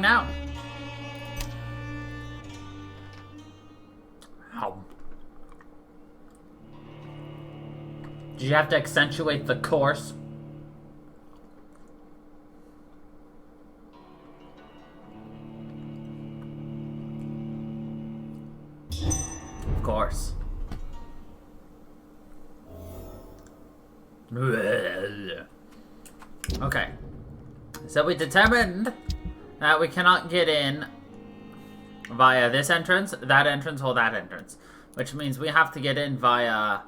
find out. How? Did you have to accentuate the course? Of course. Okay. So we determined that we cannot get in via this entrance, that entrance, or that entrance. Which means we have to get in via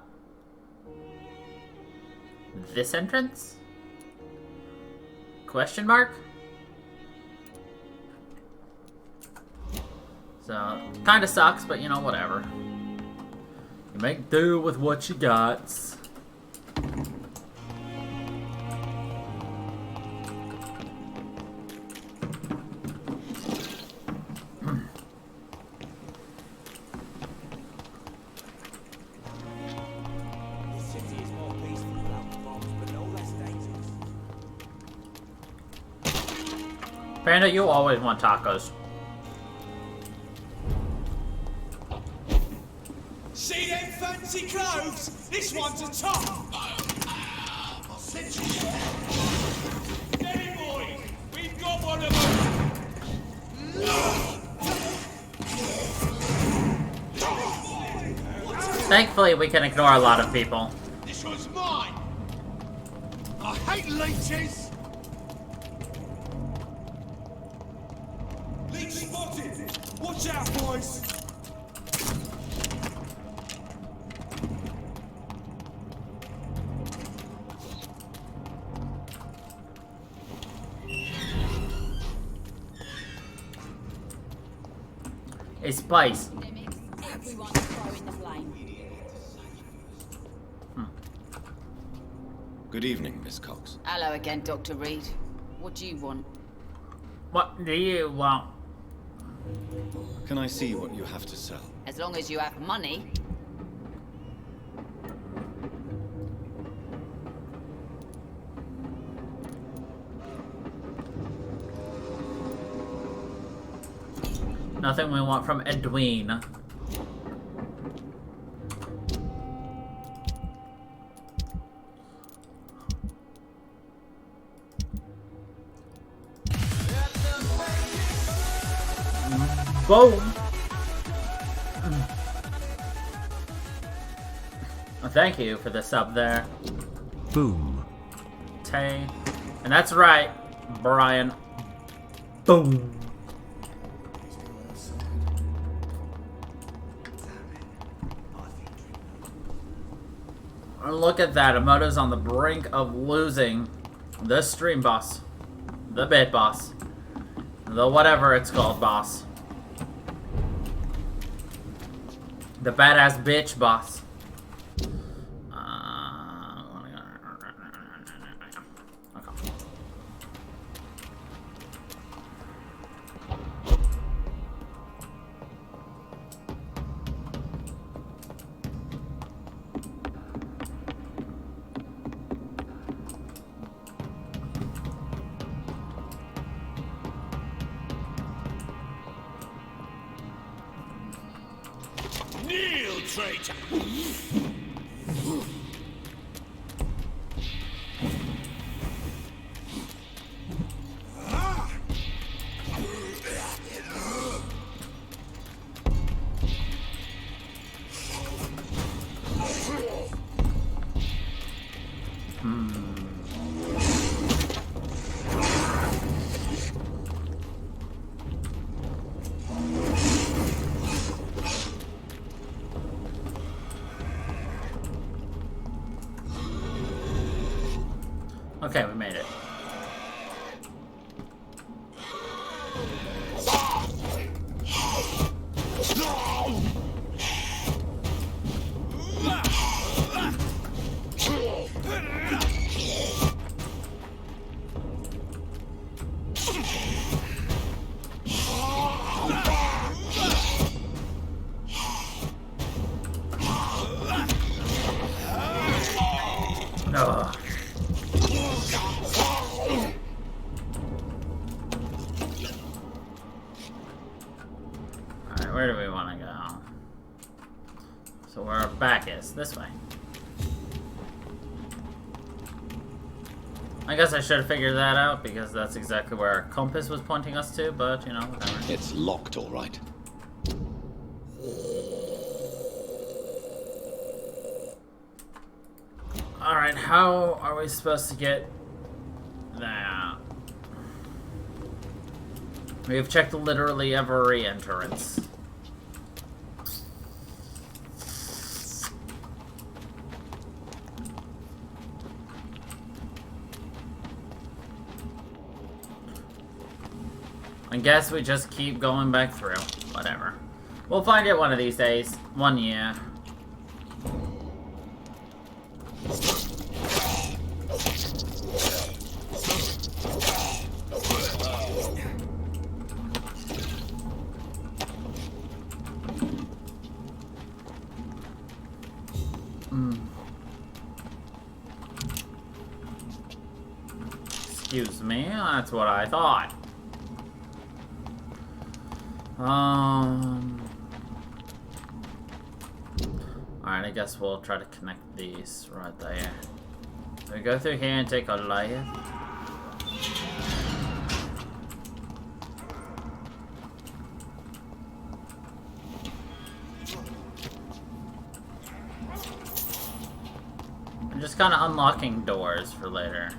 this entrance? Question mark? So, kinda sucks, but you know, whatever. You make do with what you got. Panda, you always want tacos. See them fancy clothes? This one's a top. I'll send you. Get it, boy. We've got one of them. Thankfully, we can ignore a lot of people. This one's mine. I hate leeches. Leech spotted. Watch out, boys. A spice. Everyone's throwing the blame. Good evening, Miss Cox. Hello again, Dr. Reed. What do you want? What do you want? Can I see what you have to sell? As long as you have money. Nothing we want from Edwin. Boom! Oh, thank you for the sub there. Boom. Tay. And that's right, Brian. Boom. Look at that. Emoto's on the brink of losing the stream boss. The bit boss. The whatever it's called boss. The badass bitch boss. Kneel, traitor. Okay, we made it. Ugh. where do we want to go? So where our back is, this way. I guess I should have figured that out because that's exactly where our compass was pointing us to, but you know, whatever. It's locked, all right. Alright, how are we supposed to get that? We have checked literally every entrance. I guess we just keep going back through. Whatever. We'll find it one of these days. One year. Excuse me, that's what I thought. Alright, I guess we'll try to connect these right there. So we go through here and take a layer. I'm just kind of unlocking doors for later.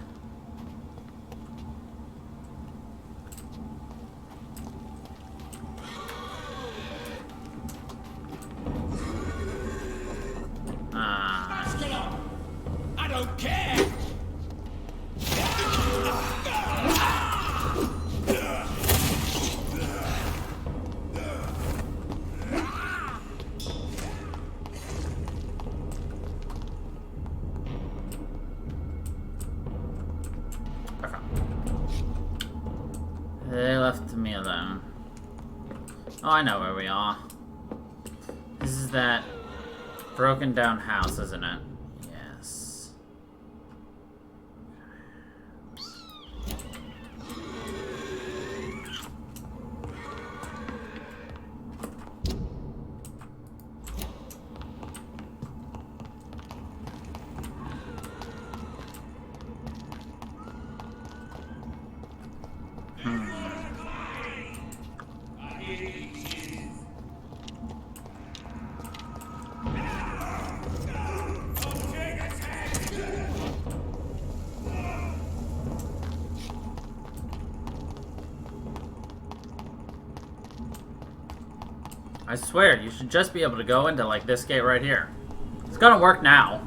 I don't care! They left me alone. Oh, I know where we are. This is that broken down house, isn't it? Yes. I swear, you should just be able to go into, like, this gate right here. It's gonna work now.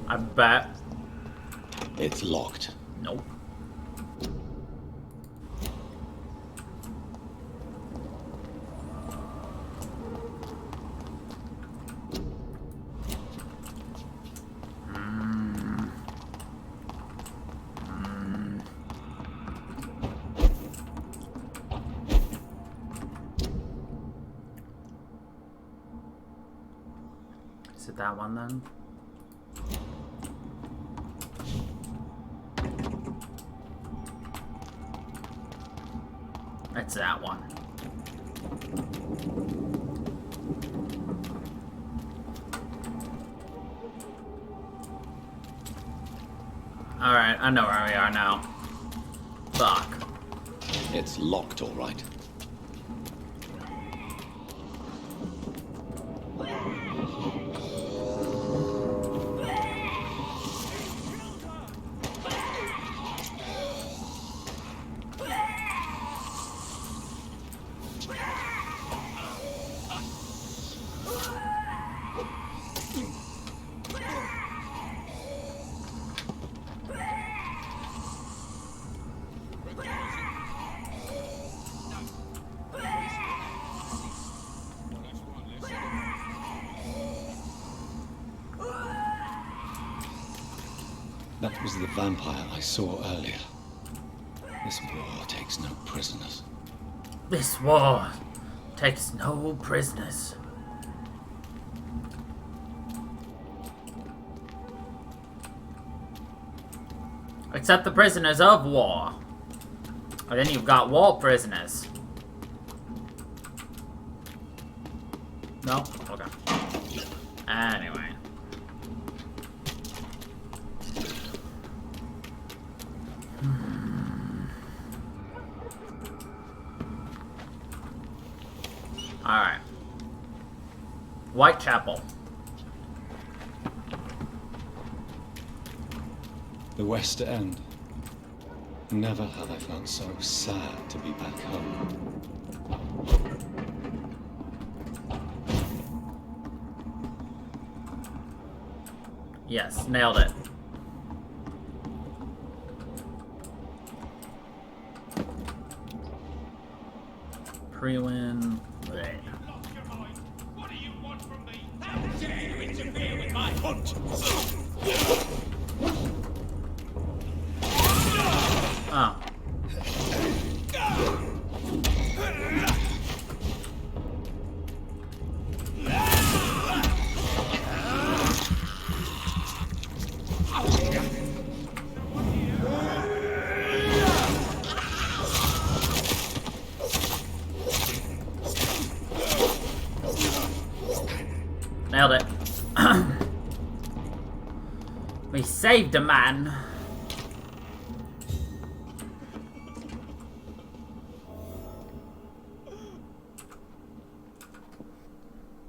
I bet. It's locked. Nope. Is it that one then? It's that one. Alright, I know where we are now. Fuck. It's locked, all right. That was the vampire I saw earlier. This war takes no prisoners. This war takes no prisoners. Except the prisoners of war. And then you've got war prisoners. No? Okay. Anyway. Alright. Whitechapel. The West End. Never have I felt so sad to be back home. Yes, nailed it. Pre-win. Bleh. What do you want from me? How dare you interfere with my hunt? Oh. Nailed it. We saved a man.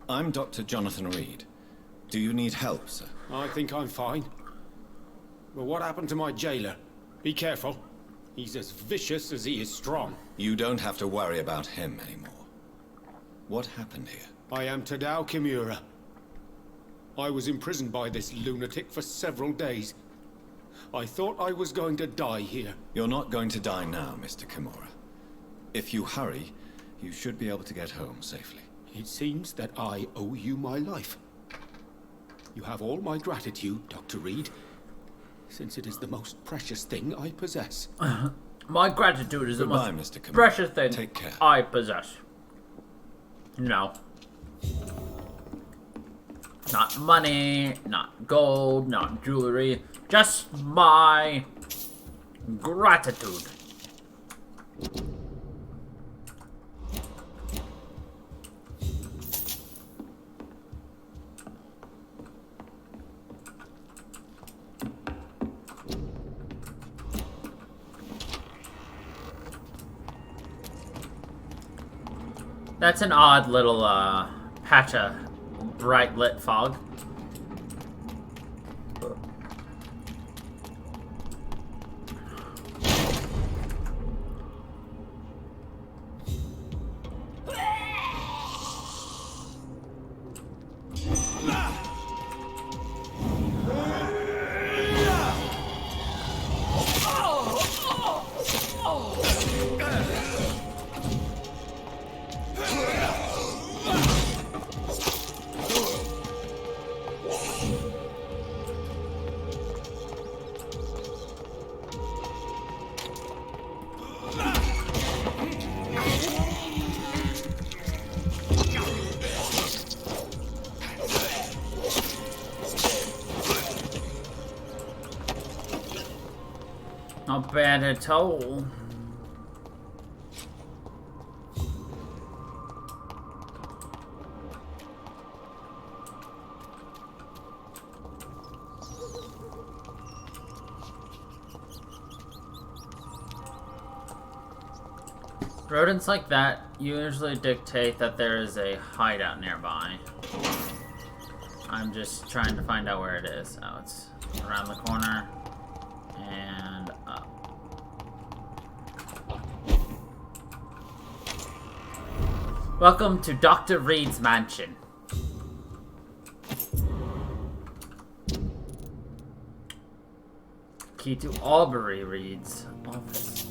I'm Dr. Jonathan Reed. Do you need help, sir? I think I'm fine. But what happened to my jailer? Be careful. He's as vicious as he is strong. You don't have to worry about him anymore. What happened here? I am Tadao Kimura. I was imprisoned by this lunatic for several days. I thought I was going to die here. You're not going to die now, Mr. Kimura. If you hurry, you should be able to get home safely. It seems that I owe you my life. You have all my gratitude, Dr. Reed, since it is the most precious thing I possess. My gratitude is the Goodbye, most Mr. Kimura. precious thing Take care. I possess. No. Not money, not gold, not jewelry, just my gratitude. That's an odd little patch of bright lit fog. Not bad at all. Rodents like that usually dictate that there is a hideout nearby. I'm just trying to find out where it is. Oh, it's around the corner and up. Welcome to Dr. Reed's mansion. Key to Aubrey Reed's office.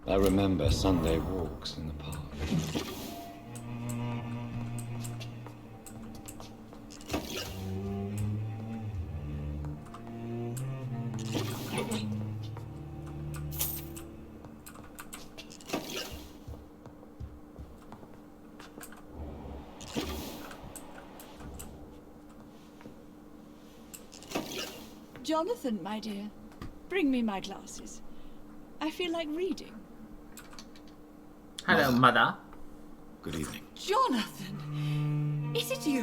I remember Sunday walks in the park. Jonathan, my dear, bring me my glasses. I feel like reading. Hello, mother. Good evening. Jonathan! Is it you?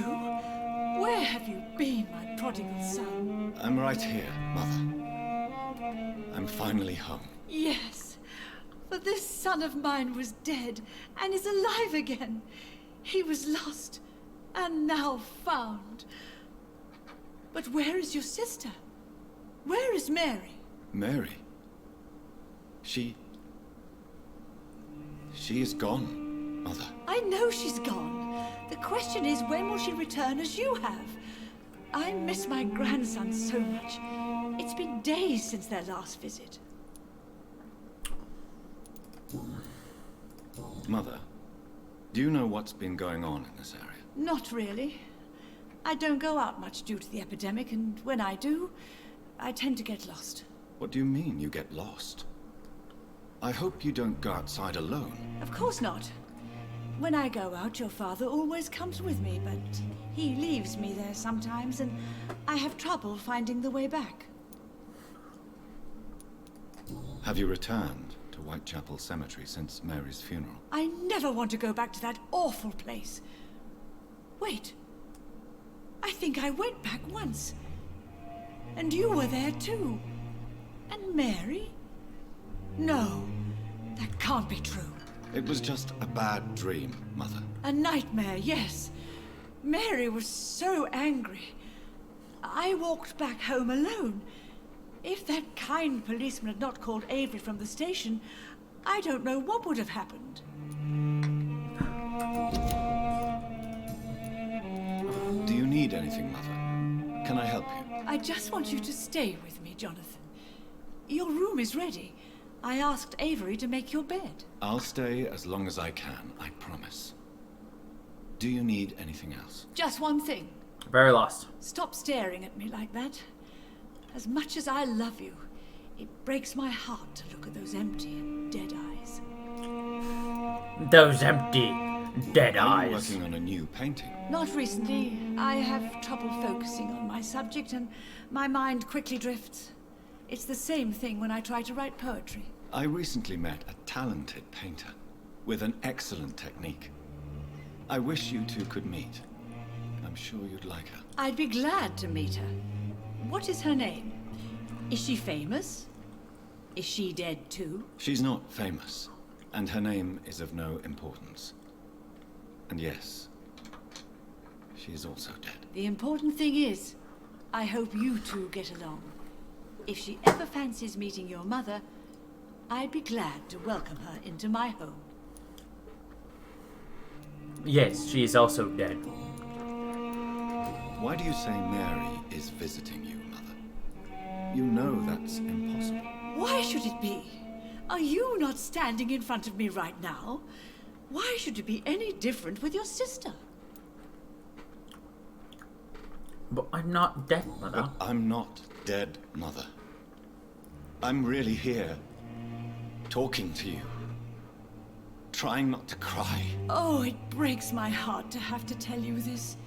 Where have you been, my prodigal son? I'm right here, Mother. I'm finally home. Yes, for this son of mine was dead and is alive again. He was lost and now found. But where is your sister? Where is Mary? Mary? She is gone, Mother. I know she's gone. The question is, when will she return as you have? I miss my grandson so much. It's been days since their last visit. Mother, do you know what's been going on in this area? Not really. I don't go out much due to the epidemic, and when I do, I tend to get lost. What do you mean you get lost? I hope you don't go outside alone. Of course not. When I go out, your father always comes with me, but he leaves me there sometimes, and I have trouble finding the way back. Have you returned to Whitechapel Cemetery since Mary's funeral? I never want to go back to that awful place. Wait. I think I went back once. And you were there too. And Mary? No, that can't be true. It was just a bad dream, Mother. A nightmare, yes. Mary was so angry. I walked back home alone. If that kind policeman had not called Avery from the station, I don't know what would have happened. Do you need anything, Mother? Can I help you? I just want you to stay with me, Jonathan. Your room is ready. I asked Avery to make your bed. I'll stay as long as I can, I promise. Do you need anything else? Just one thing. Very lost. Stop staring at me like that. As much as I love you, it breaks my heart to look at those empty and dead eyes. Those empty, dead Are you eyes. working on a new painting? Not recently. I have trouble focusing on my subject and my mind quickly drifts. It's the same thing when I try to write poetry. I recently met a talented painter with an excellent technique. I wish you two could meet. I'm sure you'd like her. I'd be glad to meet her. What is her name? Is she famous? Is she dead too? She's not famous, and her name is of no importance. And yes, she is also dead. The important thing is, I hope you two get along. If she ever fancies meeting your mother, I'd be glad to welcome her into my home. Yes, she is also dead. Why do you say Mary is visiting you, Mother? You know that's impossible. Why should it be? Are you not standing in front of me right now? Why should it be any different with your sister? But I'm not dead, mother. But I'm not dead, Mother. I'm really here, talking to you, trying not to cry. Oh, it breaks my heart to have to tell you this.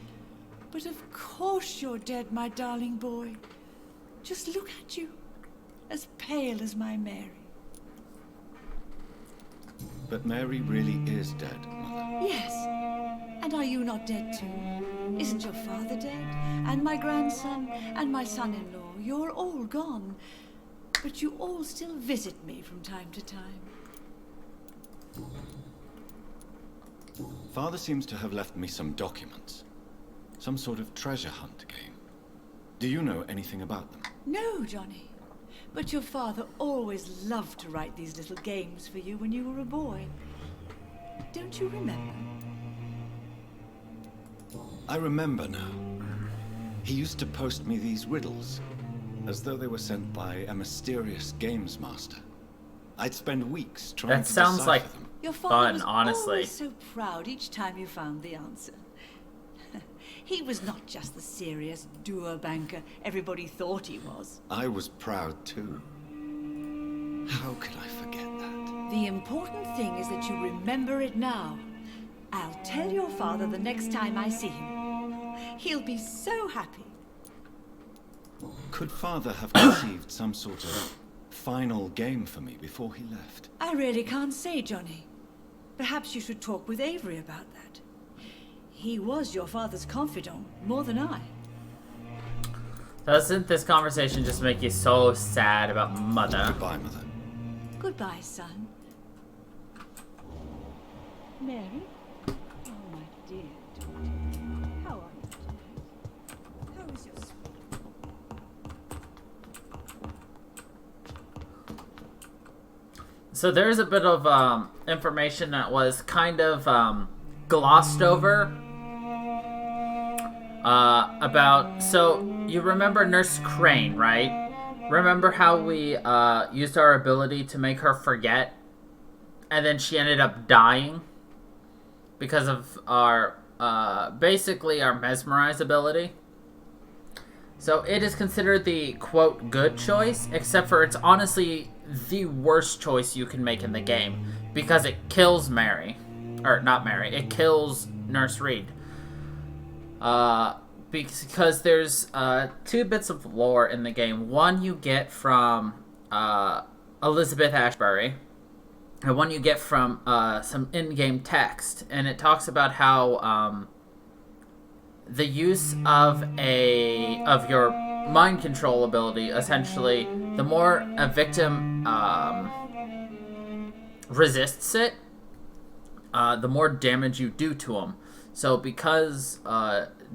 But of course you're dead, my darling boy. Just look at you, as pale as my Mary. But Mary really is dead, Mother. Yes. And are you not dead too? Isn't your father dead? And my grandson? And my son-in-law? You're all gone. But you all still visit me from time to time. Father seems to have left me some documents. Some sort of treasure hunt game. Do you know anything about them? No, Johnny. But your father always loved to write these little games for you when you were a boy. Don't you remember? I remember now. He used to post me these riddles, as though they were sent by a mysterious games master. I'd spend weeks trying That to sounds decipher like them. Your father fun, was honestly. always so proud each time you found the answer. He was not just the serious doer banker everybody thought he was. I was proud too. How could I forget that? The important thing is that you remember it now. I'll tell your father the next time I see him. He'll be so happy. Could Father have conceived some sort of final game for me before he left? I really can't say, Johnny. Perhaps you should talk with Avery about that. He was your father's confidant, more than I. Doesn't this conversation just make you so sad about Mother? Goodbye, Mother. Goodbye, son. Mary? Oh, my dear daughter. How are you today? How is your sweet? So there's a bit of information that was kind of glossed over about. So you remember Nurse Crane, right? Remember how we used our ability to make her forget, and then she ended up dying because of our basically our mesmerize ability. So it is considered the quote good choice, except for it's honestly the worst choice you can make in the game because it kills Mary, or not Mary. It kills Nurse Reed. Because there's two bits of lore in the game. One you get from Elizabeth Ashbury, and one you get from some in-game text, and it talks about how the use of your mind control ability, essentially, the more a victim resists it, the more damage you do to them. So because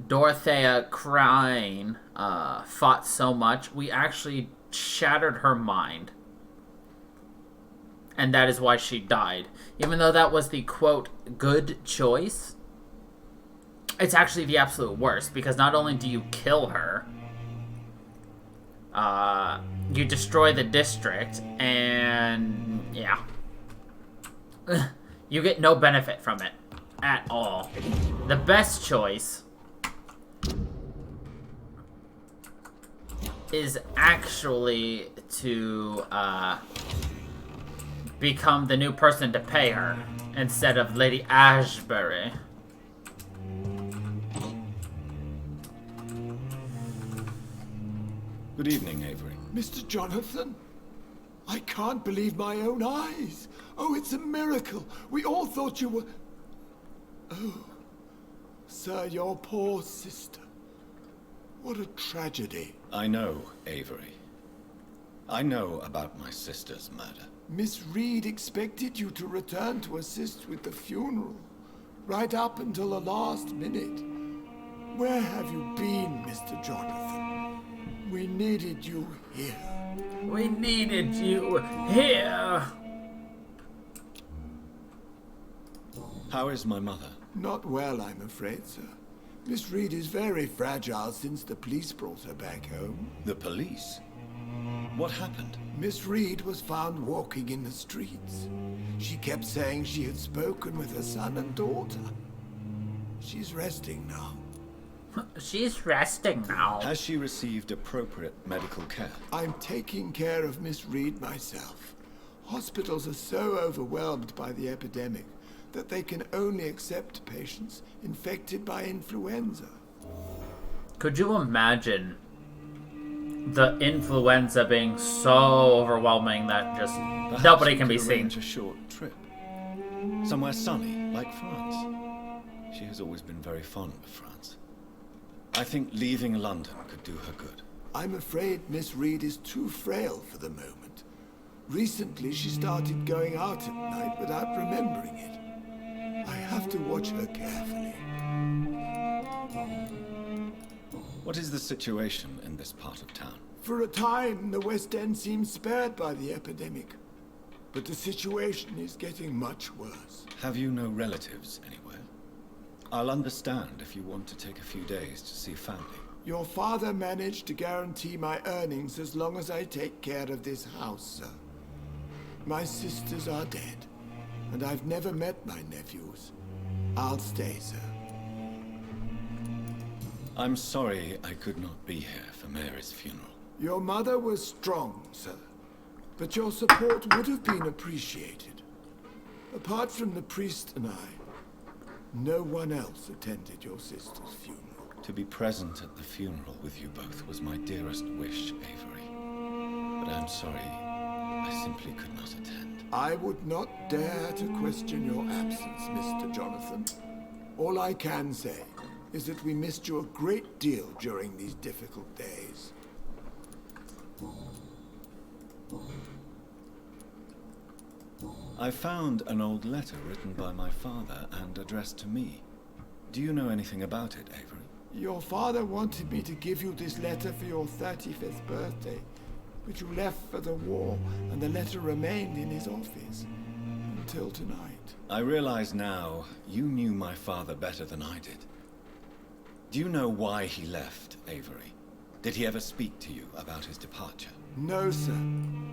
Dorothea Crane fought so much, we actually shattered her mind. And that is why she died. Even though that was the, quote, good choice, it's actually the absolute worst. Because not only do you kill her, you destroy the district, and yeah. You get no benefit from it at all. The best choice is actually to become the new person to pay her instead of Lady Ashbury. Good evening, Avery. Mr. Jonathan? I can't believe my own eyes. Oh, it's a miracle. We all thought you were... Oh, sir, your poor sister. What a tragedy. I know, Avery. I know about my sister's murder. Miss Reed expected you to return to assist with the funeral, right up until the last minute. Where have you been, Mr. Jonathan? We needed you here. We needed you here. How is my mother? Not well, I'm afraid, sir. Miss Reed is very fragile since the police brought her back home. The police? What happened? Miss Reed was found walking in the streets. She kept saying she had spoken with her son and daughter. She's resting now. She's resting now. Has she received appropriate medical care? I'm taking care of Miss Reed myself. Hospitals are so overwhelmed by the epidemic that they can only accept patients infected by influenza. Could you imagine the influenza being so overwhelming that just Perhaps nobody we can be could seen? arrange a short trip. Somewhere sunny, like France. She has always been very fond of France. I think leaving London could do her good. I'm afraid Miss Reed is too frail for the moment. Recently, she started going out at night without remembering it. I have to watch her carefully. What is the situation in this part of town? For a time, the West End seemed spared by the epidemic. But the situation is getting much worse. Have you no relatives anywhere? I'll understand if you want to take a few days to see family. Your father managed to guarantee my earnings as long as I take care of this house, sir. My sisters are dead, and I've never met my nephews. I'll stay, sir. I'm sorry I could not be here for Mary's funeral. Your mother was strong, sir, but your support would have been appreciated. Apart from the priest and I, no one else attended your sister's funeral. To be present at the funeral with you both was my dearest wish, Avery. But I'm sorry, I simply could not attend. I would not dare to question your absence, Mr. Jonathan. All I can say is that we missed you a great deal during these difficult days. I found an old letter written by my father and addressed to me. Do you know anything about it, Avery? Your father wanted me to give you this letter for your 35th birthday, but you left for the war, and the letter remained in his office until tonight. I realize now you knew my father better than I did. Do you know why he left, Avery? Did he ever speak to you about his departure? No, sir.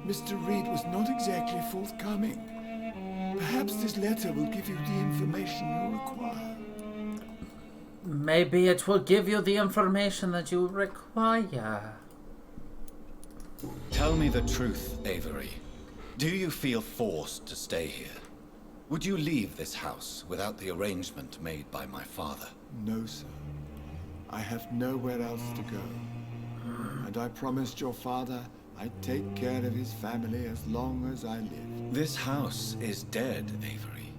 Mr. Reed was not exactly forthcoming. Perhaps this letter will give you the information you require. Maybe it will give you the information that you require. Tell me the truth, Avery. Do you feel forced to stay here? Would you leave this house without the arrangement made by my father? No, sir. I have nowhere else to go. And I promised your father I'd take care of his family as long as I live. This house is dead, Avery.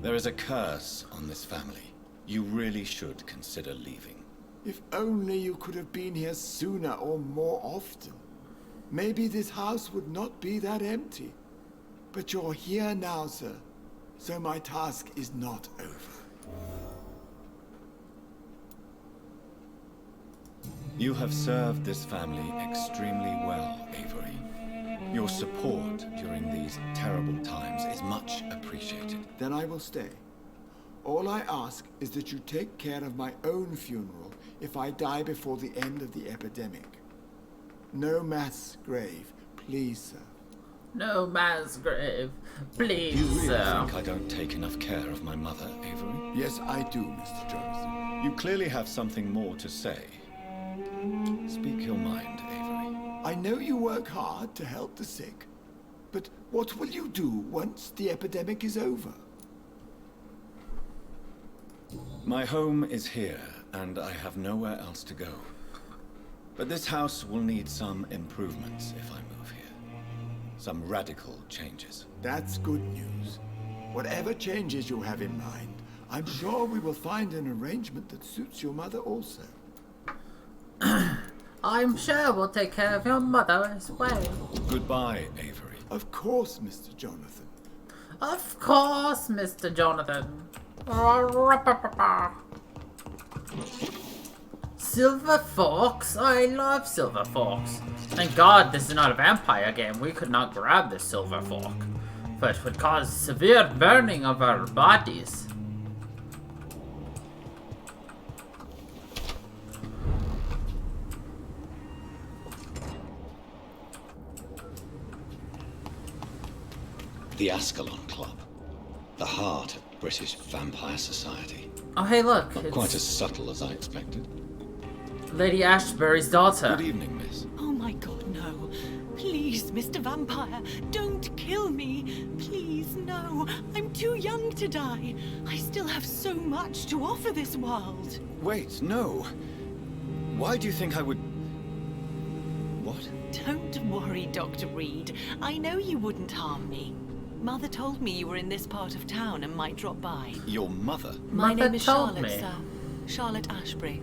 There is a curse on this family. You really should consider leaving. If only you could have been here sooner or more often. Maybe this house would not be that empty. But you're here now, sir. So my task is not over. You have served this family extremely well, Avery. Your support during these terrible times is much appreciated. Then I will stay. All I ask is that you take care of my own funeral if I die before the end of the epidemic. No mass grave, please, sir. No mass grave, please, You really sir. think I don't take enough care of my mother, Avery? Yes, I do, Mr. Jonathan. You clearly have something more to say. Speak your mind, Avery. I know you work hard to help the sick, but what will you do once the epidemic is over? My home is here, and I have nowhere else to go. But this house will need some improvements if I move here. Some radical changes. That's good news. Whatever changes you have in mind, I'm sure we will find an arrangement that suits your mother also. I'm sure we'll take care of your mother as well. Goodbye, Avery. Of course, Mr. Jonathan. Of course, Mr. Jonathan. Silver Fox? I love Silver Fox. Thank God this is not a vampire game. We could not grab this Silver Fork, for it would cause severe burning of our bodies. The Ascalon Club. The heart of British vampire society. Oh, hey, look. Not It's quite as subtle as I expected. Lady Ashbury's daughter. Good evening, miss. Oh my god, no. Please, Mr. Vampire, don't kill me. Please, no. I'm too young to die. I still have so much to offer this world. Wait, no. Why do you think I would... What? Don't worry, Dr. Reed. I know you wouldn't harm me. Mother told me you were in this part of town and might drop by. Your mother? My Mother name is told Charlotte, me. sir. Charlotte Ashbury.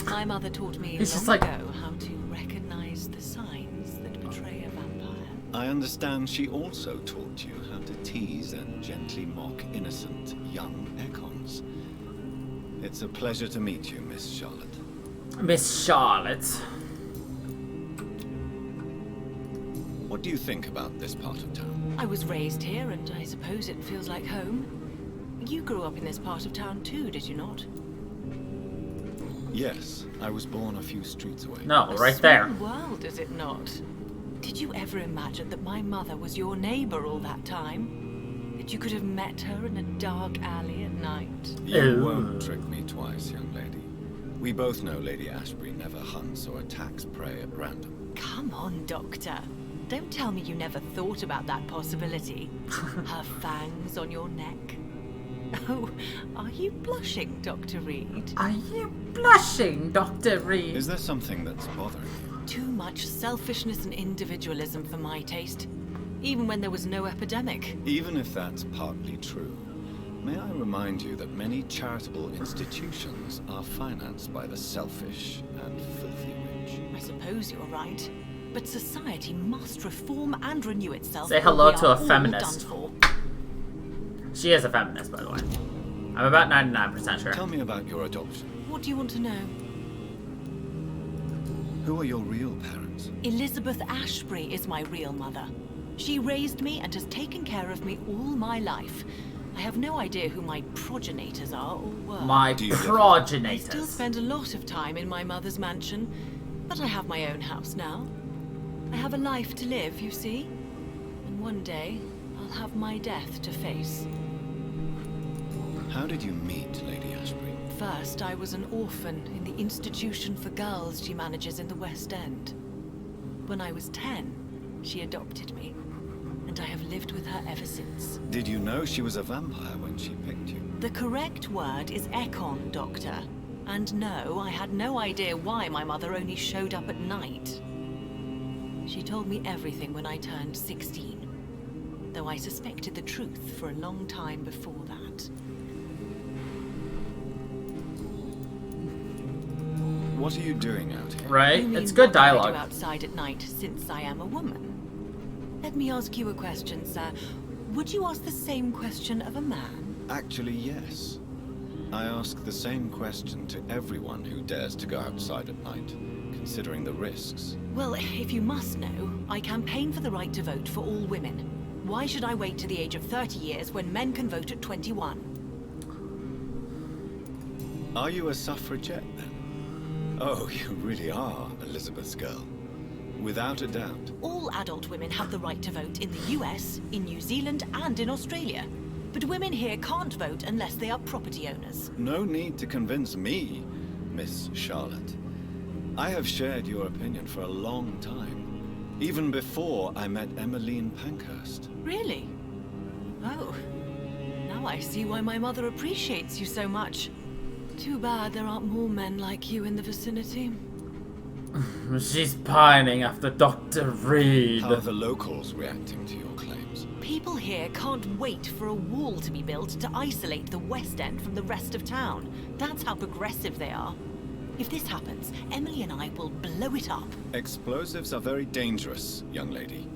My mother taught me It's just long like- ago how to recognize the signs that betray a vampire. I understand she also taught you how to tease and gently mock innocent young Ekons. It's a pleasure to meet you, Miss Charlotte. Miss Charlotte. What do you think about this part of town? I was raised here, and I suppose it feels like home. You grew up in this part of town too, did you not? Yes, I was born a few streets away. No, A right there. small world, is it not? Did you ever imagine that my mother was your neighbor all that time? That you could have met her in a dark alley at night? You won't trick me twice, young lady. We both know Lady Ashbury never hunts or attacks prey at random. Come on, Doctor. Don't tell me you never thought about that possibility. Her fangs on your neck. Oh, are you blushing, Dr. Reed? Are you blushing, Dr. Reed? Is there something that's bothering you? Too much selfishness and individualism for my taste. Even when there was no epidemic. Even if that's partly true, may I remind you that many charitable institutions are financed by the selfish and filthy rich. I suppose you're right. But society must reform and renew itself. Say hello or we to are a all feminist. done for. She is a feminist, by the way. I'm about 99% sure. Tell me about your adoption. What do you want to know? Who are your real parents? Elizabeth Ashbury is my real mother. She raised me and has taken care of me all my life. I have no idea who my progenitors are or were. My Do you live- I progenitors. still spend a lot of time in my mother's mansion, but I have my own house now. I have a life to live, you see. And one day, I'll have my death to face. How did you meet Lady Ashbury? First, I was an orphan in the institution for girls she manages in the West End. When I was 10, she adopted me, and I have lived with her ever since. Did you know she was a vampire when she picked you? The correct word is Ekon, Doctor. And no, I had no idea why my mother only showed up at night. She told me everything when I turned 16, though I suspected the truth for a long time before that. What are you doing out here? Right? You mean, It's good what do I do dialogue. outside at night since I am a woman? Let me ask you a question, sir. Would you ask the same question of a man? Actually, yes. I ask the same question to everyone who dares to go outside at night, considering the risks. Well, if you must know, I campaign for the right to vote for all women. Why should I wait to the age of 30 years when men can vote at 21? Are you a suffragette, then? Oh, you really are Elizabeth's girl. Without a doubt. All adult women have the right to vote in the US, in New Zealand, and in Australia. But women here can't vote unless they are property owners. No need to convince me, Miss Charlotte. I have shared your opinion for a long time. Even before I met Emmeline Pankhurst. Really? Oh. Now I see why my mother appreciates you so much. Too bad there aren't more men like you in the vicinity. She's pining after Dr. Reed. How are the locals reacting to your claims? People here can't wait for a wall to be built to isolate the West End from the rest of town. That's how progressive they are. If this happens, Emily and I will blow it up. Explosives are very dangerous, young lady.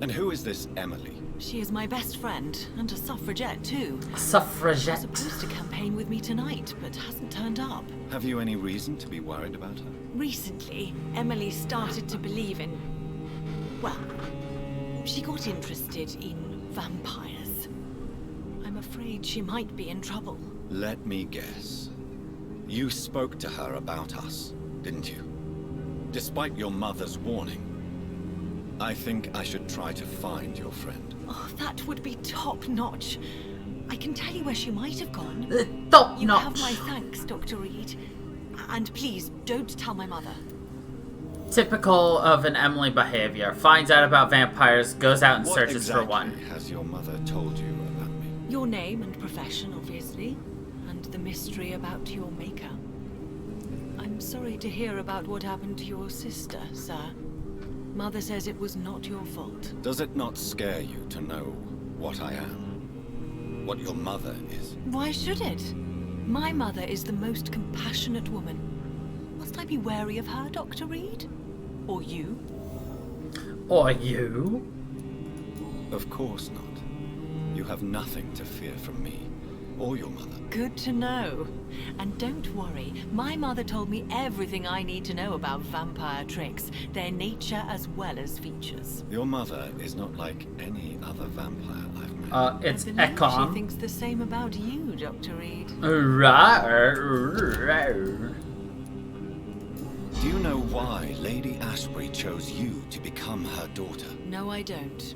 And who is this Emily? She is my best friend, and a suffragette too. She was Suffragette. supposed to campaign with me tonight, but hasn't turned up. Have you any reason to be worried about her? Recently, Emily started to believe in... well, she got interested in vampires. I'm afraid she might be in trouble. Let me guess. You spoke to her about us, didn't you? Despite your mother's warning. I think I should try to find your friend. Oh, that would be top-notch. I can tell you where she might have gone. Top You have notch. my thanks, Dr. Reed. And please, don't tell my mother. Typical of an Emily behavior. Finds out about vampires, goes out and What searches exactly for one. has your mother told you about me? Your name and profession, obviously. And the mystery about your maker. I'm sorry to hear about what happened to your sister, sir. Mother says it was not your fault. Does it not scare you to know what I am? What your mother is? Why should it? My mother is the most compassionate woman. Must I be wary of her, Dr. Reed? Or you? Or you? Of course not. You have nothing to fear from me, or your mother. Good to know. And don't worry, my mother told me everything I need to know about vampire tricks, their nature as well as features. Your mother is not like any other vampire I've met. It's I believe Ekon. she thinks the same about you, Dr. Reed. Right. Do you know why Lady Ashbury chose you to become her daughter? No, I don't.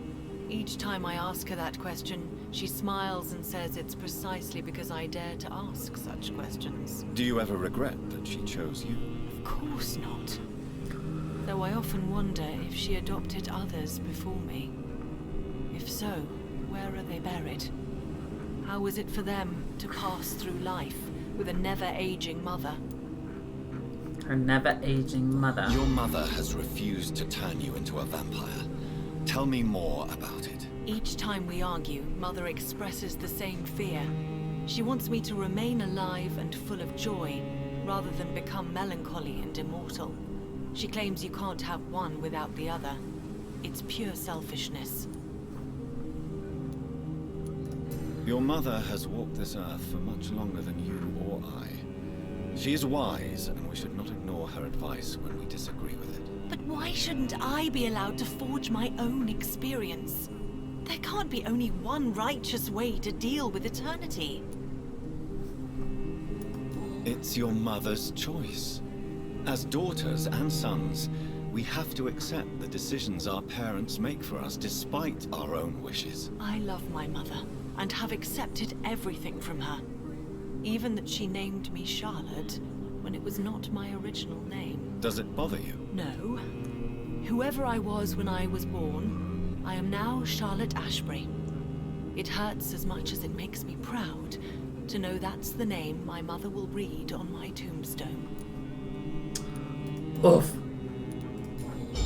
Each time I ask her that question, she smiles and says it's precisely because I dare to ask such questions. Do you ever regret that she chose you? Of course not. Though I often wonder if she adopted others before me. If so, where are they buried? How was it for them to pass through life with a never-aging mother? Her never-aging mother. Your mother has refused to turn you into a vampire. Tell me more about it. Each time we argue, Mother expresses the same fear. She wants me to remain alive and full of joy, rather than become melancholy and immortal. She claims you can't have one without the other. It's pure selfishness. Your mother has walked this earth for much longer than you or I. She is wise, and we should not ignore her advice when we disagree with it. But why shouldn't I be allowed to forge my own experience? There can't be only one righteous way to deal with eternity. It's your mother's choice. As daughters and sons, we have to accept the decisions our parents make for us despite our own wishes. I love my mother, and have accepted everything from her. Even that she named me Charlotte, when it was not my original name. Does it bother you? No. Whoever I was when I was born, I am now Charlotte Ashbury. It hurts as much as it makes me proud to know that's the name my mother will read on my tombstone. Oof.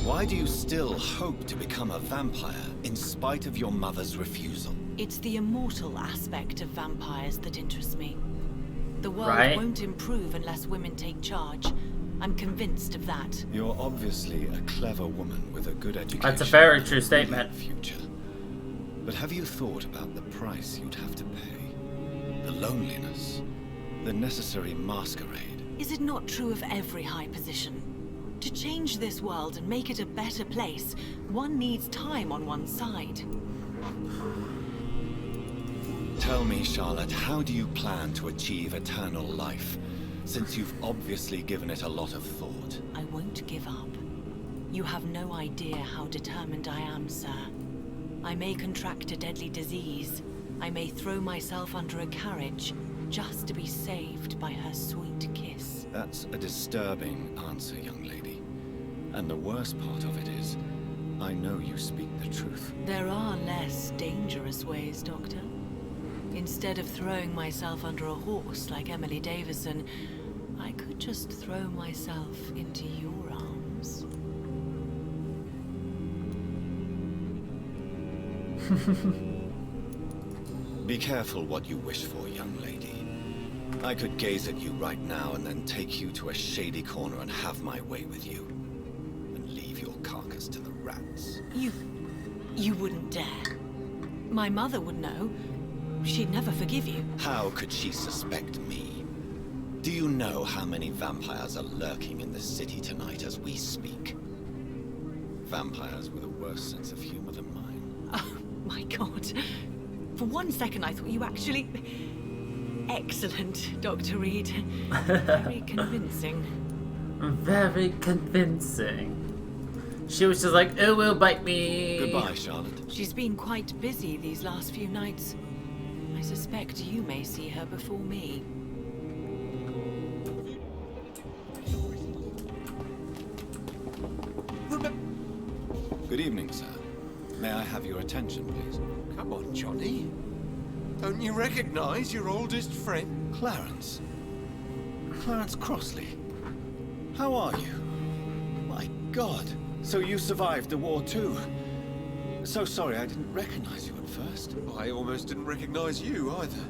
Why do you still hope to become a vampire in spite of your mother's refusal? It's the immortal aspect of vampires that interests me. The world Right. won't improve unless women take charge. I'm convinced of that. You're obviously a clever woman with a good education. That's a very and true a statement. brilliant future. But have you thought about the price you'd have to pay? The loneliness, the necessary masquerade. Is it not true of every high position? To change this world and make it a better place, one needs time on one's side. Tell me, Charlotte, how do you plan to achieve eternal life, since you've obviously given it a lot of thought? I won't give up. You have no idea how determined I am, sir. I may contract a deadly disease. I may throw myself under a carriage, just to be saved by her sweet kiss. That's a disturbing answer, young lady. And the worst part of it is, I know you speak the truth. There are less dangerous ways, Doctor. Instead of throwing myself under a horse like Emily Davison, I could just throw myself into your arms. Be careful what you wish for, young lady. I could gaze at you right now and then take you to a shady corner and have my way with you. And leave your carcass to the rats. You wouldn't dare. My mother would know. She'd never forgive you. How could she suspect me? Do you know how many vampires are lurking in the city tonight as we speak? Vampires with a worse sense of humor than mine. Oh, my God. For one second I thought you actually... Excellent, Dr. Reed. Very convincing. Very convincing. She was just like, it will bite me. Goodbye, Charlotte. She's been quite busy these last few nights. I suspect you may see her before me. Good evening, sir. May I have your attention, please? Come on, Johnny. Don't you recognize your oldest friend? Clarence. Clarence Crossley. How are you? My God. So you survived the war too? So sorry I didn't recognize you at first. I almost didn't recognize you either.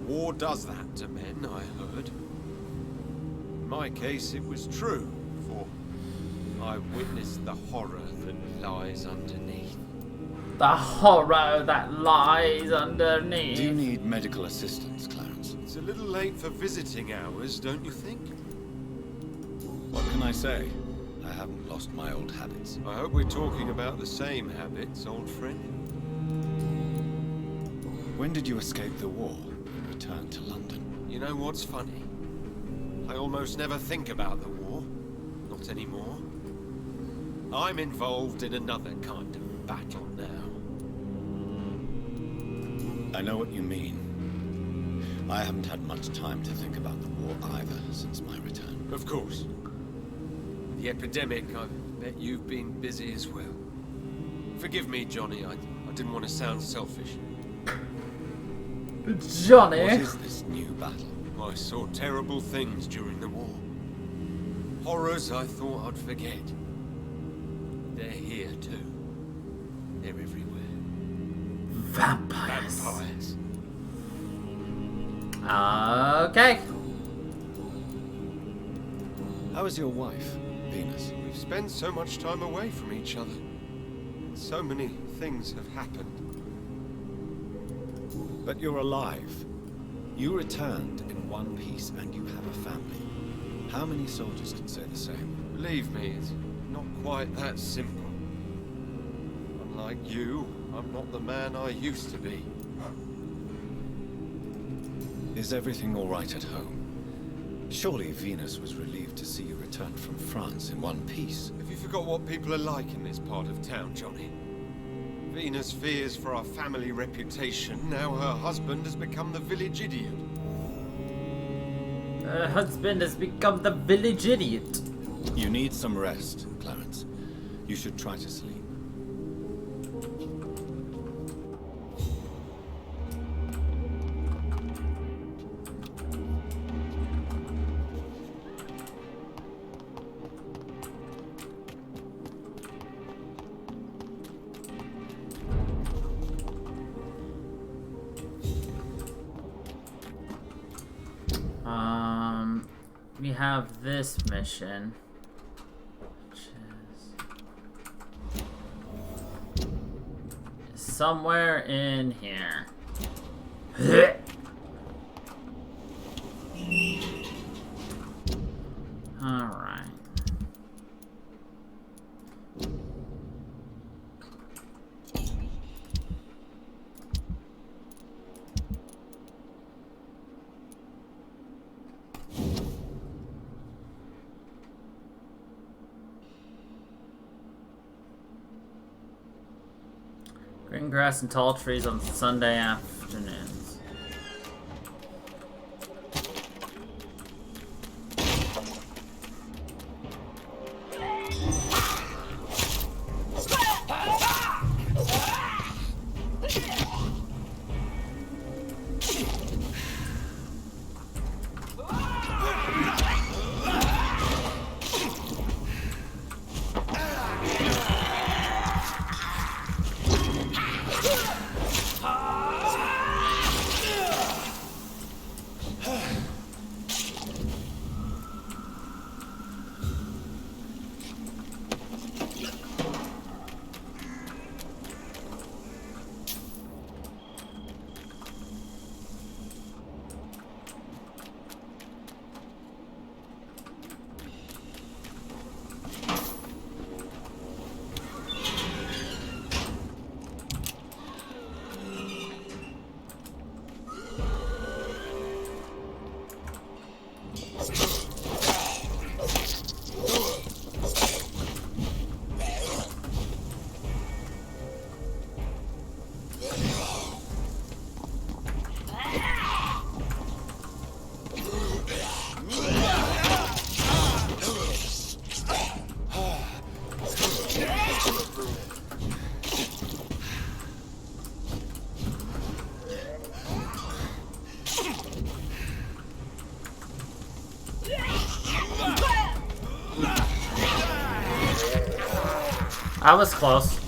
War does that to men, I heard. In my case, it was true, for I witnessed the horror that lies underneath. The horror that lies underneath. Do you need medical assistance, Clarence? It's a little late for visiting hours, don't you think? What can I say? I haven't lost my old habits. I hope we're talking about the same habits, old friend. When did you escape the war and return to London? You know what's funny? I almost never think about the war. anymore. I'm involved in another kind of battle now. I know what you mean. I haven't had much time to think about the war either since my return. Of course. The epidemic, I bet you've been busy as well. Forgive me, Johnny, I didn't want to sound selfish. Johnny! What is this new battle? I saw terrible things during the war. Horrors I thought I'd forget. They're here too. They're everywhere. Vampires. Vampires. Okay. How is your wife, Venus? We've spent so much time away from each other. So many things have happened. But you're alive. You returned in one piece and you have a family. How many soldiers can say the same? Believe me, it's not quite that simple. Unlike you, I'm not the man I used to be. Is everything all right at home? Surely Venus was relieved to see you return from France in one piece. Have you forgot what people are like in this part of town, Johnny? Venus fears for our family reputation. Now her husband has become the village idiot. Her husband has become the village idiot. You need some rest, Clarence. You should try to sleep. We have this mission, which is somewhere in here. All right. Green grass and tall trees on Sunday afternoons. I was close.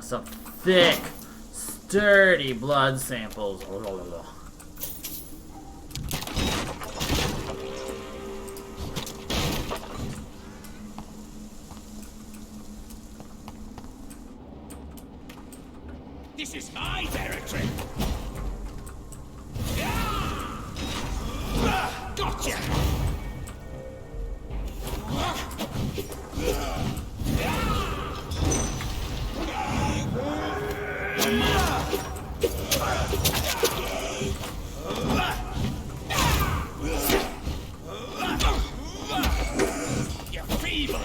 Some thick, sturdy blood samples. This is my territory. Gotcha. You're feeble.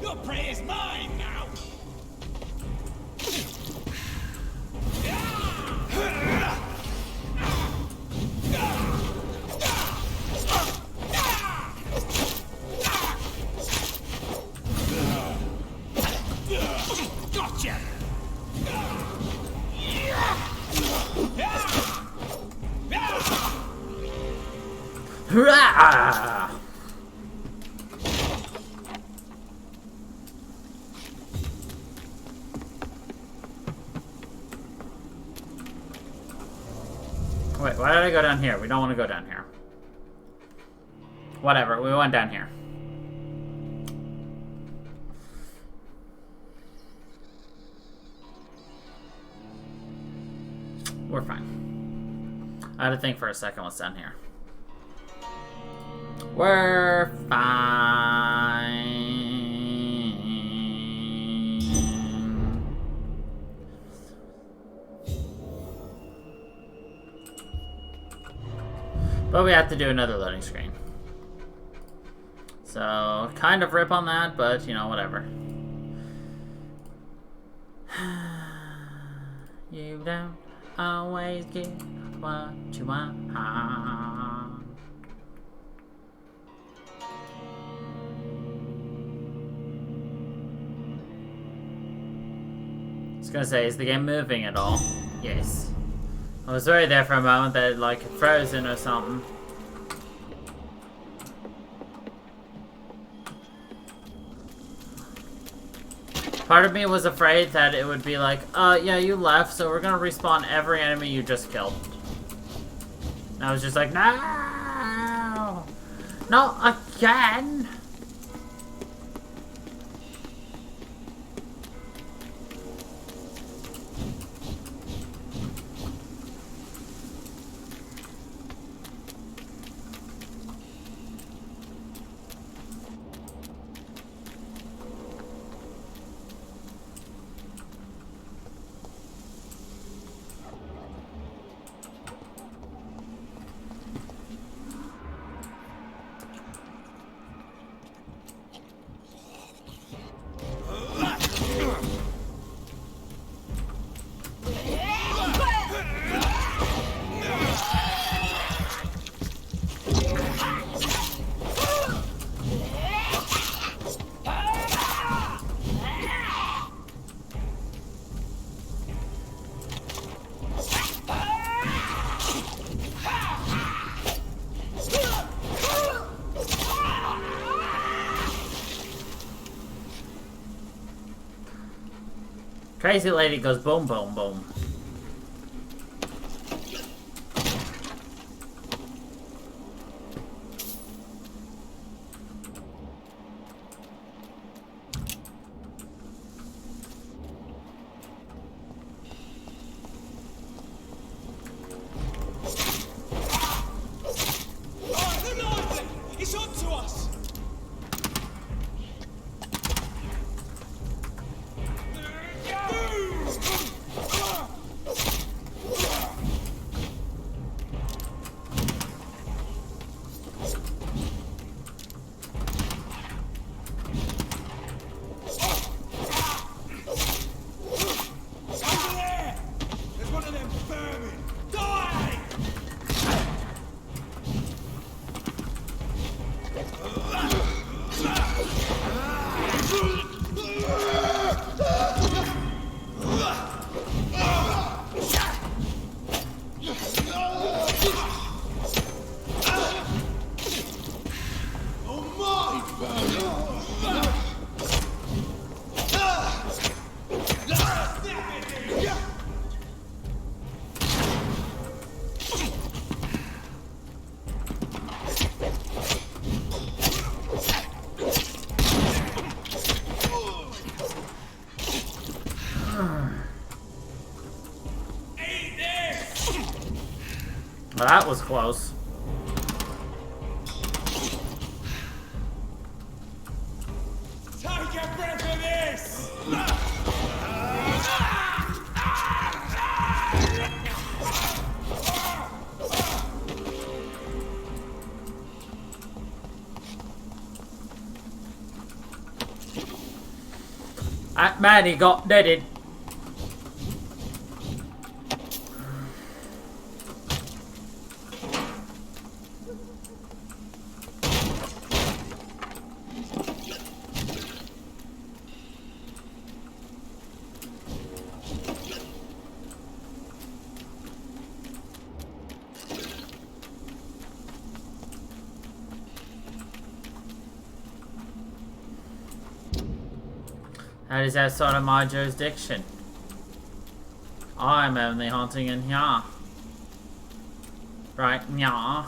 Your prey is mine now. Gotcha. Hurrah! Wait, why did I go down here? We don't want to go down here. Whatever, we went down here. We're fine. I had to think for a second what's down here. We're fine. But we have to do another loading screen. So, kind of rip on that, but, you know, whatever. You don't always get what you want. I was gonna say, is the game moving at all? Yes. I was worried there for a moment that it, like, frozen or something. Part of me was afraid that it would be like, yeah, you left, so we're gonna respawn every enemy you just killed. And I was just like, no! Not again! Crazy lady goes boom, boom, boom. It's up to us. Well, that was close. Take a breath of this! That man, he got deaded. That is outside of my jurisdiction. I'm only hunting in here. Right, yeah.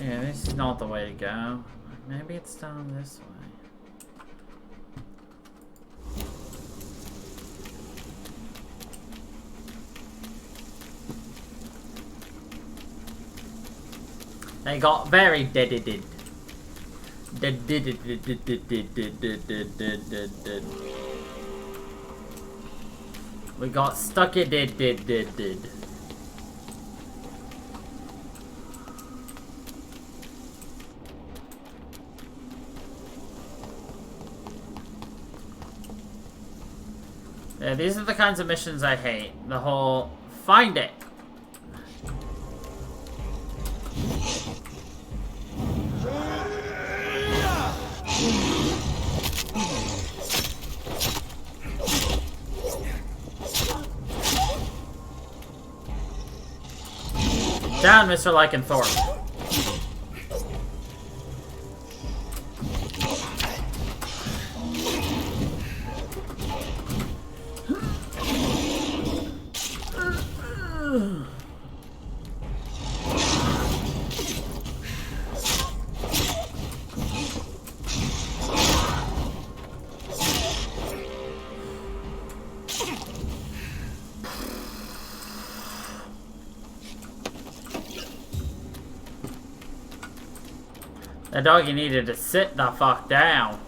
Yeah, this is not the way to go. Maybe it's down this way. They got very dead. We got stuck it did. Yeah, these are the kinds of missions I hate. The whole find it. Down, Mr. Lycanthrope. That doggy needed to sit the fuck down.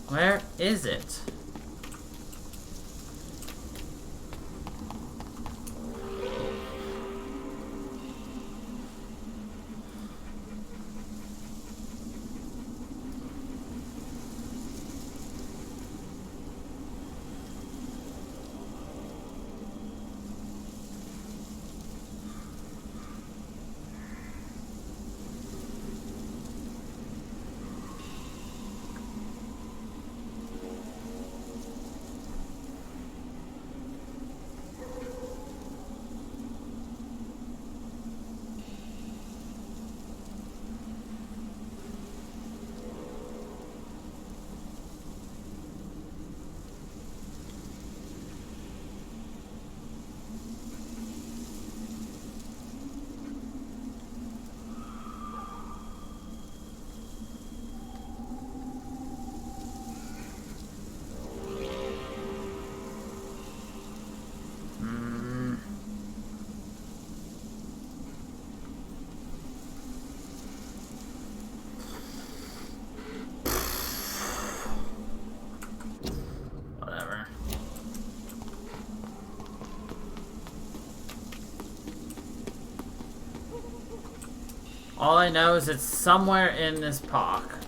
Where is it? All I know is it's somewhere in this park.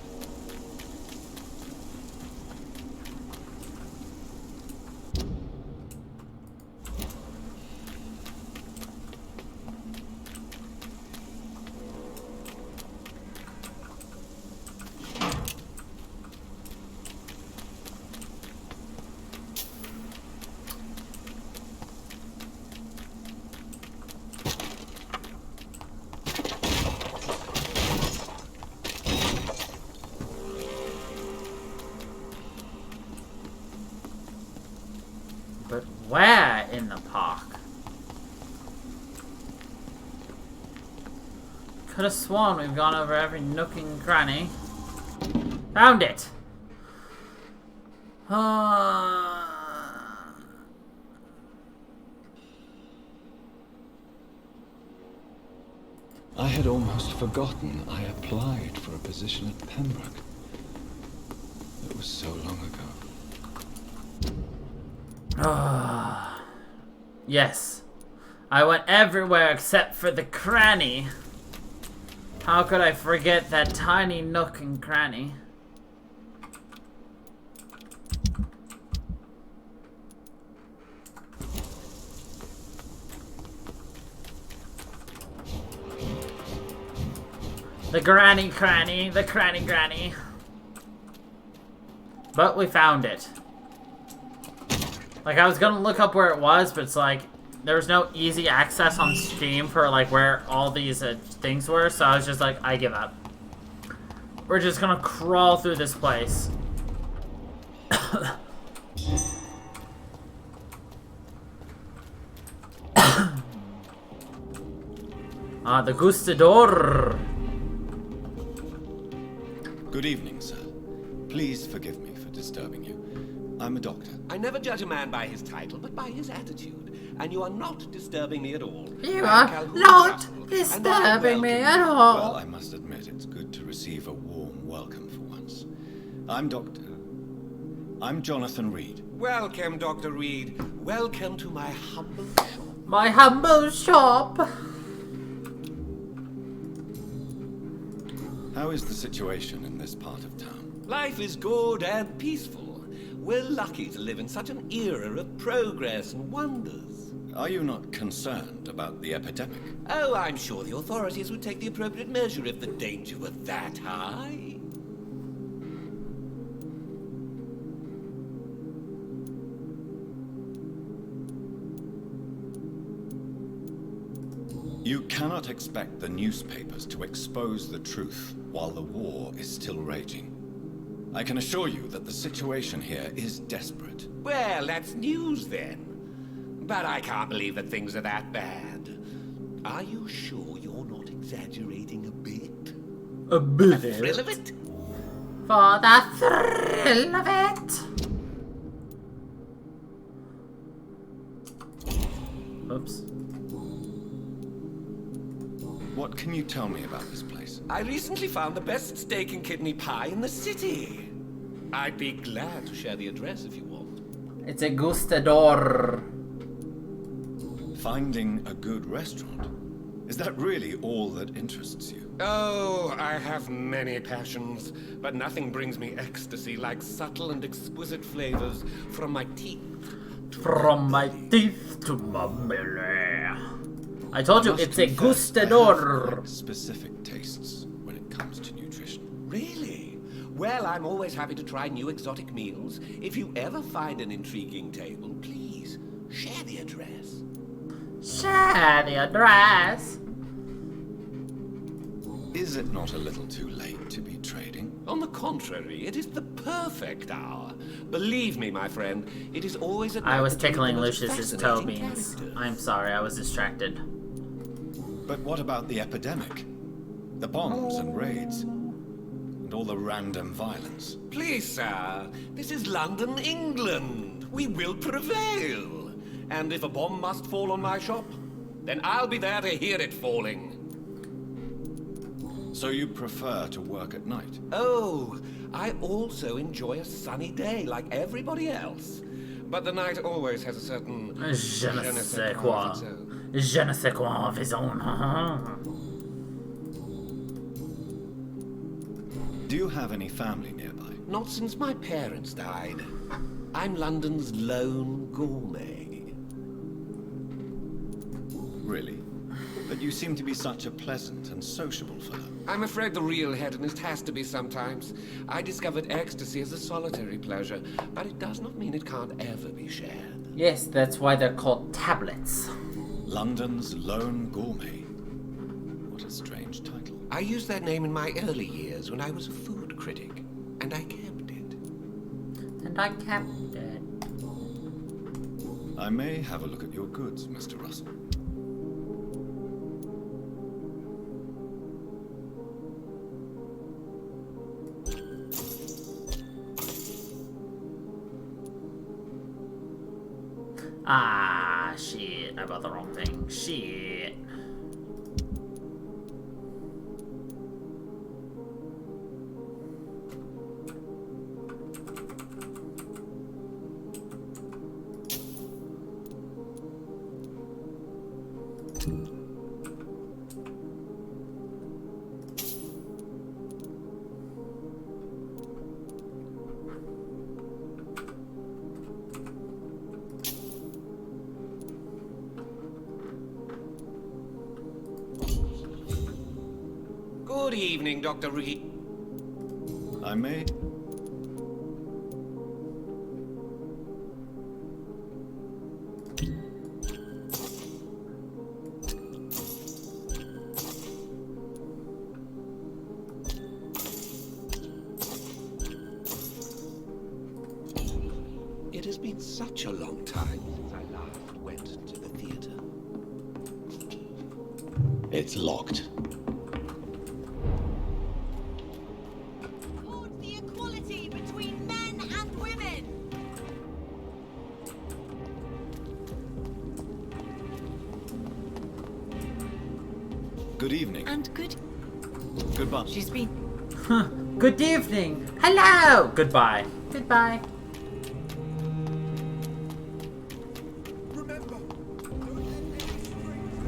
But where in the park? Could have sworn we've gone over every nook and cranny. Found it! I had almost forgotten I applied for a position at Pembroke. It was so long ago. Yes. I went everywhere except for the cranny. How could I forget that tiny nook and cranny? The granny cranny, the cranny granny. But we found it. Like, I was gonna look up where it was, but it's like, there was no easy access on Steam for, like, where all these things were, so I was just like, I give up. We're just gonna crawl through this place. The Gustador. Good evening, sir. Please forgive me for disturbing you. I'm a doctor. I never judge a man by his title, but by his attitude. And you are not disturbing me at all. You are not disturbing me at all. Well, I must admit, it's good to receive a warm welcome for once. I'm Jonathan Reed. Welcome, Dr. Reed. Welcome to my humble shop. My humble shop. How is the situation in this part of town? Life is good and peaceful. We're lucky to live in such an era of progress and wonders. Are you not concerned about the epidemic? Oh, I'm sure the authorities would take the appropriate measure if the danger were that high. You cannot expect the newspapers to expose the truth while the war is still raging. I can assure you that the situation here is desperate. Well, that's news then. But I can't believe that things are that bad. Are you sure you're not exaggerating a bit? A bit. The thrill of it? For the thrill of it. Oops. What can you tell me about this place? I recently found the best steak and kidney pie in the city. I'd be glad to share the address if you want. It's a Gustador. Finding a good restaurant? Is that really all that interests you? Oh, I have many passions, but nothing brings me ecstasy like subtle and exquisite flavors from my teeth. From my teeth to my belly. I told you, it's a Gustador. Specific tastes when it comes to nutrition. Really? Well, I'm always happy to try new exotic meals. If you ever find an intriguing table, please share the address. Share the address. Is it not a little too late to be trading? On the contrary, it is the perfect hour. Believe me, my friend, it is always a I was tickling Lucius's toe beans. I'm sorry, I was distracted. But what about the epidemic? The bombs and raids? And all the random violence? Please, sir, this is London, England. We will prevail. And if a bomb must fall on my shop, then I'll be there to hear it falling. So you prefer to work at night? Oh, I also enjoy a sunny day like everybody else. But the night always has a certain... Je ne sais quoi. Je ne sais quoi of his own. Do you have any family nearby? Not since my parents died. I'm London's lone gourmet. Really? But you seem to be such a pleasant and sociable fellow. I'm afraid the real hedonist has to be sometimes. I discovered ecstasy as a solitary pleasure, but it does not mean it can't ever be shared. Yes, that's why they're called tablets. London's lone gourmet. What a strange title. I used that name in my early years when I was a food critic, and I kept it. And I kept it. I may have a look at your goods, Mr. Russell. Ah, shit. I bought the wrong thing. Shit. Good evening, Dr. Reed. I may... It has been such a long time since I last went to the theater. It's locked. Support the equality between men and women. Good evening. And good. Goodbye. She's been. Good evening. Hello. Goodbye. Goodbye. Remember, don't let any strangers...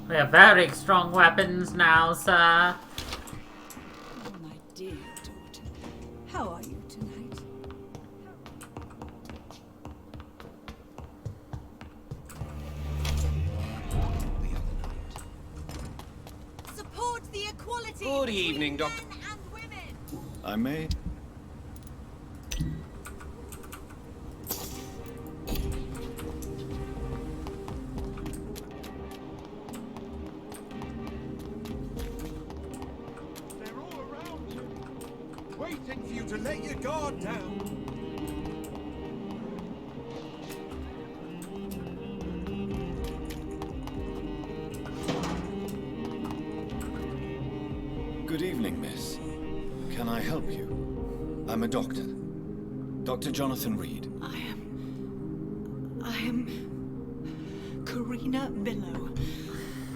We have very strong weapons now, sir. Oh, my dear daughter. How are you tonight? Support the equality Good between evening, men Doctor. and women. I may... They're all around you, waiting for you to let your guard down. Good evening, miss. Can I help you? I'm a doctor. Dr. Jonathan Reed. I am. Karina Billow.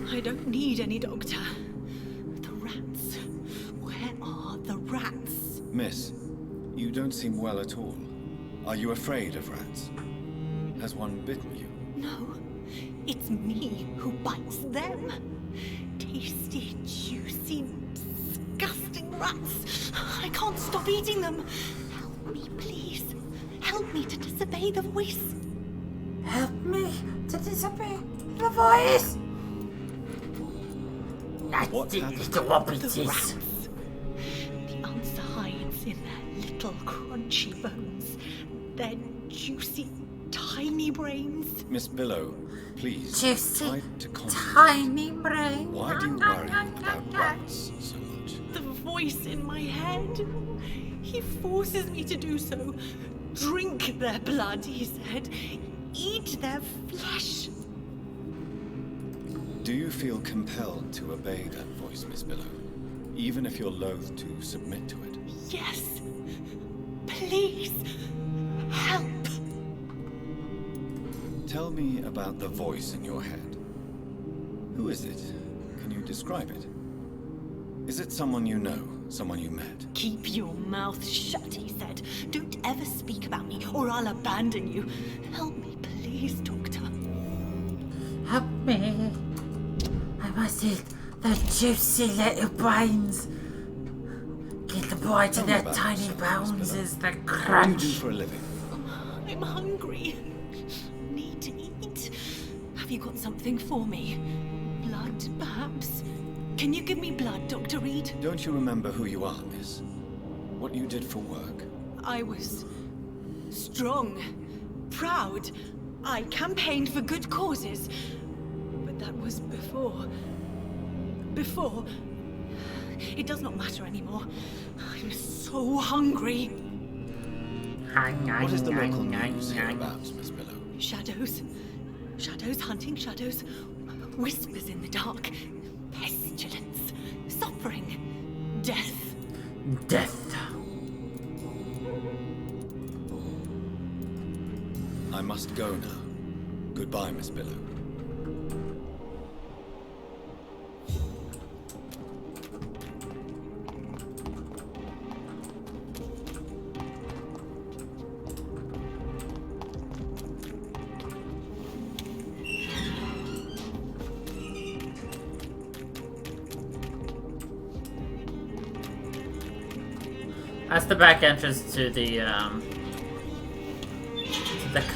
I don't need any doctor. The rats. Where are the rats? Miss, you don't seem well at all. Are you afraid of rats? Has one bitten you? No, it's me who bites them. Tasty, juicy, disgusting rats. I can't stop eating them. Help me, please. Help me to disobey the voice. Help me to disobey the voice. What happened? The wobblies. The rats. The answer hides in their little crunchy bones. Their juicy, tiny brains. Miss Billow, Please, Juicy, try to concentrate. tiny brain. Why do you worry about rats so much? The voice in my head. He forces me to do so. Drink their blood, he said. Eat their flesh. Do you feel compelled to obey that voice, Miss Billow? Even if you're loath to submit to it? Yes. Please. Help. Tell me about the voice in your head. Who is it? Can you describe it? Is it someone you know? Someone you met? Keep your mouth shut, he said. Don't ever speak about me, or I'll abandon you. Help me, please, Doctor. Help me. I must eat the juicy little brains. Get the boy to Tell me their about tiny yourself, Miss bones Billow. is the What do you do crunch. for a living? I'm hungry. Need to eat. Have you got something for me? Blood, perhaps? Can you give me blood, Dr. Reed? Don't you remember who you are, miss? What you did for work? I was strong, proud. I campaigned for good causes. But that was before. Before. It does not matter anymore. I'm so hungry. What is the local news hereabouts, Miss Billow? Shadows. Shadows hunting shadows. Whispers in the dark. Pestilence. Suffering. Death. Death. I must go now. Goodbye, Miss Billow. That's the back entrance to the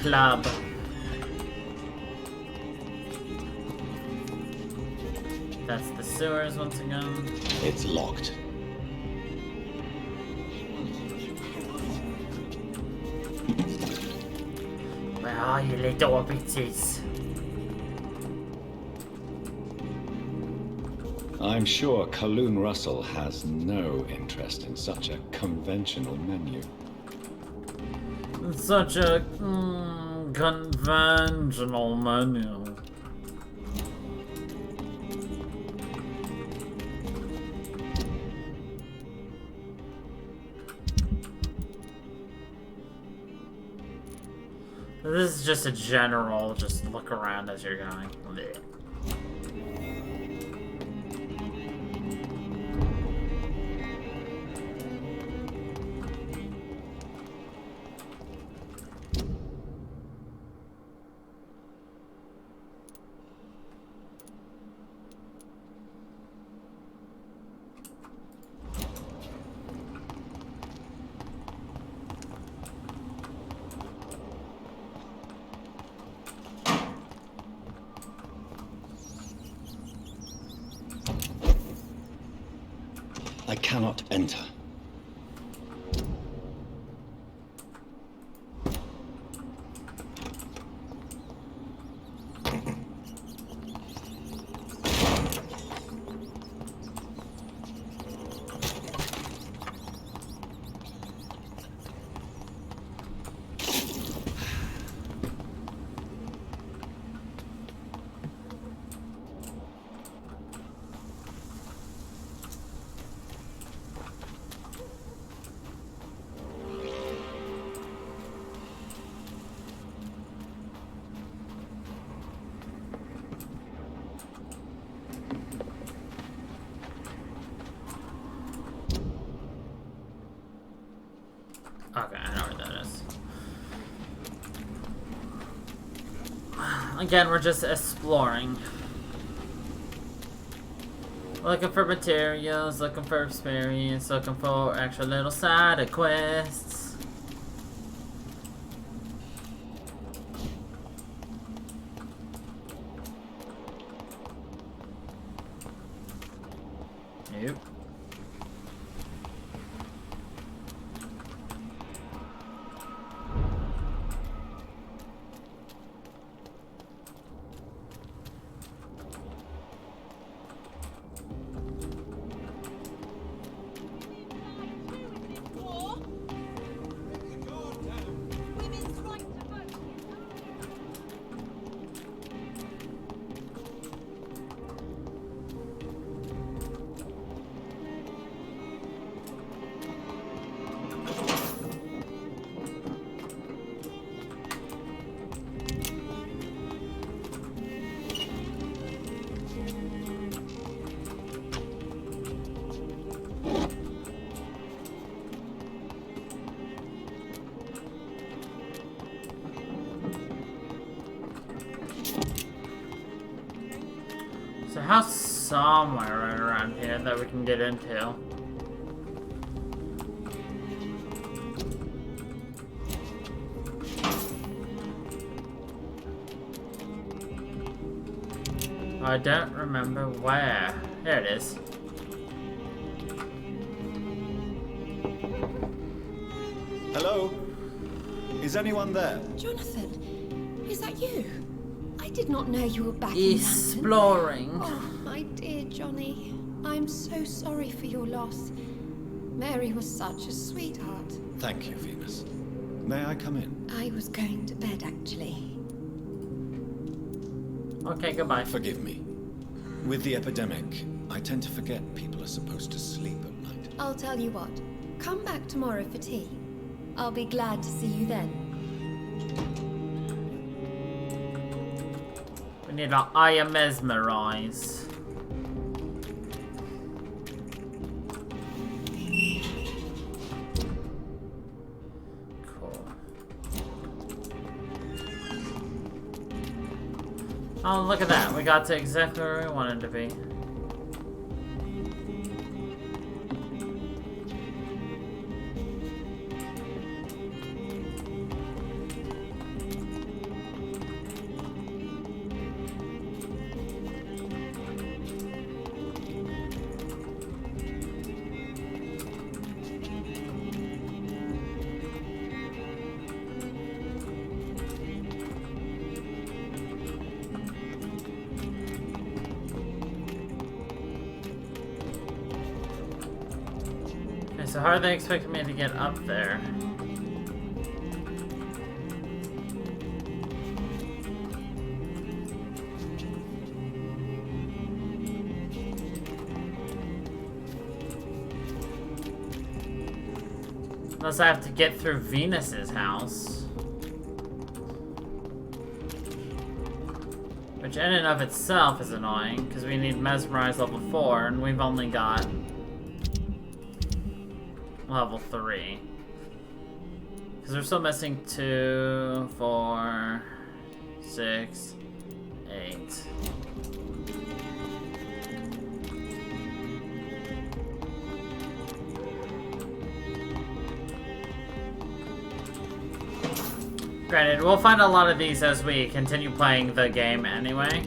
club. That's the sewers once again. It's locked. Where are you, little bitches? I'm sure Kaloon Russell has no interest in such a conventional menu. Such a conventional menu. This is just a general, just look around as you're going. Blech. I cannot enter. Okay, I know where that is. Again, we're just exploring. Looking for materials, looking for experience, looking for extra little side quests. Nope. house somewhere right around here that we can get into. I don't remember where. There it is. Hello? Is anyone there? Jonathan, is that you? I did not know you were back Exploring. in London. Oh, my dear Johnny. I'm so sorry for your loss. Mary was such a sweetheart. Thank you, Venus. May I come in? I was going to bed, actually. Okay, goodbye. Forgive me. With the epidemic, I tend to forget people are supposed to sleep at night. I'll tell you what. Come back tomorrow for tea. I'll be glad to see you then. We need our eye mesmerize. Cool. Oh, look at that. We got to exactly where we wanted to be. So how are they expecting me to get up there? Unless I have to get through Venus's house. Which in and of itself is annoying, because we need Mesmerize level 4, and we've only got level 3. Because we're still missing 2, 4, 6, 8. Granted, we'll find a lot of these as we continue playing the game anyway.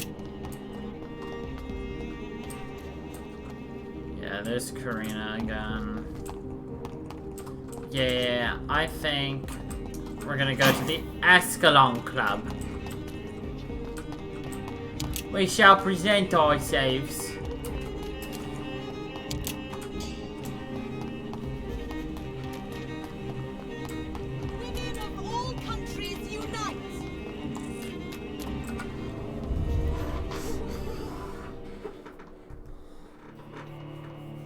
Yeah, there's Karina again. Yeah, I think we're gonna go to the Ascalon Club. We shall present ourselves. Women of all countries unite!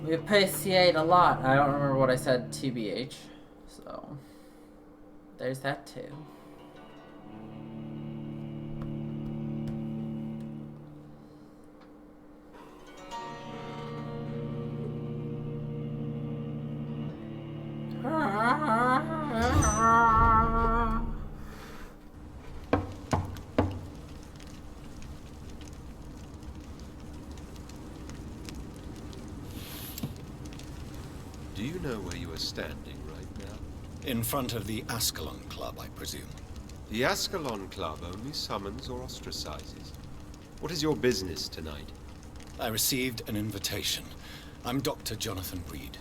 We appreciate a lot. I don't remember what I said, TBH. So, there's that too. Do you know where you are standing right now? In front of the Ascalon Club, I presume. The Ascalon Club only summons or ostracizes. What is your business tonight? I received an invitation. I'm Dr. Jonathan Reed.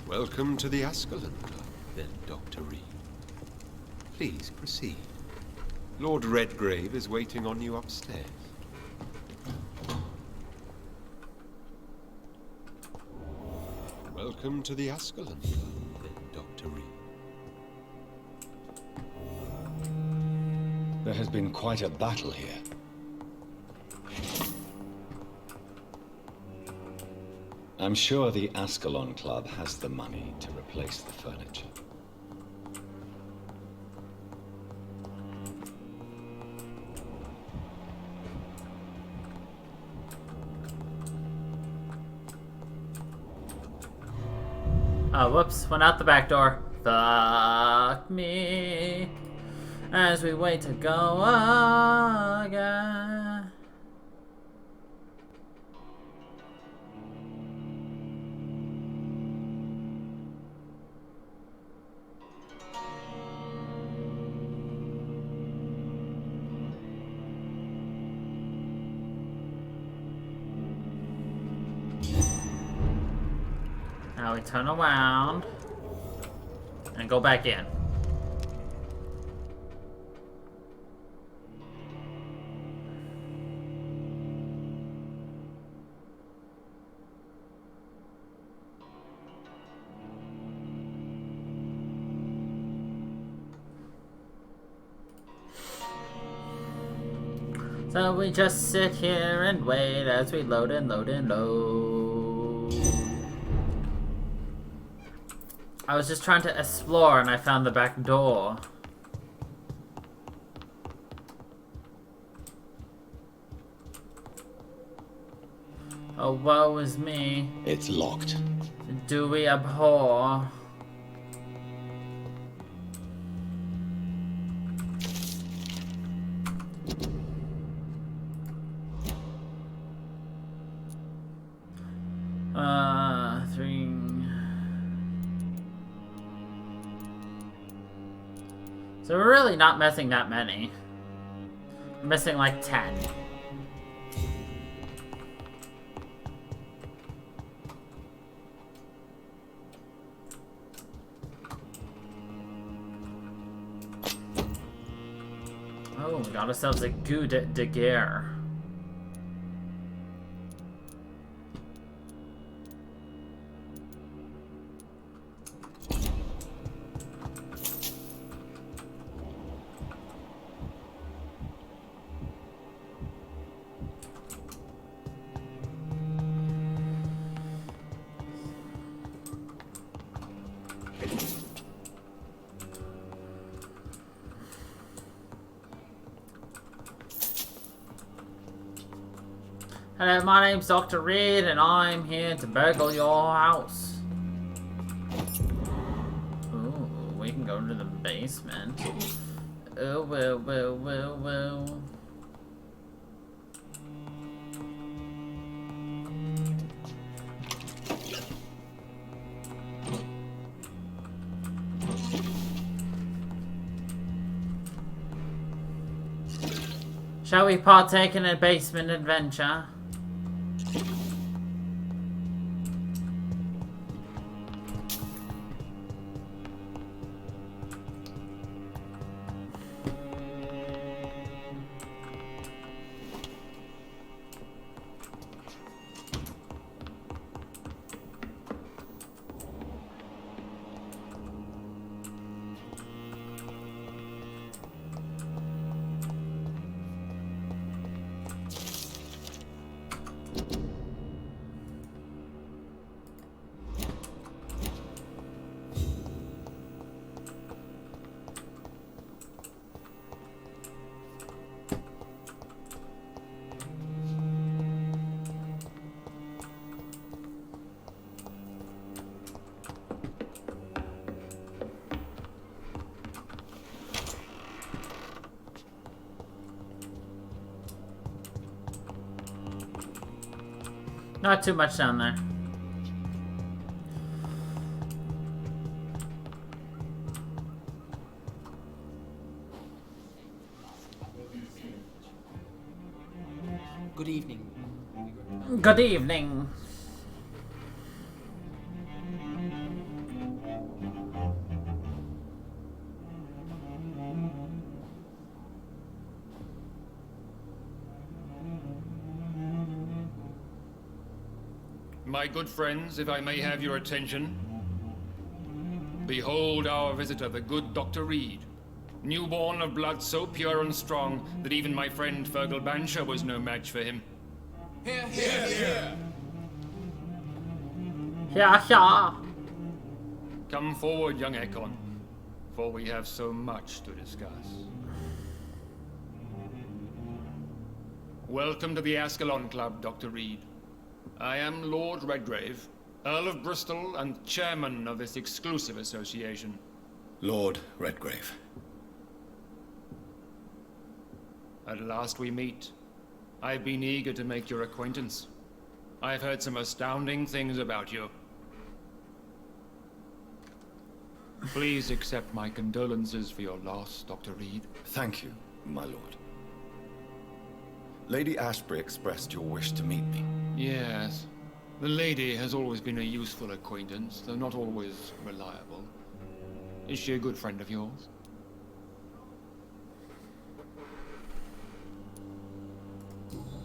Welcome to the Ascalon Club, then, Dr. Reed. Please proceed. Lord Redgrave is waiting on you upstairs. Welcome to the Ascalon Club, then, Dr. Reed. There has been quite a battle here. I'm sure the Ascalon Club has the money to replace the furniture. Oh, whoops. Went out the back door. Fuck me. as we wait to go again. Now we turn around and go back in. So we just sit here and wait as we load and load and load. I was just trying to explore and I found the back door. Oh, woe is me. It's locked. Do we abhor? Three. So we're really not missing that many. We're missing like 10. Oh, we got ourselves a goût de guerre. Hello, my name's Dr. Reed, and I'm here to burgle your house. Ooh, we can go to the basement. Oh, well. Shall we partake in a basement adventure? Not too much down there. Good evening. Good evening. My good friends, if I may have your attention. Behold our visitor, the good Dr. Reed. Newborn of blood so pure and strong that even my friend Fergal Bansher was no match for him. Here, here, here. Yeah. Come forward, young Ekon, for we have so much to discuss. Welcome to the Ascalon Club, Dr. Reed. I am Lord Redgrave, Earl of Bristol and chairman of this exclusive association. Lord Redgrave. At last we meet. I've been eager to make your acquaintance. I've heard some astounding things about you. Please accept my condolences for your loss, Dr. Reed. Thank you, my lord. Lady Ashbury expressed your wish to meet me. Yes. The lady has always been a useful acquaintance, though not always reliable. Is she a good friend of yours?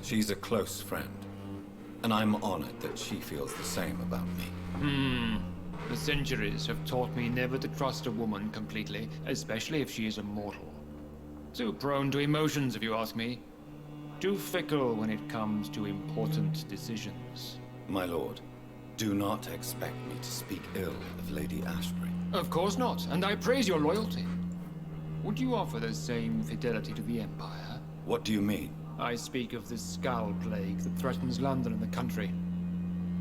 She's a close friend, and I'm honored that she feels the same about me. The centuries have taught me never to trust a woman completely, especially if she is immortal. Too prone to emotions, if you ask me. Too fickle when it comes to important decisions. My lord, do not expect me to speak ill of Lady Ashbury. Of course not, and I praise your loyalty. Would you offer the same fidelity to the Empire? What do you mean? I speak of the Skull Plague that threatens London and the country.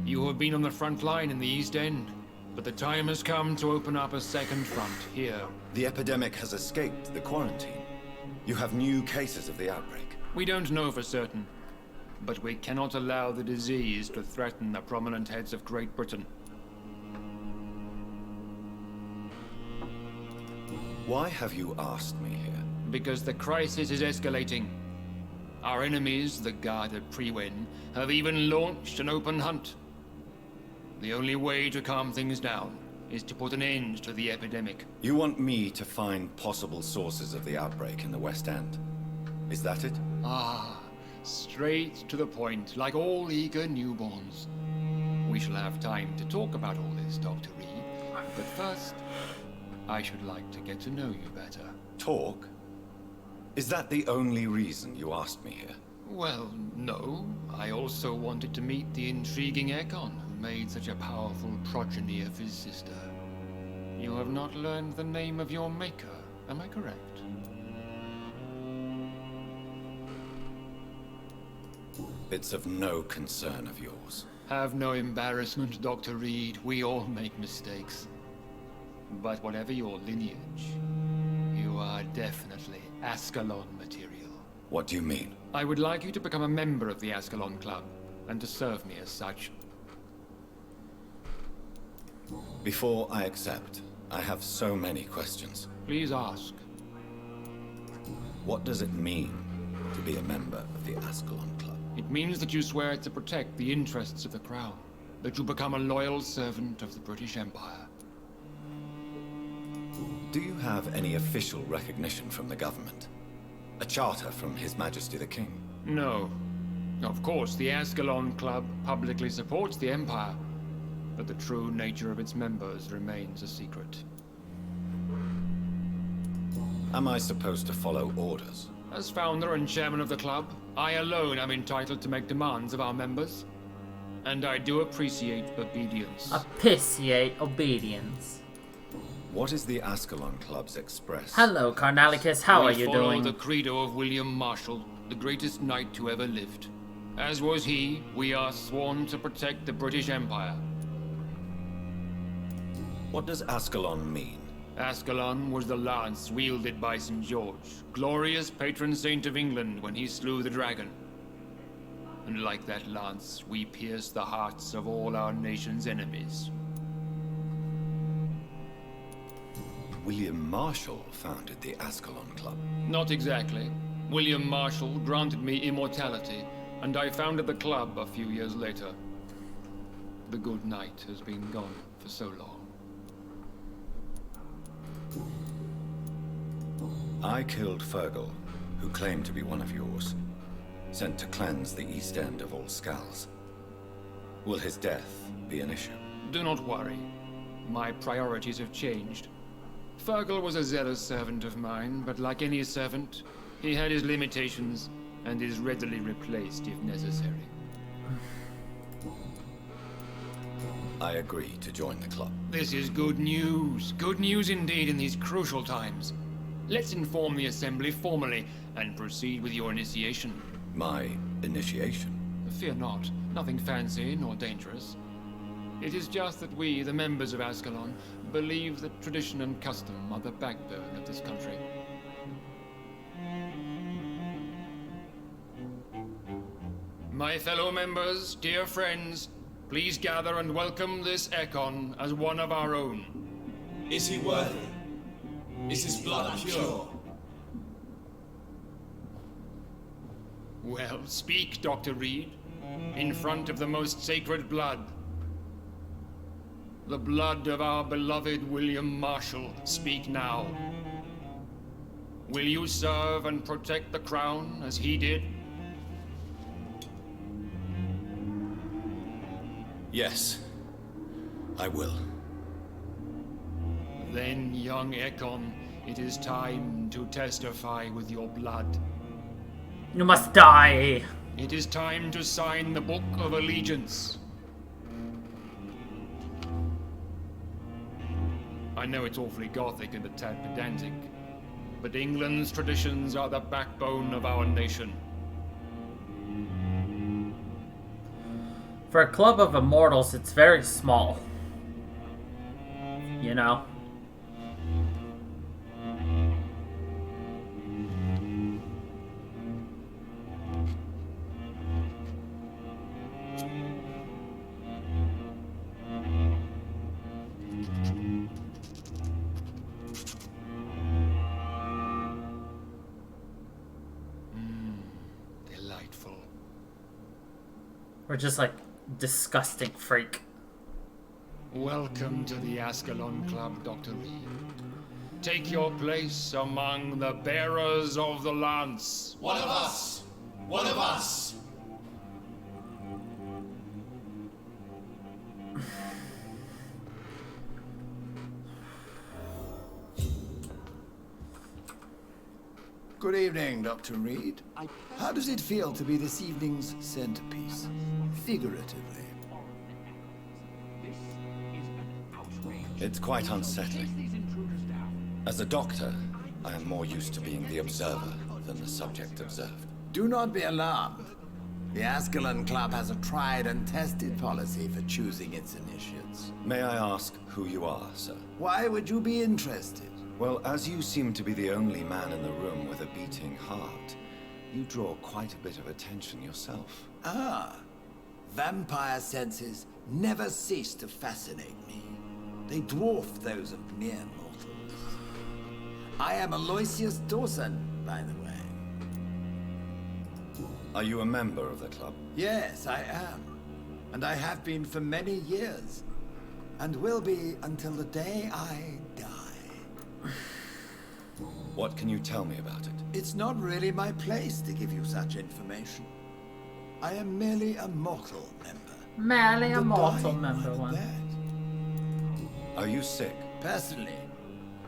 You have been on the front line in the East End, but the time has come to open up a second front here. The epidemic has escaped the quarantine. You have new cases of the outbreak. We don't know for certain, but we cannot allow the disease to threaten the prominent heads of Great Britain. Why have you asked me here? Because the crisis is escalating. Our enemies, the Guard of Priwen, have even launched an open hunt. The only way to calm things down is to put an end to the epidemic. You want me to find possible sources of the outbreak in the West End? Is that it? Ah, straight to the point, like all eager newborns. We shall have time to talk about all this, Dr. Reed. But first, I should like to get to know you better. Talk? Is that the only reason you asked me here? Well, no. I also wanted to meet the intriguing Ekon, who made such a powerful progeny of his sister. You have not learned the name of your maker, am I correct? It's of no concern of yours. Have no embarrassment, Dr. Reed. We all make mistakes. But whatever your lineage, you are definitely Ascalon material. What do you mean? I would like you to become a member of the Ascalon Club, and to serve me as such. Before I accept, I have so many questions. Please ask. What does it mean to be a member of the Ascalon Club? It means that you swear to protect the interests of the Crown, that you become a loyal servant of the British Empire. Do you have any official recognition from the government? A charter from His Majesty the King? No. Of course, the Ascalon Club publicly supports the Empire, but the true nature of its members remains a secret. Am I supposed to follow orders? As founder and chairman of the club, I alone am entitled to make demands of our members. And I do appreciate obedience. Appreciate obedience. What is the Ascalon Club's express? Hello, Carnalicus. How are you doing? We follow the credo of William Marshall, the greatest knight who ever lived. As was he, we are sworn to protect the British Empire. What does Ascalon mean? Ascalon was the lance wielded by St. George, glorious patron saint of England when he slew the dragon. And like that lance, we pierce the hearts of all our nation's enemies. William Marshall founded the Ascalon Club. Not exactly. William Marshall granted me immortality, and I founded the club a few years later. The good knight has been gone for so long. I killed Fergal, who claimed to be one of yours, sent to cleanse the East End of all skulls. Will his death be an issue? Do not worry. My priorities have changed. Fergal was a zealous servant of mine, but like any servant, he had his limitations and is readily replaced if necessary. I agree to join the club. This is good news. Good news indeed in these crucial times. Let's inform the Assembly formally and proceed with your initiation. My initiation? Fear not. Nothing fancy nor dangerous. It is just that we, the members of Ascalon, believe that tradition and custom are the backbone of this country. My fellow members, dear friends, please gather and welcome this Ekon as one of our own. Is he worthy? Is his blood pure? Well, speak, Dr. Reed, in front of the most sacred blood. The blood of our beloved William Marshall. Speak now. Will you serve and protect the crown as he did? Yes, I will. Then, young Ekon, it is time to testify with your blood. You must die. It is time to sign the Book of Allegiance. I know it's awfully gothic and a tad pedantic, but England's traditions are the backbone of our nation. For a club of immortals, it's very small. You know? Delightful. We're just like disgusting freak. Welcome to the Ascalon Club, Dr. Reed. Take your place among the bearers of the lance. One of us! One of us! Good evening, Dr. Reed. How does it feel to be this evening's centerpiece? Figuratively. It's quite unsettling. As a doctor, I am more used to being the observer than the subject observed. Do not be alarmed. The Ascalon Club has a tried and tested policy for choosing its initiates. May I ask who you are, sir? Why would you be interested? Well, as you seem to be the only man in the room with a beating heart, you draw quite a bit of attention yourself. Ah, vampire senses never cease to fascinate me. They dwarf those of mere mortals. I am Aloysius Dawson, by the way. Are you a member of the club? Yes, I am. And I have been for many years. And will be until the day I die. What can you tell me about it? It's not really my place to give you such information. I am merely a mortal member. Merely a The mortal dying member one, one. that. Are you sick? Personally,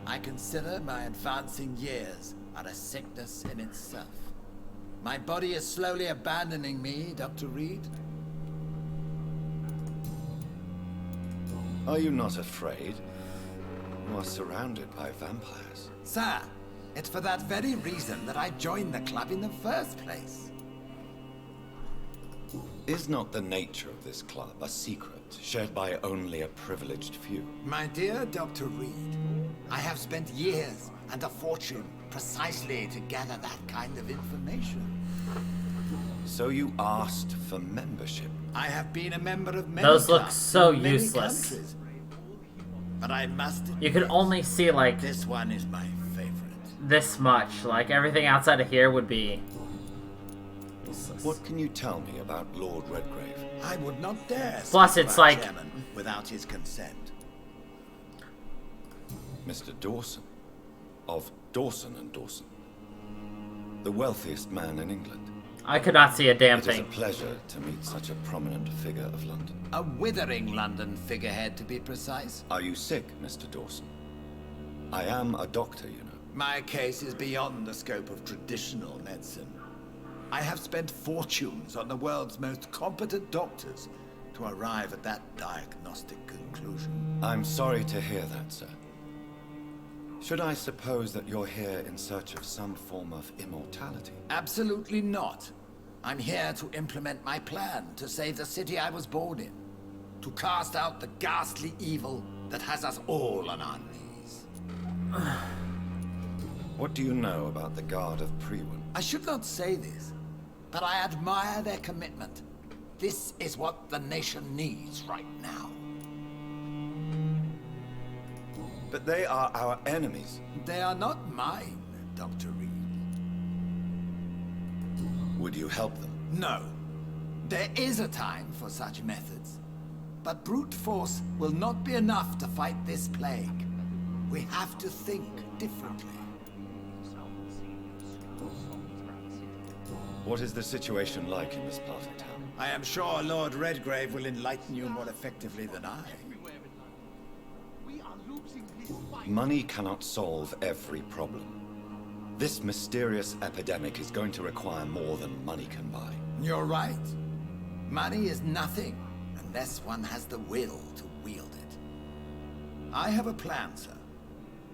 I consider my advancing years are a sickness in itself. My body is slowly abandoning me, Dr. Reed. Are you not afraid? You are surrounded by vampires. Sir, it's for that very reason that I joined the club in the first place. Is not the nature of this club a secret, shared by only a privileged few? My dear Dr. Reed, I have spent years and a fortune precisely to gather that kind of information. So you asked for membership? I have been a member of many Those look clubs so in many useless. countries. But I must admit, You could only see like this one is my favorite. this much. Like everything outside of here would be useless. What can you tell me about Lord Redgrave? I would not dare Plus, speak it's about like- Chairman without his consent. Mr. Dawson, of Dawson and Dawson, the wealthiest man in England. I could not see a damn It is a thing. pleasure to meet such a prominent figure of London. A withering London figurehead, to be precise. Are you sick, Mr. Dawson? I am a doctor, you know. My case is beyond the scope of traditional medicine. I have spent fortunes on the world's most competent doctors to arrive at that diagnostic conclusion. I'm sorry to hear that, sir. Should I suppose that you're here in search of some form of immortality? Absolutely not. I'm here to implement my plan to save the city I was born in. To cast out the ghastly evil that has us all on our knees. What do you know about the Guard of Prewin? I should not say this, but I admire their commitment. This is what the nation needs right now. But they are our enemies. They are not mine, Dr. Reed. Would you help them? No. There is a time for such methods. But brute force will not be enough to fight this plague. We have to think differently. What is the situation like in this part of town? I am sure Lord Redgrave will enlighten you more effectively than I. Money cannot solve every problem. This mysterious epidemic is going to require more than money can buy. You're right. Money is nothing unless one has the will to wield it. I have a plan, sir.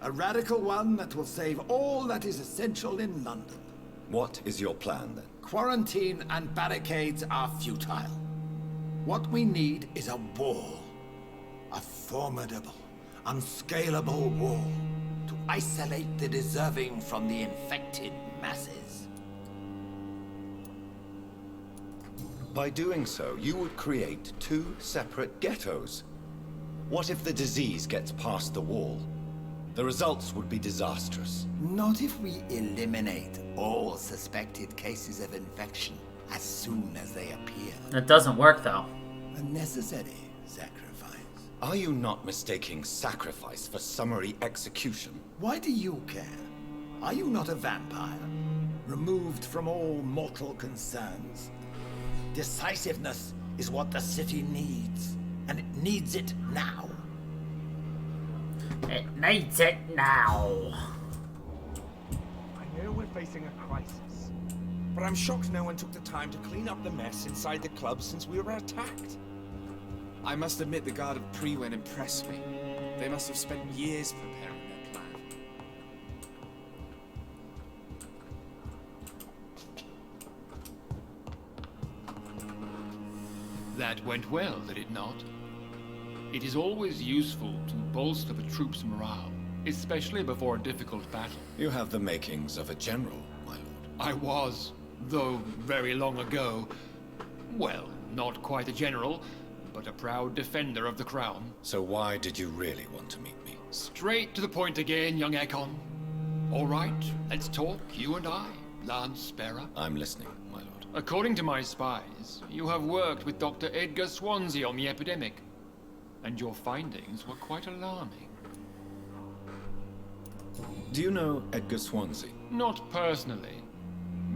A radical one that will save all that is essential in London. What is your plan, then? Quarantine and barricades are futile. What we need is a wall. A formidable, unscalable wall to isolate the deserving from the infected masses. By doing so, you would create two separate ghettos. What if the disease gets past the wall? The results would be disastrous. Not if we eliminate all suspected cases of infection as soon as they appear. It doesn't work, though. A necessary sacrifice. Are you not mistaking sacrifice for summary execution? Why do you care? Are you not a vampire? Removed from all mortal concerns. Decisiveness is what the city needs, and it needs it now. It needs it now. I know we're facing a crisis, but I'm shocked no one took the time to clean up the mess inside the club since we were attacked. I must admit the Guard of Prewen impressed me. They must have spent years preparing their plan. That went well, did it not? It is always useful to bolster the troops' morale, especially before a difficult battle. You have the makings of a general, my lord. I was, though very long ago. Well, not quite a general, but a proud defender of the crown. So why did you really want to meet me? Straight to the point again, young Ekon. All right, let's talk, you and I, Lance Sparrow. I'm listening, my lord. According to my spies, you have worked with Dr. Edgar Swansea on the epidemic, and your findings were quite alarming. Do you know Edgar Swansea? Not personally,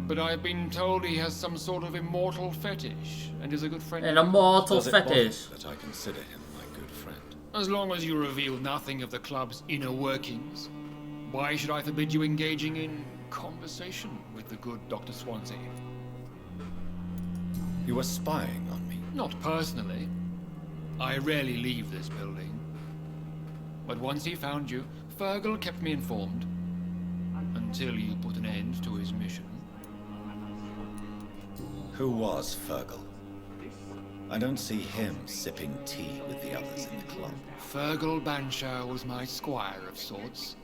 but I've been told he has some sort of immortal fetish, and is a good friend. An immortal Does it fetish. bother that I consider him my good friend? As long as you reveal nothing of the club's inner workings, why should I forbid you engaging in conversation with the good Dr. Swansea? You were spying on me? Not personally. I rarely leave this building. But once he found you, Fergal kept me informed. Until you put an end to his mission. Who was Fergal? I don't see him sipping tea with the others in the club. Fergal Banshaw was my squire of sorts.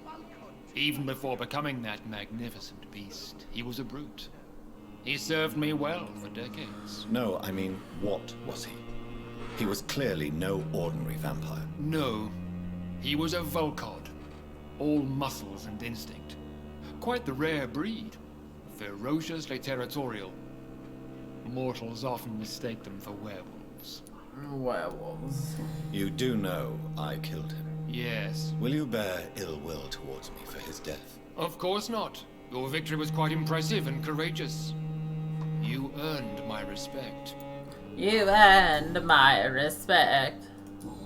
Even before becoming that magnificent beast, he was a brute. He served me well for decades. No, I mean, what was he? He was clearly no ordinary vampire. No. He was a Volcod. All muscles and instinct. Quite the rare breed. Ferociously territorial. Mortals often mistake them for werewolves. Werewolves. You do know I killed him. Yes. Will you bear ill will towards me for his death? Of course not. Your victory was quite impressive and courageous. You earned my respect. You earned my respect.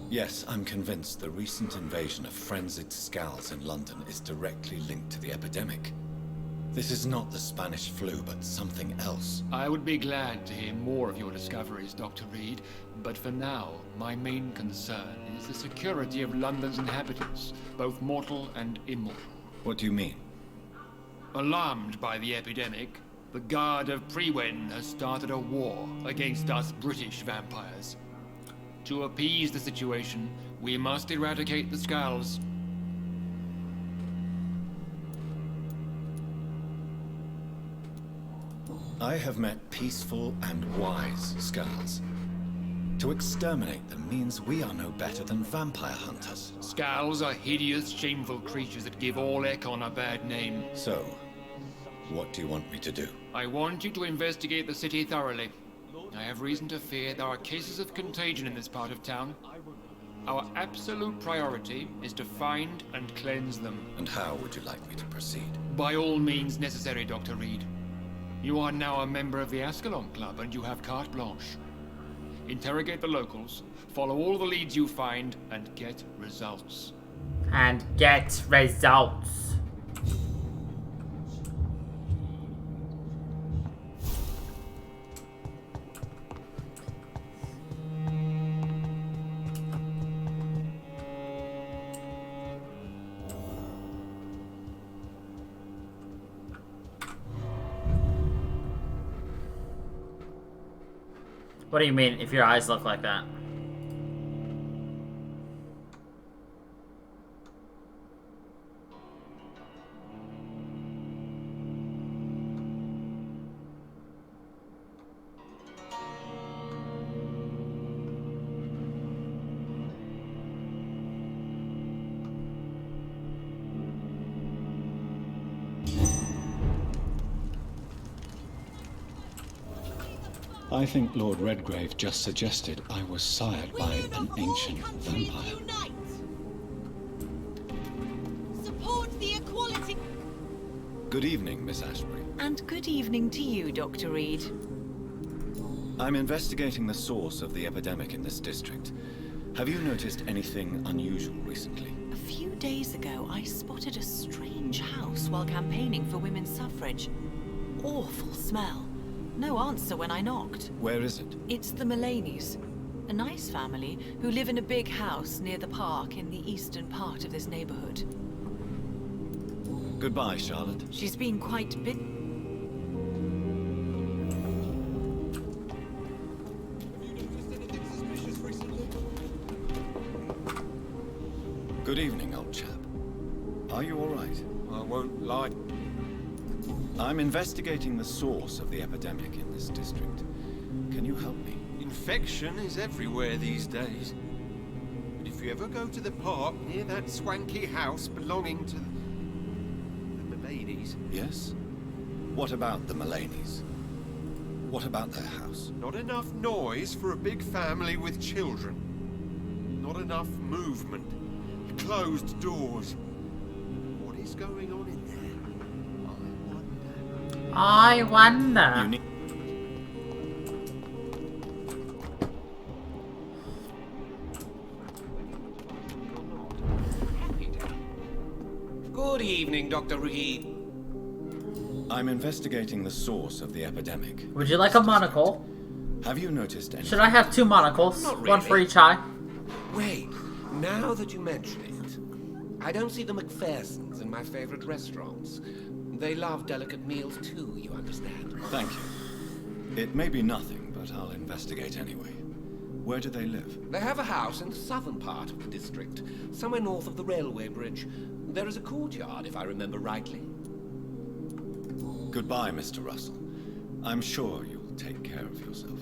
Yes, I'm convinced the recent invasion of frenzied skulls in London is directly linked to the epidemic. This is not the Spanish flu, but something else. I would be glad to hear more of your discoveries, Dr. Reed, but for now, my main concern is the security of London's inhabitants, both mortal and immortal. What do you mean? Alarmed by the epidemic, the Guard of Prewen has started a war against us British vampires. To appease the situation, we must eradicate the skulls. I have met peaceful and wise Skulls. To exterminate them means we are no better than vampire hunters. Skulls are hideous, shameful creatures that give all Ekon a bad name. So, what do you want me to do? I want you to investigate the city thoroughly. I have reason to fear there are cases of contagion in this part of town. Our absolute priority is to find and cleanse them. And how would you like me to proceed? By all means necessary, Dr. Reed. You are now a member of the Ascalon Club and you have carte blanche. Interrogate the locals, follow all the leads you find, and get results. And get results. What do you mean, if your eyes look like that? I think Lord Redgrave just suggested I was sired by an ancient vampire. Support the equality. Good evening, Miss Ashbury. And good evening to you, Dr. Reed. I'm investigating the source of the epidemic in this district. Have you noticed anything unusual recently? A few days ago, I spotted a strange house while campaigning for women's suffrage. Awful smell. No answer when I knocked. Where is it? It's the Mullaneys, a nice family who live in a big house near the park in the eastern part of this neighborhood. Goodbye, Charlotte. She's been quite Good evening, old chap. Are you all right? I won't lie. I'm investigating the source of the epidemic in this district. Can you help me? Infection is everywhere these days. But if you ever go to the park near that swanky house belonging to the Mullaneys... Yes? What about the Mullaneys? What about their house? Not enough noise for a big family with children. Not enough movement. Closed doors. What is going on in there? I wonder. Good evening, Dr. Reed. I'm investigating the source of the epidemic. Would you like a monocle? Have you noticed anything? Should I have 2 monocles? Not really. One for each eye? Wait, now that you mention it, I don't see the McPhersons in my favorite restaurants. They love delicate meals too, you understand. Thank you. It may be nothing, but I'll investigate anyway. Where do they live? They have a house in the southern part of the district, somewhere north of the railway bridge. There is a courtyard, if I remember rightly. Goodbye, Mr. Russell. I'm sure you'll take care of yourself.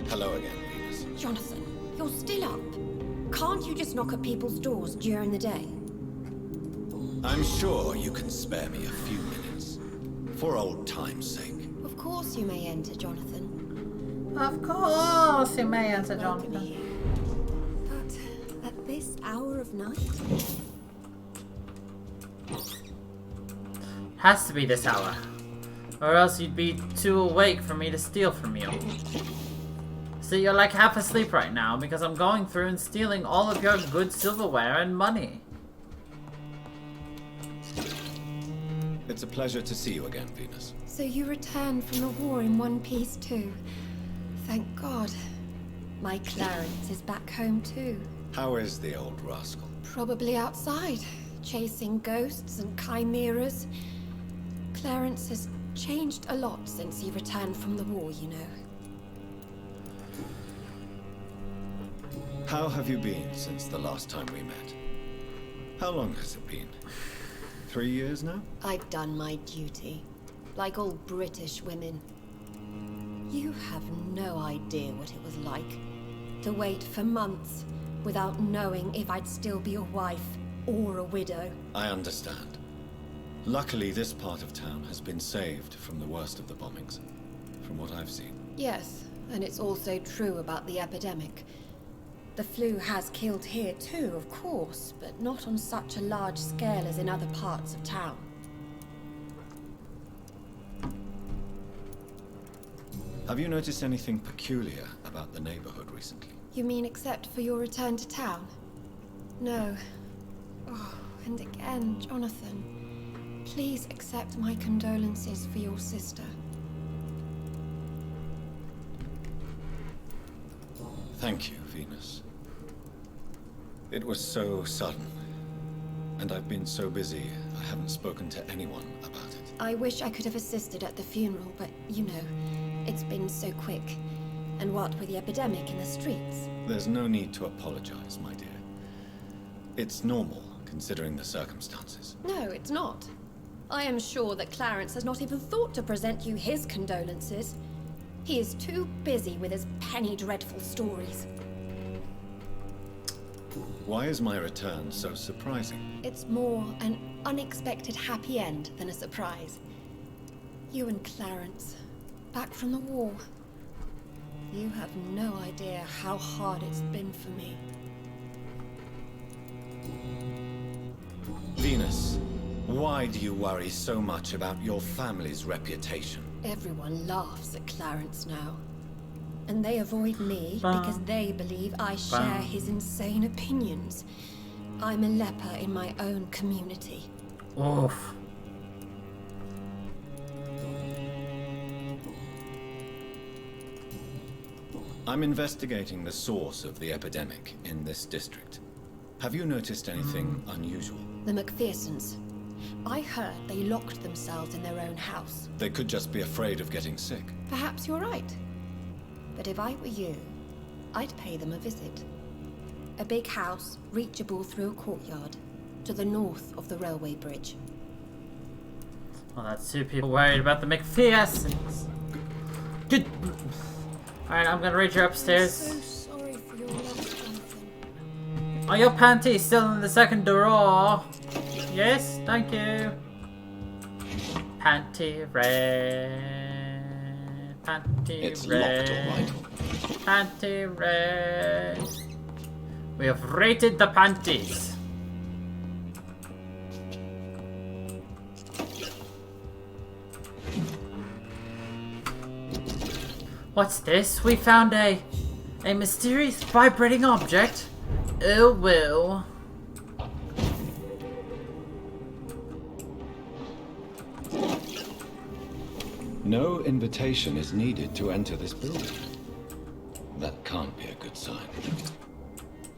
Hello again, Venus. Jonathan, you're still up. Can't you just knock at people's doors during the day? I'm sure you can spare me a few minutes. For old time's sake. Of course you may enter, Jonathan. Of course you may enter, Jonathan. But at this hour of night? Has to be this hour. Or else you'd be too awake for me to steal from you. So you're like half asleep right now because I'm going through and stealing all of your good silverware and money. It's a pleasure to see you again, Venus. So you returned from the war in one piece too. Thank God. My Clarence is back home too. How is the old rascal? Probably outside, chasing ghosts and chimeras. Clarence has changed a lot since he returned from the war, you know. How have you been since the last time we met? How long has it been? 3 years now? I've done my duty, like all British women. You have no idea what it was like to wait for months without knowing if I'd still be a wife or a widow. I understand. Luckily, this part of town has been saved from the worst of the bombings, from what I've seen. Yes, and it's also true about the epidemic. The flu has killed here too, of course, but not on such a large scale as in other parts of town. Have you noticed anything peculiar about the neighborhood recently? You mean except for your return to town? No. Oh, and again, Jonathan, please accept my condolences for your sister. Thank you, Venus. It was so sudden, and I've been so busy, I haven't spoken to anyone about it. I wish I could have assisted at the funeral, but you know, it's been so quick. And what with the epidemic in the streets? There's no need to apologize, my dear. It's normal, considering the circumstances. No, it's not. I am sure that Clarence has not even thought to present you his condolences. He is too busy with his penny dreadful stories. Why is my return so surprising? It's more an unexpected happy end than a surprise. You and Clarence, back from the war. You have no idea how hard it's been for me. Venus, why do you worry so much about your family's reputation? Everyone laughs at Clarence now. And they avoid me because they believe I share his insane opinions. I'm a leper in my own community. Oof. I'm investigating the source of the epidemic in this district. Have you noticed anything unusual? The McPhersons. I heard they locked themselves in their own house. They could just be afraid of getting sick. Perhaps you're right. But if I were you, I'd pay them a visit. A big house, reachable through a courtyard, to the north of the railway bridge. Well, that's two people worried about the McPhersons. Good. Alright, I'm gonna read you upstairs. I'm so sorry for your loss, Jonathan. Are your panties still in the second drawer? Yes, thank you. Panty red. Panty It's red. locked, all right. Panty red. We have rated the panties. What's this? We found a mysterious vibrating object. Oh well. No invitation is needed to enter this building. That can't be a good sign.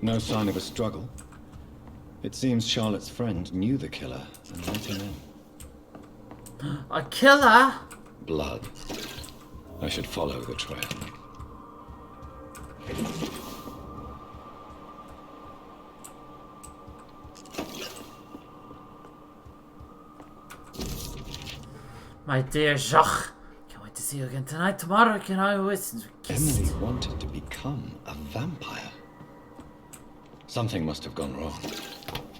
No sign of a struggle. It seems Charlotte's friend knew the killer and let him in. A killer? Blood. I should follow the trail. My dear Jacques, can't wait to see you again tonight. Tomorrow, can I always kiss? Emily wanted to become a vampire. Something must have gone wrong.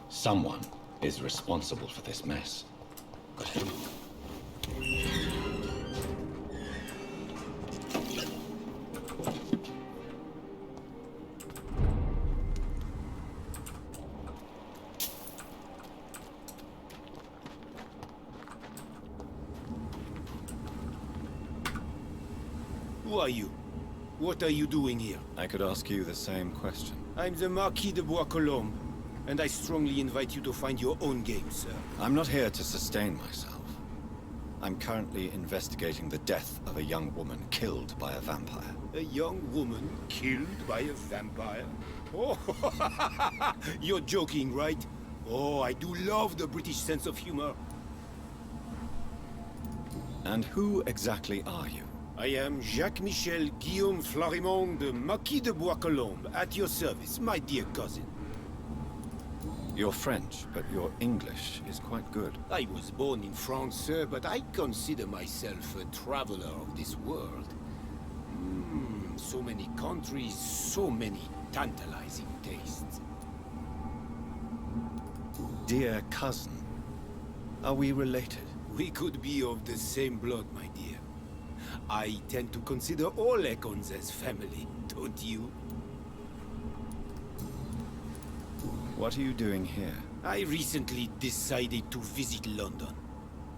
Someone is responsible for this mess. But who? Who are you? What are you doing here? I could ask you the same question. I'm the Marquis de Bois-Colombes, and I strongly invite you to find your own game, sir. I'm not here to sustain myself. I'm currently investigating the death of a young woman killed by a vampire. A young woman killed by a vampire? Oh, you're joking, right? Oh, I do love the British sense of humor. And who exactly are you? I am Jacques-Michel Guillaume Florimond de Marquis de Bois-Colombes, at your service, my dear cousin. You're French, but your English is quite good. I was born in France, sir, but I consider myself a traveler of this world. So many countries, so many tantalizing tastes. Dear cousin, are we related? We could be of the same blood, my dear. I tend to consider all Econs as family, don't you? What are you doing here? I recently decided to visit London.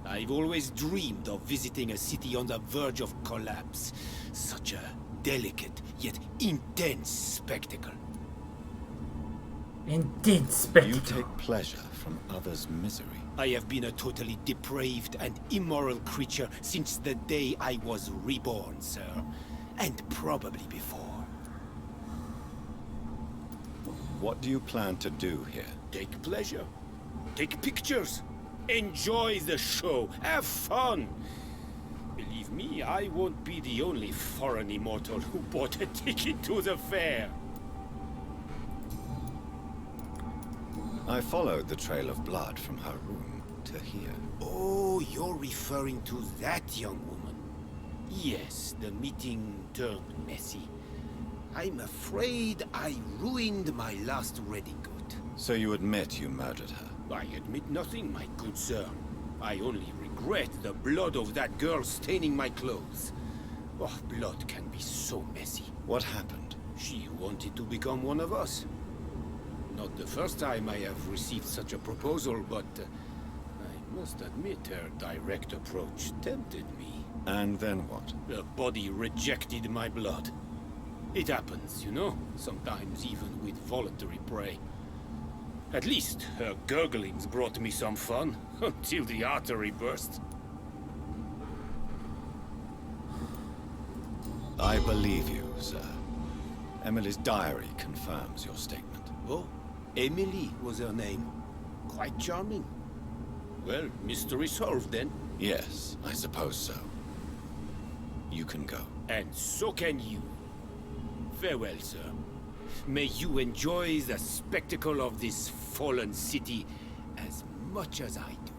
I've always dreamed of visiting a city on the verge of collapse. Such a delicate, yet intense spectacle. Intense spectacle. You take pleasure from others' misery. I have been a totally depraved and immoral creature since the day I was reborn, sir. And probably before. What do you plan to do here? Take pleasure. Take pictures. Enjoy the show. Have fun. Believe me, I won't be the only foreign immortal who bought a ticket to the fair. I followed the trail of blood from her room to here. Oh, you're referring to that young woman. Yes, the meeting turned messy. I'm afraid I ruined my last redingote. So you admit you murdered her? I admit nothing, my good sir. I only regret the blood of that girl staining my clothes. Oh, blood can be so messy. What happened? She wanted to become one of us. Not the first time I have received such a proposal, but I must admit her direct approach tempted me. And then what? The body rejected my blood. It happens, you know, sometimes even with voluntary prey. At least her gurglings brought me some fun, until the artery burst. I believe you, sir. Emily's diary confirms your statement. Oh, Emily was her name. Quite charming. Well, mystery solved then. Yes, I suppose so. You can go. And so can you. Farewell, sir. May you enjoy the spectacle of this fallen city as much as I do.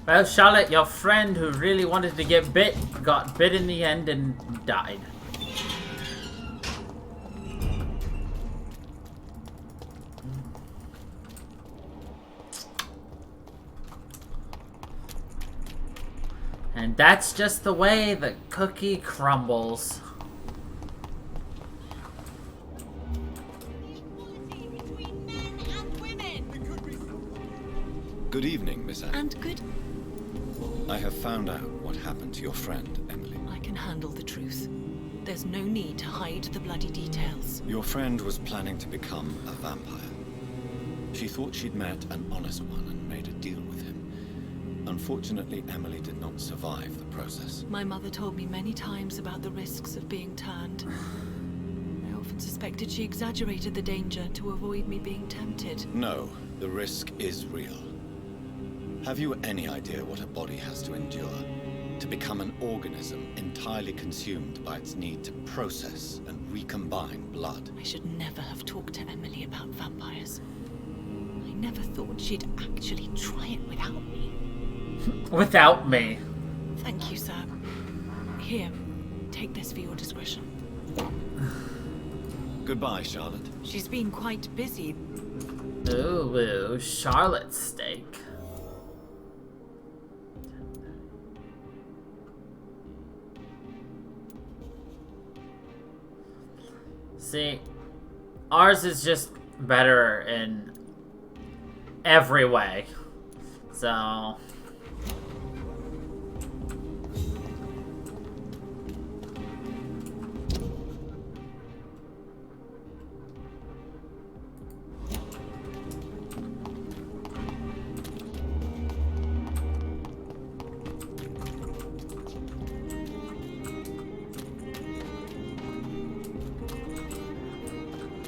Well, Charlotte, your friend who really wanted to get bit, got bit in the end and died. And that's just the way the cookie crumbles. Good evening, Miss Anne. And good... I have found out what happened to your friend, Emily. I can handle the truth. There's no need to hide the bloody details. Your friend was planning to become a vampire. She thought she'd met an honest one and made a deal with him. Unfortunately, Emily did not survive the process. My mother told me many times about the risks of being turned. I often suspected she exaggerated the danger to avoid me being tempted. No, the risk is real. Have you any idea what a body has to endure? To become an organism entirely consumed by its need to process and recombine blood. I should never have talked to Emily about vampires. I never thought she'd actually try it without me. Without me. Thank you, sir. Here, take this for your discretion. Goodbye, Charlotte. She's been quite busy. Ooh, Charlotte steak. See, ours is just better in every way. So...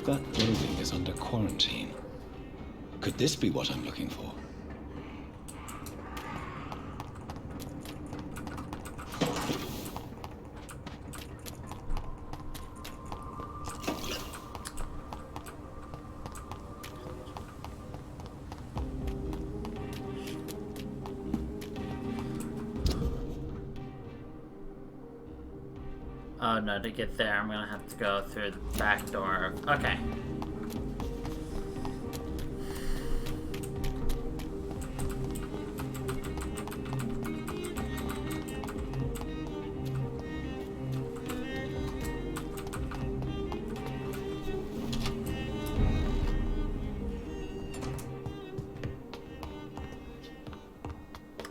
That building is under quarantine. Could this be what I'm looking for? Oh no, to get there I'm gonna have to go through the back door. Okay.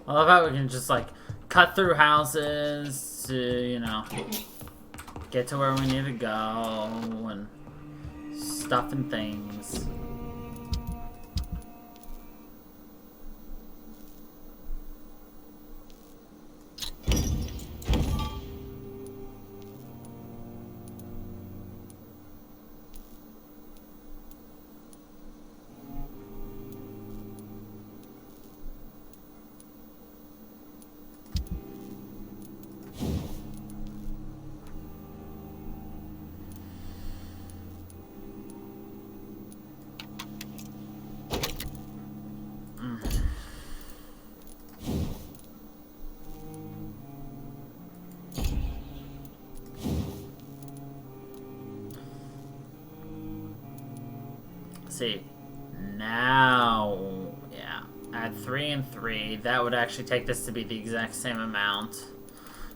I love how we can just like cut through houses to, you know, get to where we need to go and stuff and things. See, now, yeah, add 3 and 3. That would actually take this to be the exact same amount,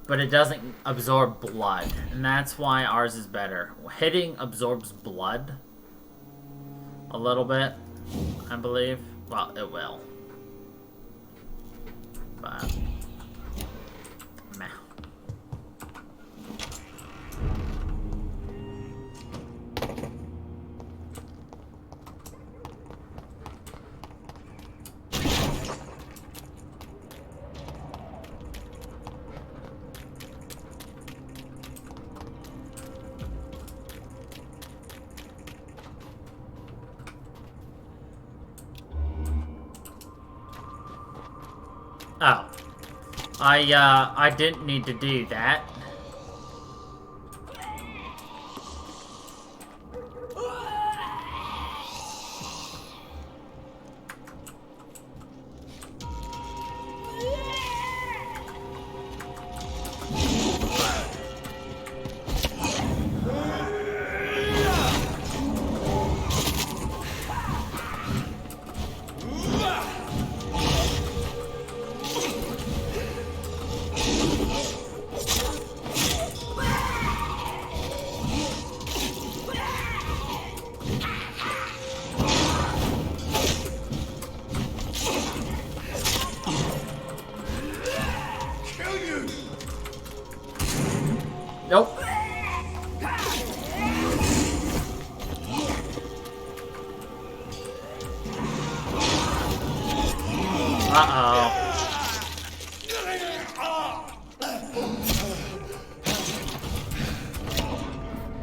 but it doesn't absorb blood, and that's why ours is better. Hitting absorbs blood a little bit, I believe. Well, it will, but meh. Oh. I didn't need to do that. Nope. Uh-oh.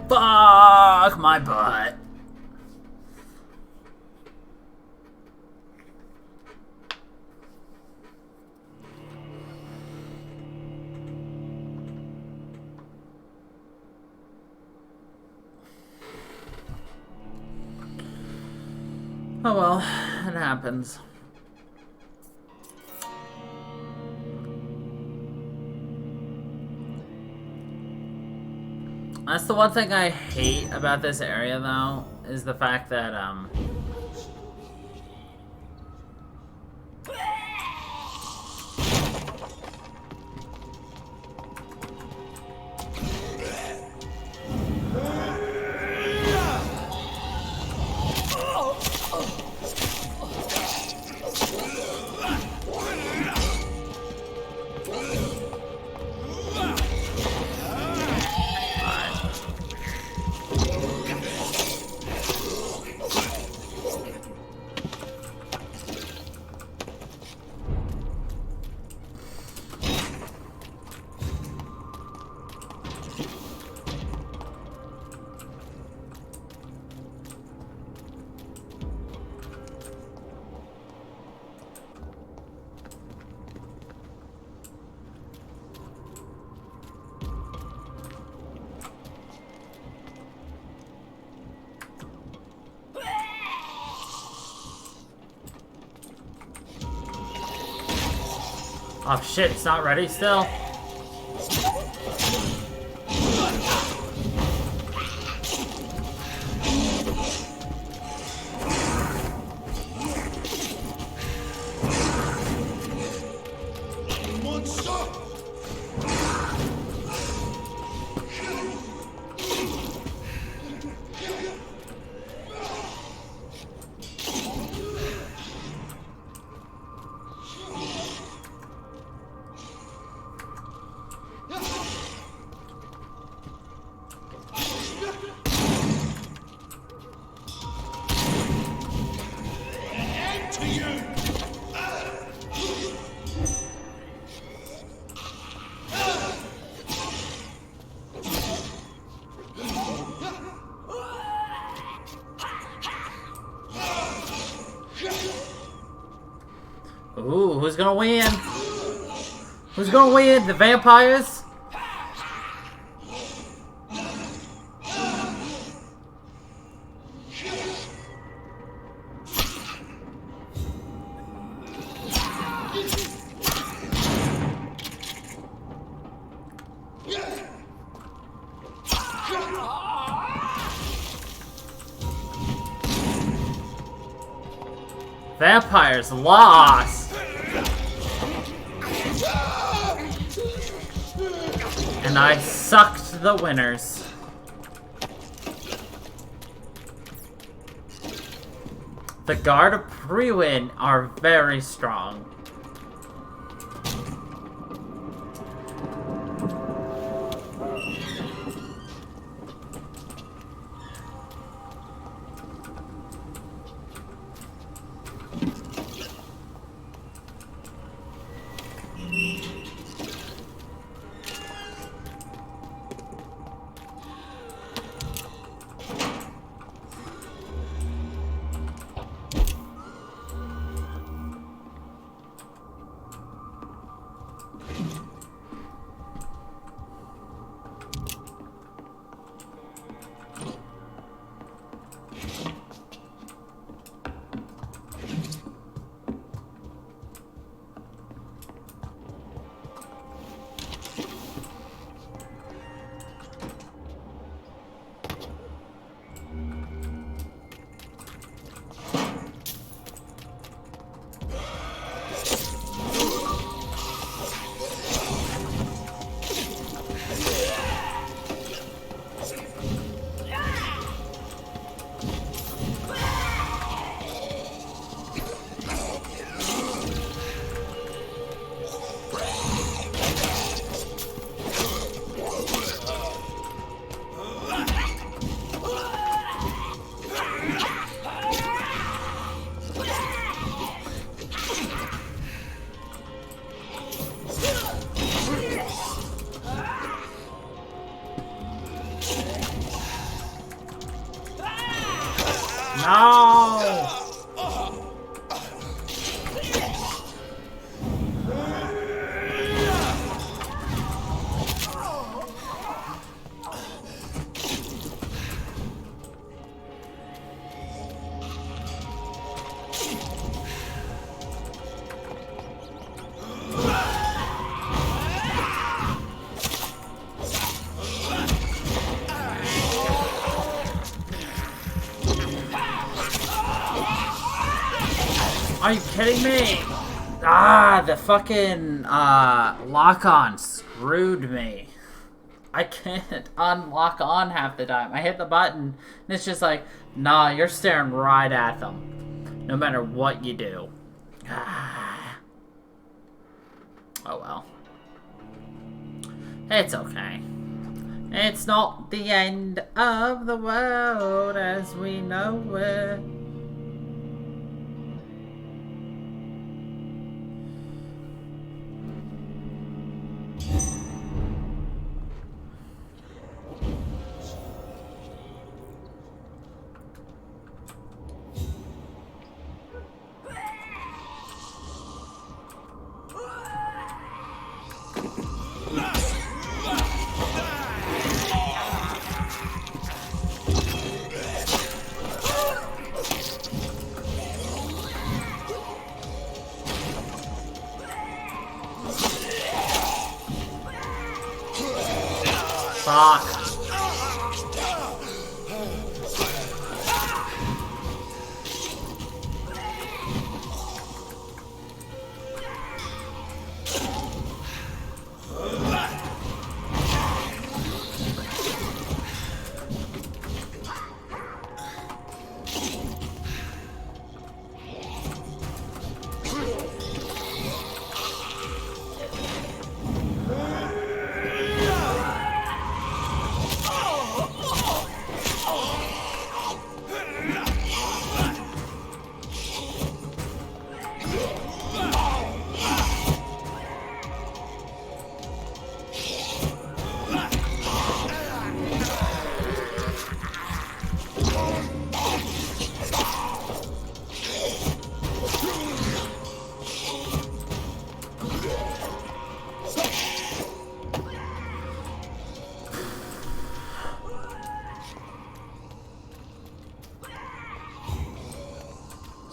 Fuck my butt. Oh well, it happens. That's the one thing I hate about this area, though, is the fact that, Oh shit, it's not ready still? Ooh, who's gonna win? Who's gonna win? The vampires? Vampires lost. And I sucked the winners. The Guard of Prewin are very strong. No! Are you kidding me? Ah, the fucking lock-on screwed me. I can't unlock on half the time. I hit the button and it's just like, nah, you're staring right at them. No matter what you do. Ah. Oh well. It's okay. It's not the end of the world as we know it. Fuck.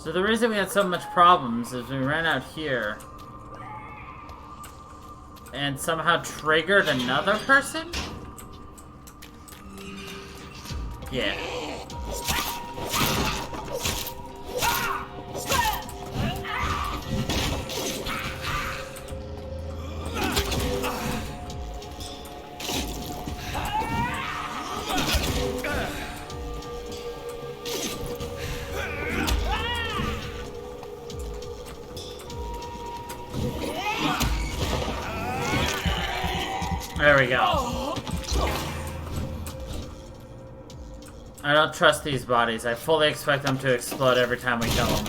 So the reason we had so much problems is we ran out here and somehow triggered another person? Yeah. There we go. I don't trust these bodies. I fully expect them to explode every time we kill them.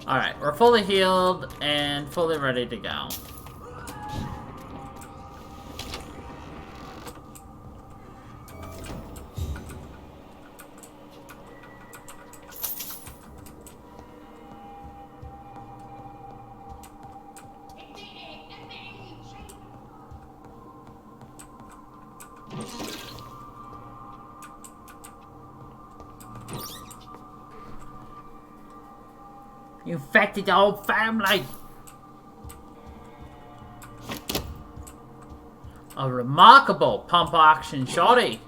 Alright, we're fully healed and fully ready to go. You infected the whole family! A remarkable pump action shotty!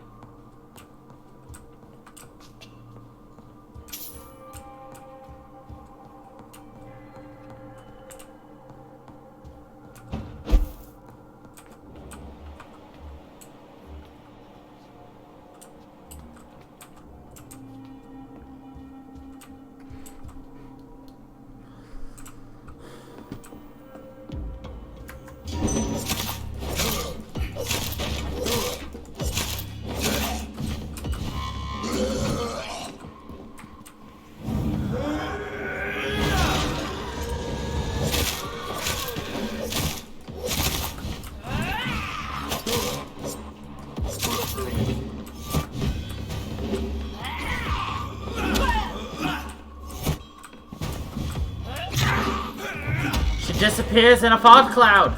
Disappears in a fog cloud.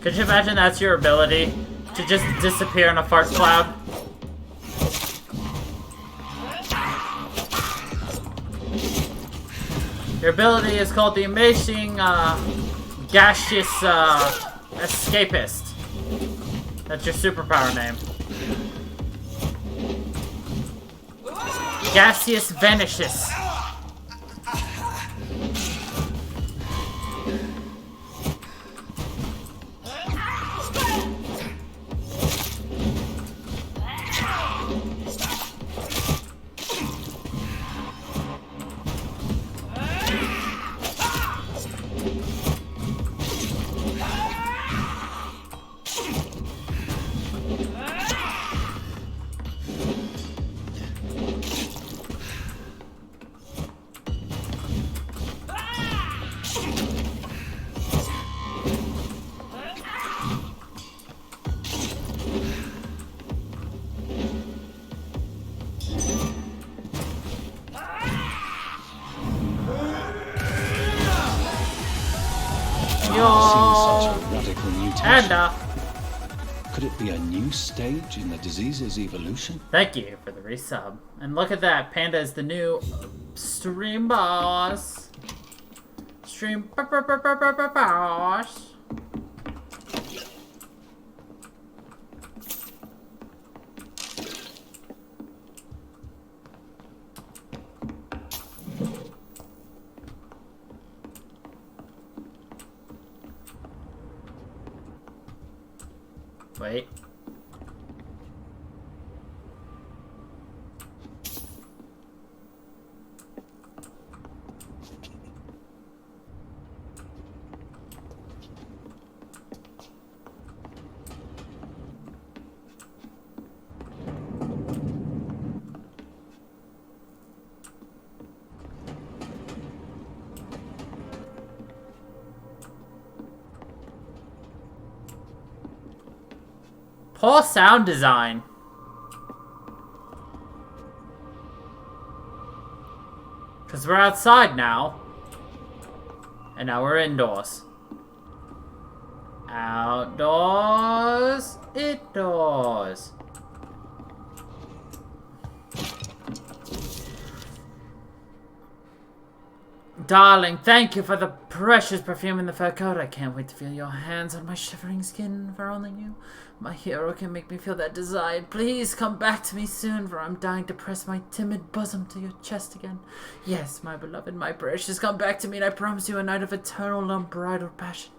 Could you imagine that's your ability? To just disappear in a fart cloud? Your ability is called the Amazing Gaseous Escapist. That's your superpower name. Gaseous Vanishes. mutation. Could it be a new stage in the disease's evolution? Thank you for the resub. And look at that, Panda is the new stream boss. Stream boss. Wait. Poor sound design. Because we're outside now. And now we're indoors. Outdoors, indoors. Darling, thank you for the precious perfume in the fur coat. I can't wait to feel your hands on my shivering skin, for only you, my hero, can make me feel that desire. Please come back to me soon, for I'm dying to press my timid bosom to your chest again. Yes, my beloved, my precious, come back to me, and I promise you a night of eternal unbridled passion.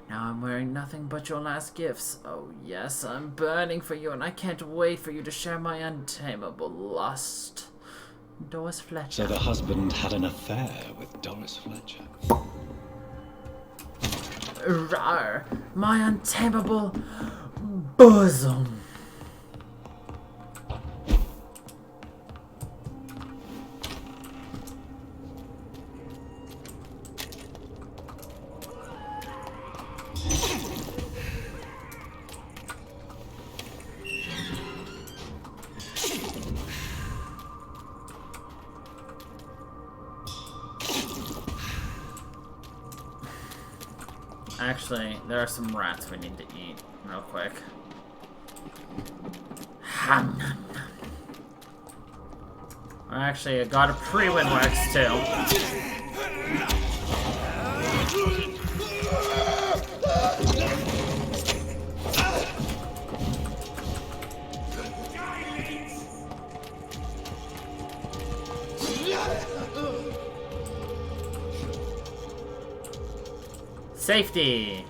Now I'm wearing nothing but your last gifts. Oh yes, I'm burning for you, and I can't wait for you to share my untamable lust. Doris Fletcher. So the husband had an affair with Doris Fletcher. Rawr, my untamable bosom. Actually, there are some rats we need to eat real quick. Actually, I got a pre-win works too. Safety.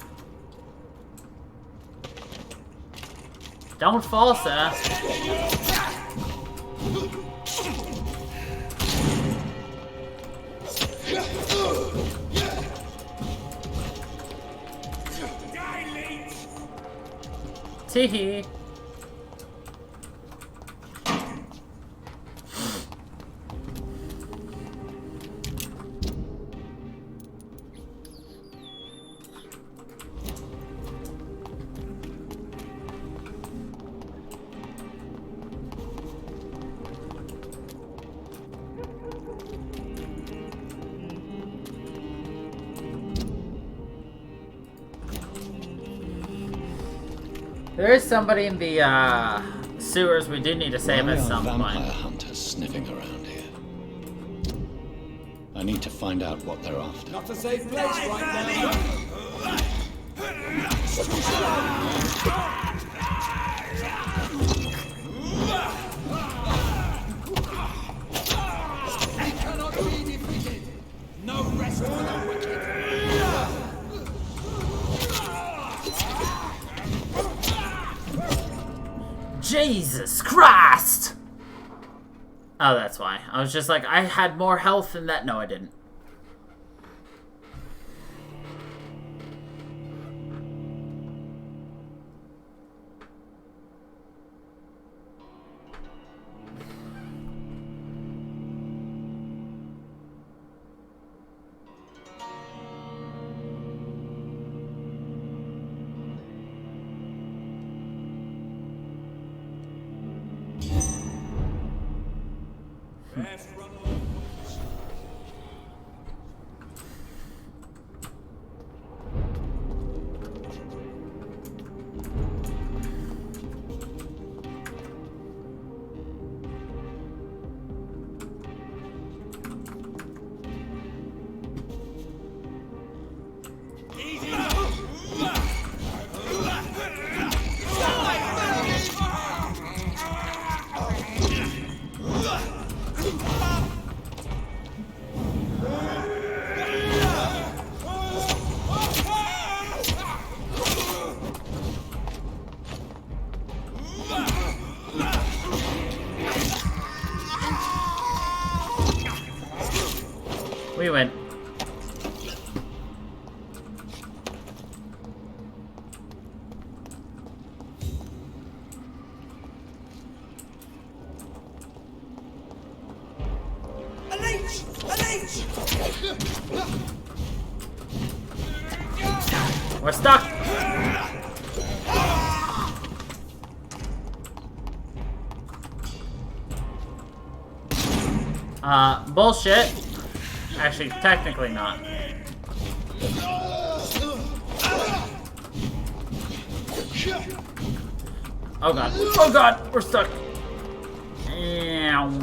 Don't fall, sir. Teehee. There is somebody in the sewers we do need to save at some point. Vampire hunters sniffing around here. I need to find out what they're after. Not a safe place right They cannot be defeated. No rest for the wicked. Jesus Christ! Oh, that's why. I was just like, I had more health than that. No, I didn't. We win. We're stuck. Bullshit. Actually, technically not. Oh god. Oh god, we're stuck. Ow.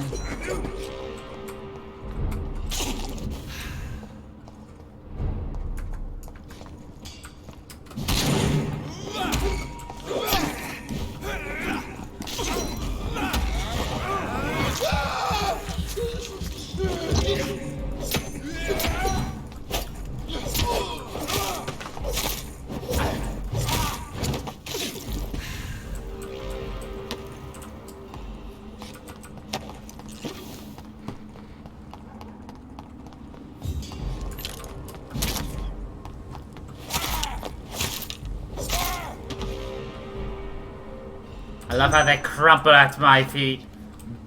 I love how they crumple at my feet.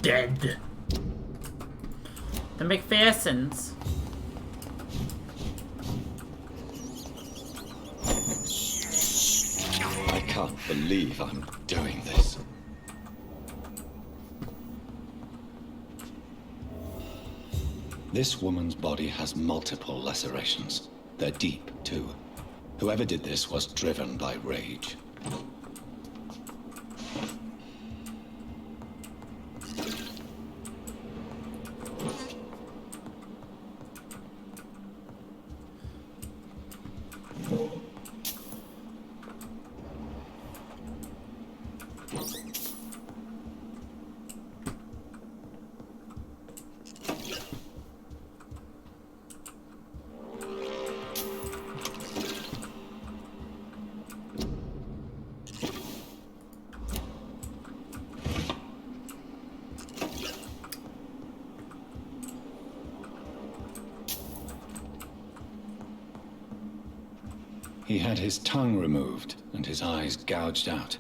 Dead. The McPhersons. I can't believe I'm doing this. This woman's body has multiple lacerations. They're deep, too. Whoever did this was driven by rage. He had his tongue removed and his eyes gouged out.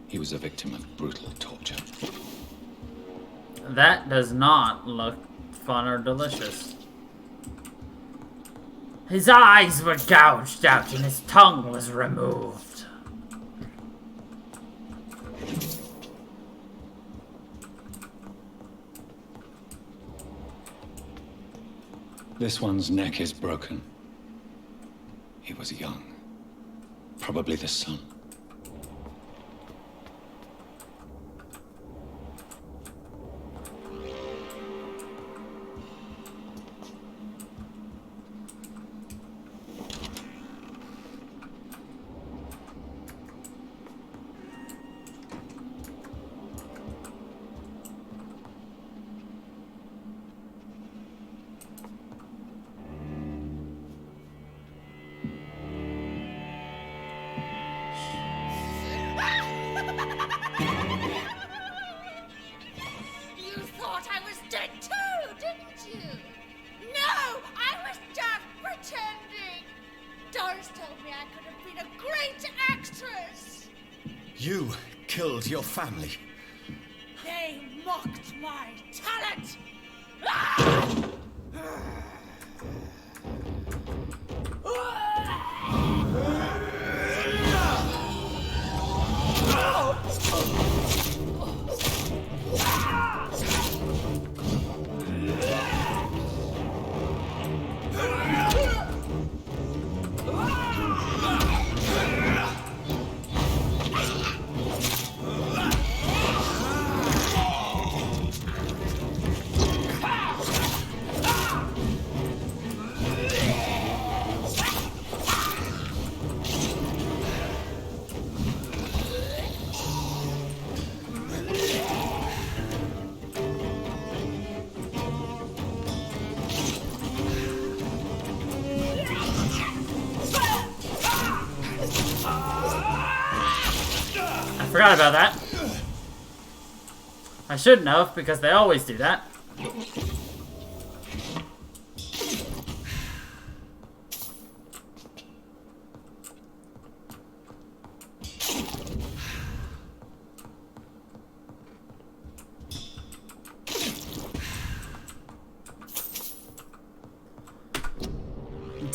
He was a victim of brutal torture. That does not look fun or delicious. His eyes were gouged out and his tongue was removed. This one's neck is broken. He was young. Probably the son. You killed your family. They mocked my talent! Forgot about that. I shouldn't have, because they always do that.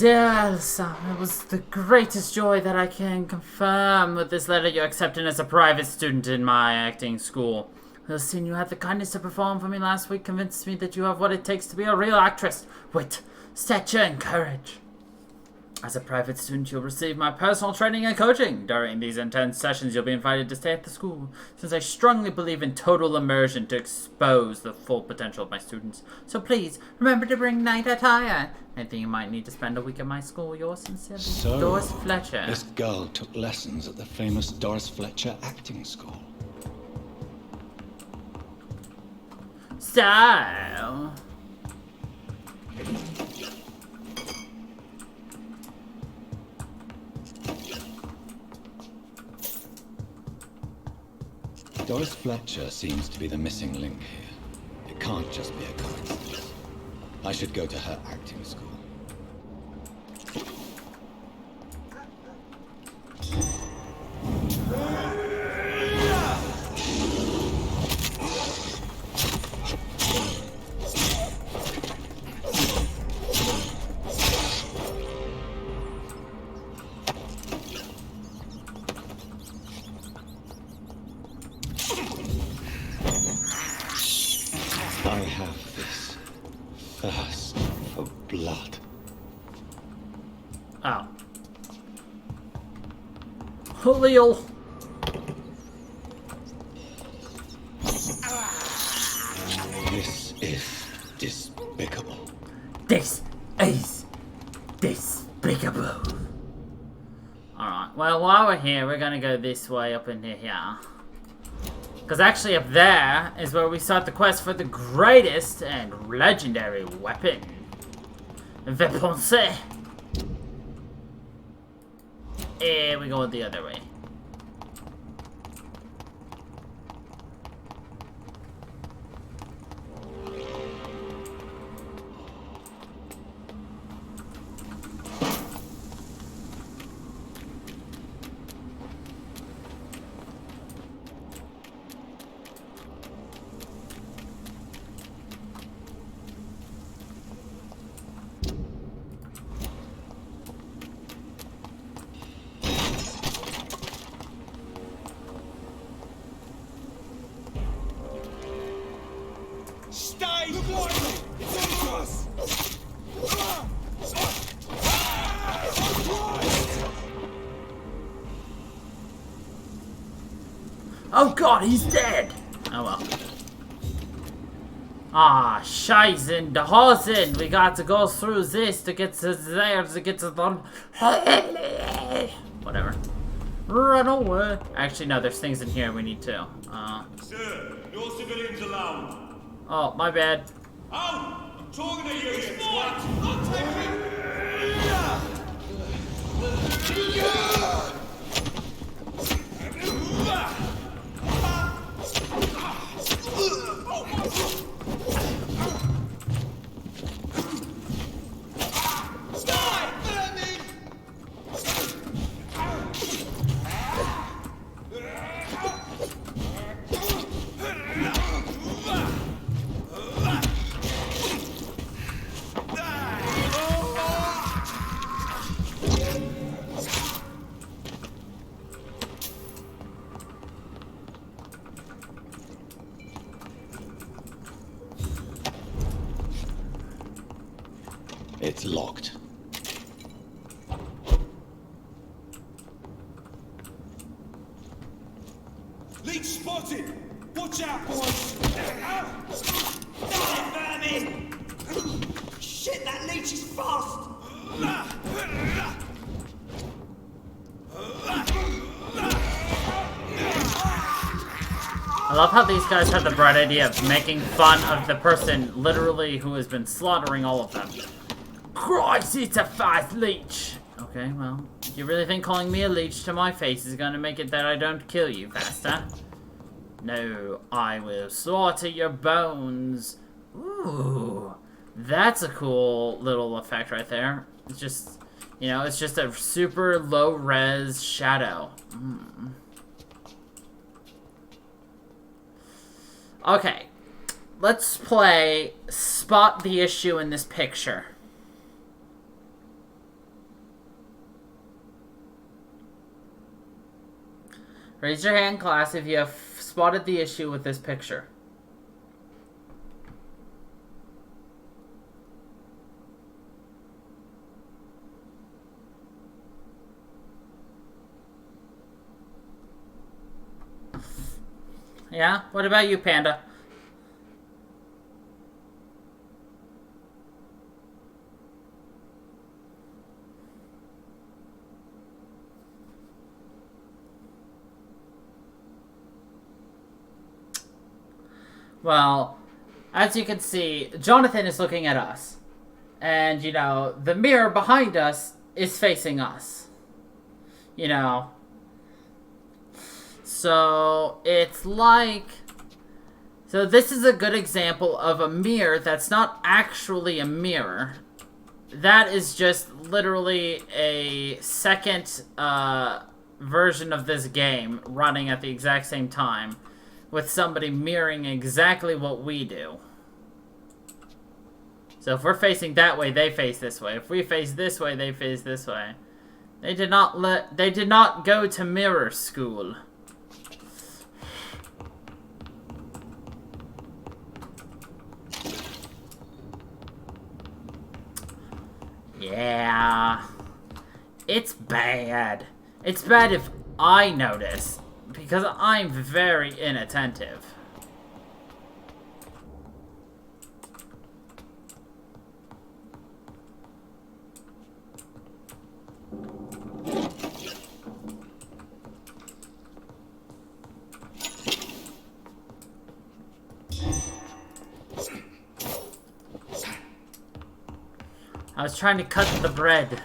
dear Elsa, it was the greatest joy that I can confirm with this letter you're accepted as a private student in my acting school. The scene you had the kindness to perform for me last week convinced me that you have what it takes to be a real actress. Wit, stature, and courage. As a private student, you'll receive my personal training and coaching. During these intense sessions, you'll be invited to stay at the school, since I strongly believe in total immersion to expose the full potential of my students. So please, remember to bring night attire. I think you might need to spend a week at my school. Yours sincerely, So, Doris Fletcher. this girl took lessons at the famous Doris Fletcher acting school. So... Doris Fletcher seems to be the missing link here. It can't just be a coincidence. I should go to her acting school. I have this thirst for blood. Oh. Julio. This is despicable. This is despicable. Alright, well, while we're here, we're gonna go this way up into here. Because actually up there is where we start the quest for the greatest and legendary weapon. Vampyr. And we go the other way. Stay! Look alive! It's on us! Oh god, he's dead! Oh well. Ah, scheißen, the Hosen! We got to go through this to get to there to get to the... Whatever. Run away. Actually, no, there's things in here we need to. Sir, no civilians allowed. Oh, my bad. Out! I'm talking to you, you twat! Not taking It's locked. Leech spotted! Watch out, boys! Die, vermin! Shit, that leech is fast! I love how these guys have the bright idea of making fun of the person, literally, who has been slaughtering all of them. Christ, it's a fast leech! Okay, well, you really think calling me a leech to my face is gonna make it that I don't kill you faster? No, I will slaughter your bones. Ooh, that's a cool little effect right there. It's just, you know, it's just a super low-res shadow. Okay, let's play Spot the Issue in This Picture. Raise your hand, class, if you have spotted the issue with this picture. Yeah? What about you, Panda? Well, as you can see, Jonathan is looking at us. And, you know, the mirror behind us is facing us. You know. So, it's like... So, this is a good example of a mirror that's not actually a mirror. That is just literally a second version of this game running at the exact same time. With somebody mirroring exactly what we do. So if we're facing that way, they face this way. If we face this way, they face this way. They did not go to mirror school. Yeah. It's bad. It's bad if I notice. Because I'm very inattentive. I was trying to cut the bread.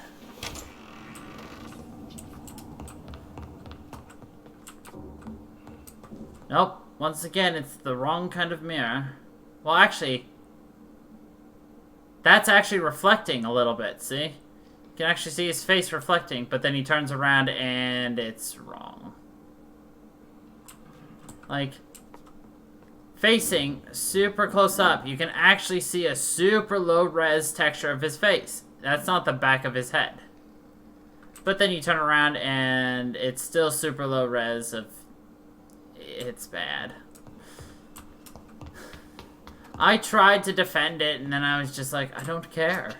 Nope. Once again, it's the wrong kind of mirror. Well, actually, that's actually reflecting a little bit, see? You can actually see his face reflecting, but then he turns around and it's wrong. Like, facing super close up, you can actually see a super low res texture of his face. That's not the back of his head. But then you turn around and it's still super low res of... It's bad. I tried to defend it, and then I was just like, I don't care.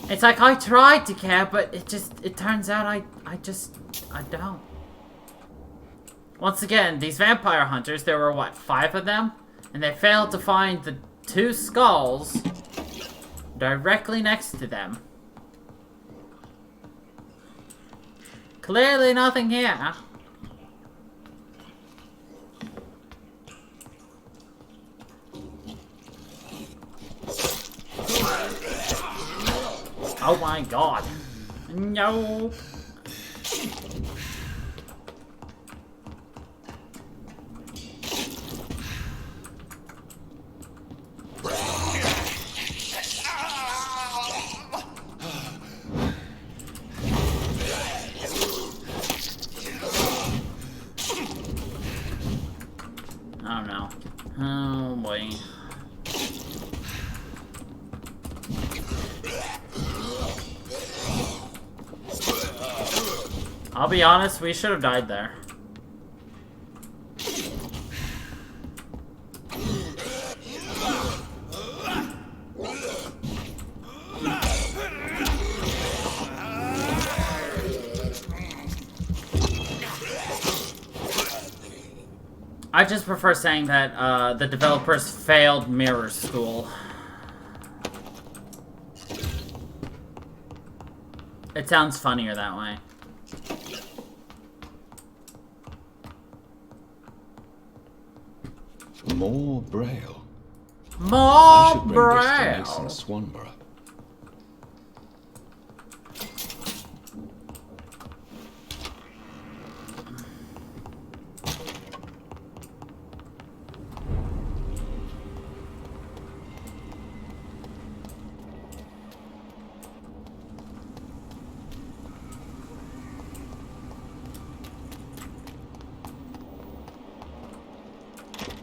It's like, I tried to care, but it turns out I don't. Once again, these vampire hunters, there were, what, 5 of them? And they failed to find the 2 skulls directly next to them. Clearly nothing here. Oh my god. No. Oh no. Oh boy. I'll be honest, we should have died there. I just prefer saying that the developers failed Mirror School. It sounds funnier that way. More Braille. More Braille. I should bring this to Mason Swanborough.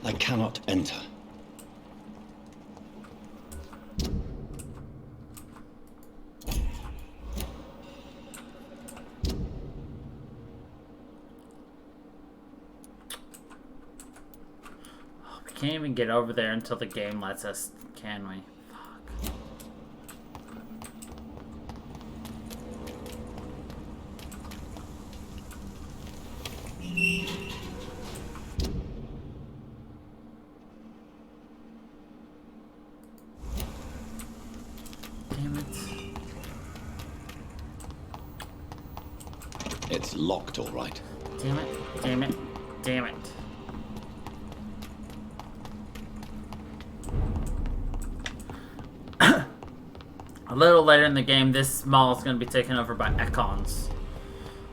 I cannot enter. can't even get over there until the game lets us, can we? Damn it. It's locked, all right. Damn it, damn it, damn it. A little later in the game, this mall is going to be taken over by Econs,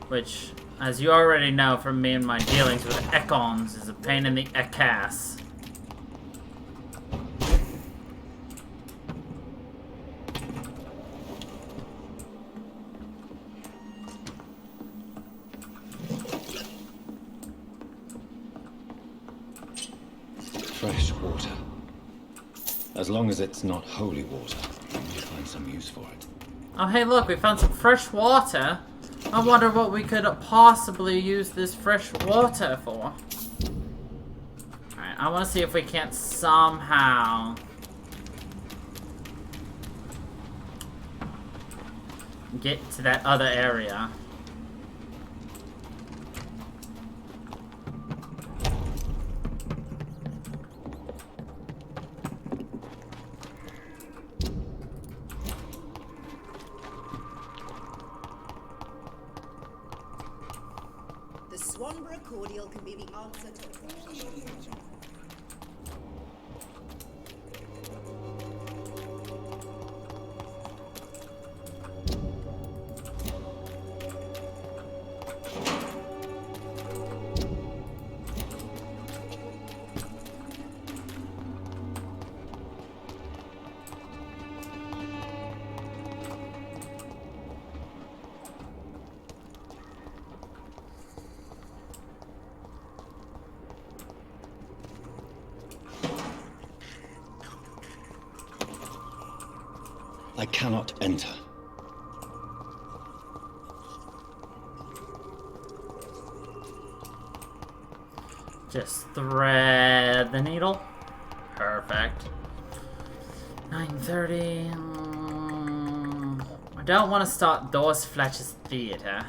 which, as you already know from me and my dealings with Econs, is a pain in the eckass. Fresh water. As long as it's not holy water, we'll find some use for it. Oh, hey, look, we found some fresh water. I wonder what we could possibly use this fresh water for. Alright, I want to see if we can't somehow get to that other area. The Swanborough cordial can be the answer to... I cannot enter. Just thread the needle. Perfect. 9:30. I don't want to start Doris Fletcher's theater.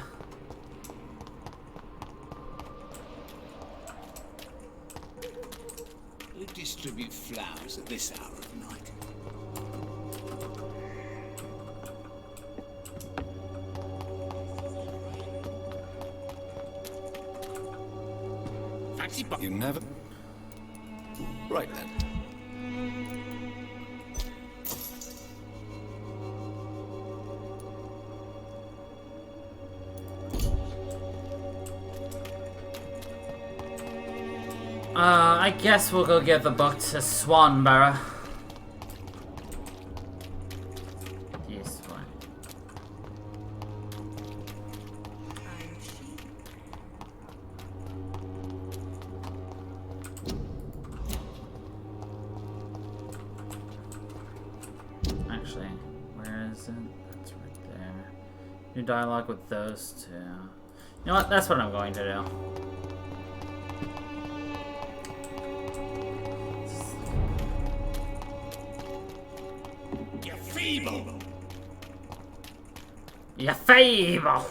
You distribute flowers at this hour of night. You never... Right then. I guess we'll go give the book to Swanborough. Yes, fine. Actually, where is it? That's right there. New dialogue with those two. You know what? That's what I'm going to do. You're feeble! You're feeble!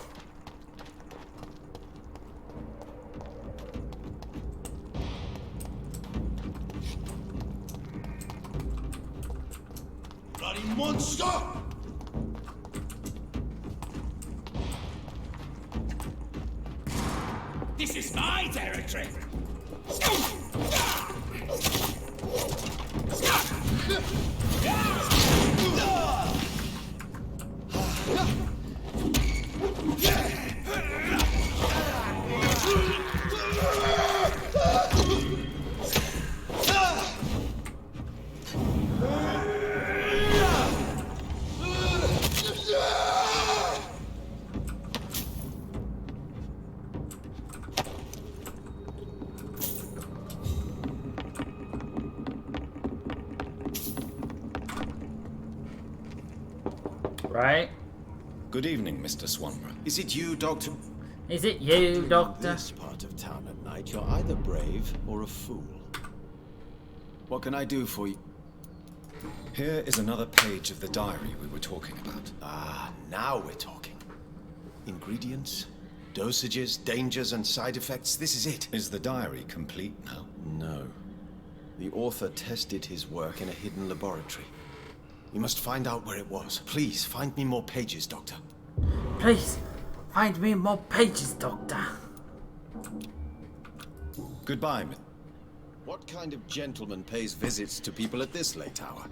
Bloody monster! This is my territory! Right? Good evening, Mr. Swanborough. Is it you, Doctor? Is it you, Doctor? This part of town at night, you're either brave or a fool. What can I do for you? Here is another page of the diary we were talking about. Ah, now we're talking. Ingredients, dosages, dangers, and side effects. This is it. Is the diary complete now? No. The author tested his work in a hidden laboratory. We must find out where it was. Please, find me more pages, Doctor. Please, find me more pages, Doctor. Goodbye, What kind of gentleman pays visits to people at this late hour?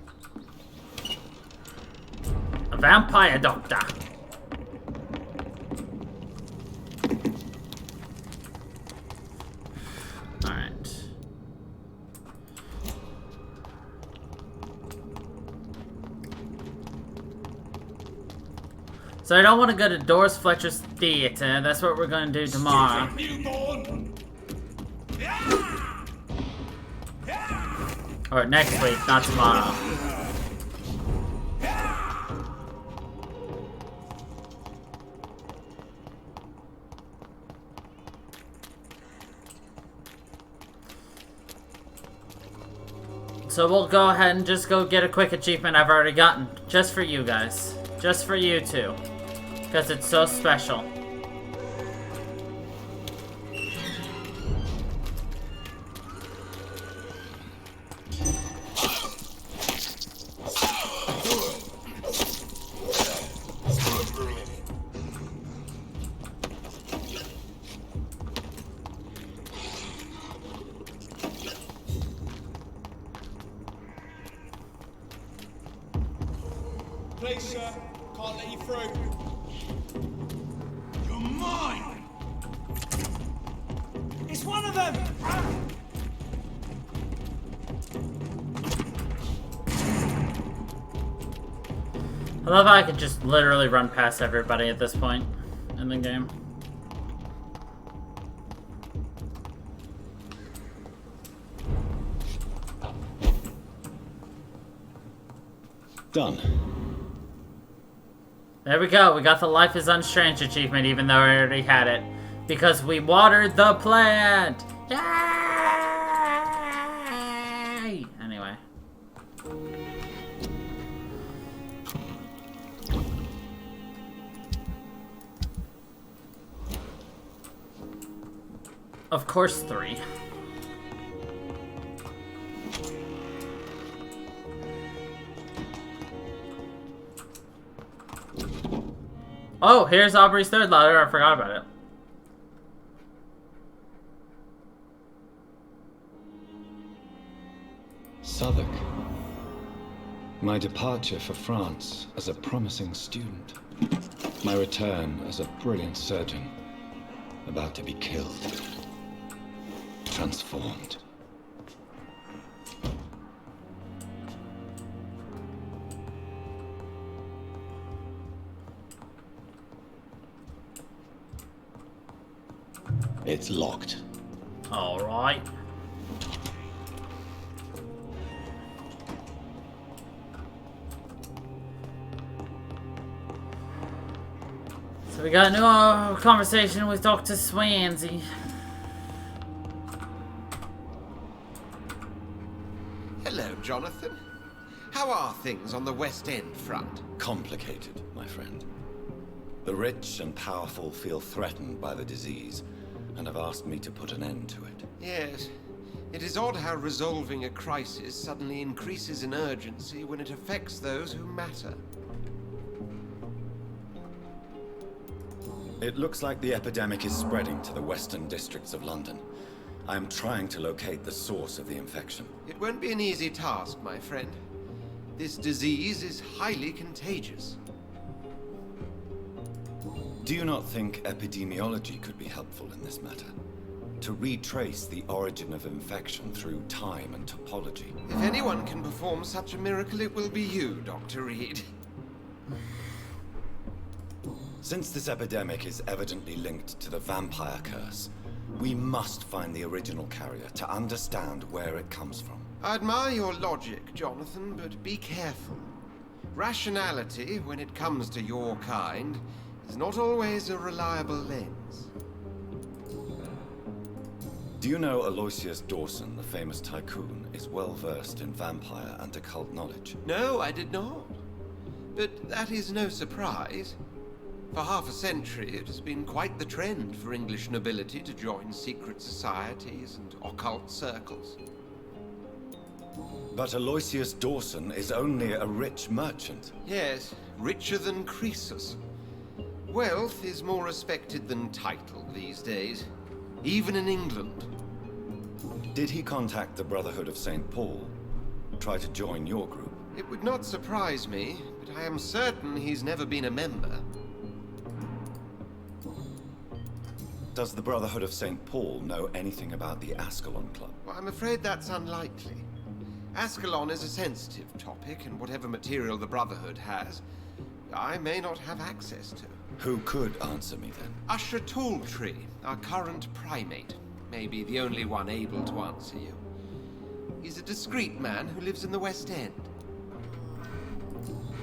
A vampire doctor. Alright. So I don't want to go to Doris Fletcher's theater. That's what we're going to do tomorrow. Or next week, not tomorrow. So we'll go ahead and just go get a quick achievement I've already gotten. Just for you guys. Just for you two. Because it's so special. Please, sir. Can't let you through. You're mine! It's one of them! I love how I could just literally run past everybody at this point in the game. Done. There we go. We got the Life is Unstrange achievement, even though I already had it. Because we watered the plant! Yay! Anyway. Of course, 3. Oh, here's Aubrey's third letter. I forgot about it. Southwark. My departure for France as a promising student. My return as a brilliant surgeon. About to be killed. Transformed. It's locked. All right. So we got a new conversation with Dr. Swansea. Hello, Jonathan. How are things on the West End front? Complicated, my friend. The rich and powerful feel threatened by the disease, and have asked me to put an end to it. Yes. It is odd how resolving a crisis suddenly increases in urgency when it affects those who matter. It looks like the epidemic is spreading to the western districts of London. I am trying to locate the source of the infection. It won't be an easy task, my friend. This disease is highly contagious. Do you not think epidemiology could be helpful in this matter? To retrace the origin of infection through time and topology? If anyone can perform such a miracle, it will be you, Dr. Reed. Since this epidemic is evidently linked to the vampire curse, we must find the original carrier to understand where it comes from. I admire your logic, Jonathan, but be careful. Rationality, when it comes to your kind, is not always a reliable lens. Do you know Aloysius Dawson, the famous tycoon, is well versed in vampire and occult knowledge? No, I did not. But that is no surprise. For half a century, it has been quite the trend for English nobility to join secret societies and occult circles. But Aloysius Dawson is only a rich merchant. Yes, richer than Croesus. Wealth is more respected than title these days, even in England. Did he contact the Brotherhood of St. Paul? Try to join your group? It would not surprise me, but I am certain he's never been a member. Does the Brotherhood of St. Paul know anything about the Ascalon Club? Well, I'm afraid that's unlikely. Ascalon is a sensitive topic, and whatever material the Brotherhood has, I may not have access to. Who could answer me then? Usher Talltree, our current primate, may be the only one able to answer you. He's a discreet man who lives in the West End.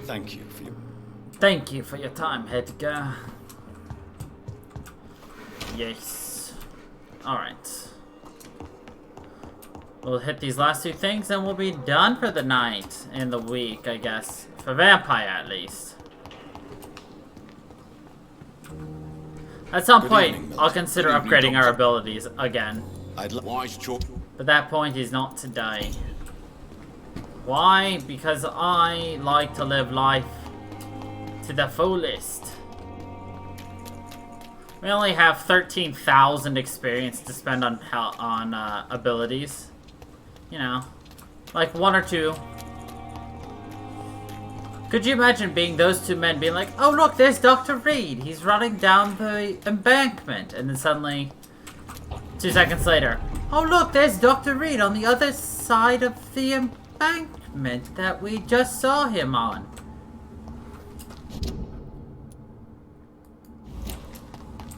Thank you for your... Thank you for your time, Edgar. Yes. Alright. We'll hit these last two things and we'll be done for the night and the week, I guess. For Vampyr, at least. At some point, I'll consider upgrading our abilities again. But that point is not today. Why? Because I like to live life to the fullest. We only have 13,000 experience to spend on abilities. You know, like 1 or 2. Could you imagine being those two men being like, oh look, there's Dr. Reed. He's running down the embankment. And then suddenly, 2 seconds later, oh look, there's Dr. Reed on the other side of the embankment that we just saw him on.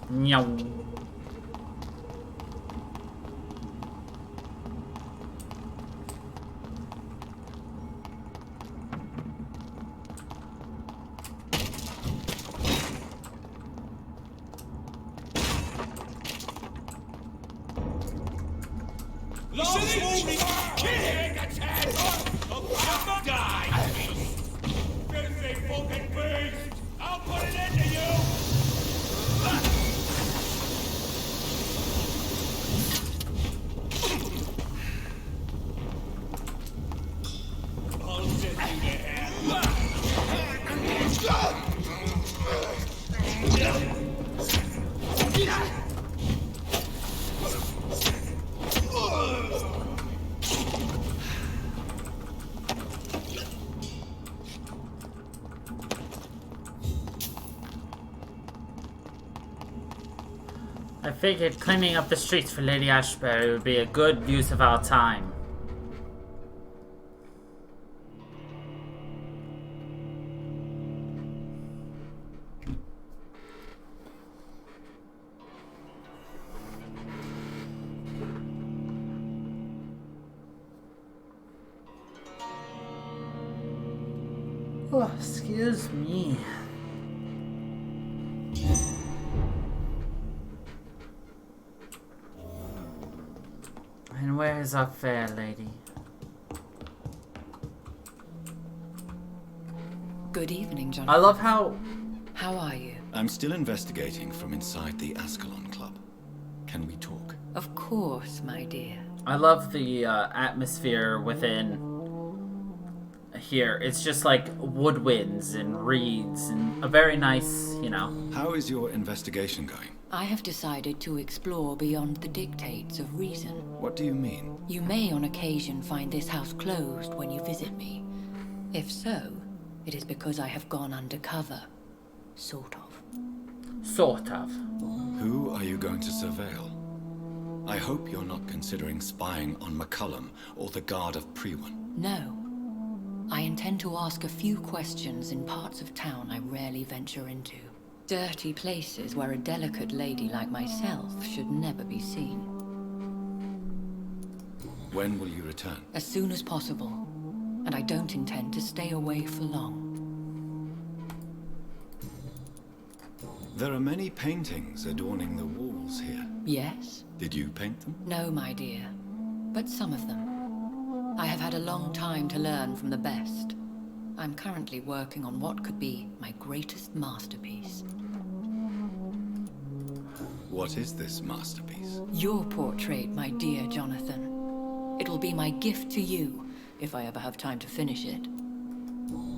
Meow. I'll put an end to you! I figured cleaning up the streets for Lady Ashbury would be a good use of our time. Oh, excuse me. And where is our fair lady? Good evening, Jonathan. I love how... How are you? I'm still investigating from inside the Ascalon Club. Can we talk? Of course, my dear. I love the atmosphere within here. It's just like woodwinds and reeds and a very nice, you know. How is your investigation going? I have decided to explore beyond the dictates of reason. What do you mean? You may on occasion find this house closed when you visit me. If so, it is because I have gone undercover. Sort of. Sort of. Who are you going to surveil? I hope you're not considering spying on McCullum or the Guard of Prewen. No. I intend to ask a few questions in parts of town I rarely venture into. Dirty places where a delicate lady like myself should never be seen. When will you return? As soon as possible. And I don't intend to stay away for long. There are many paintings adorning the walls here. Yes? Did you paint them? No, my dear. But some of them. I have had a long time to learn from the best. I'm currently working on what could be my greatest masterpiece. What is this masterpiece? Your portrait, my dear Jonathan. It will be my gift to you, if I ever have time to finish it.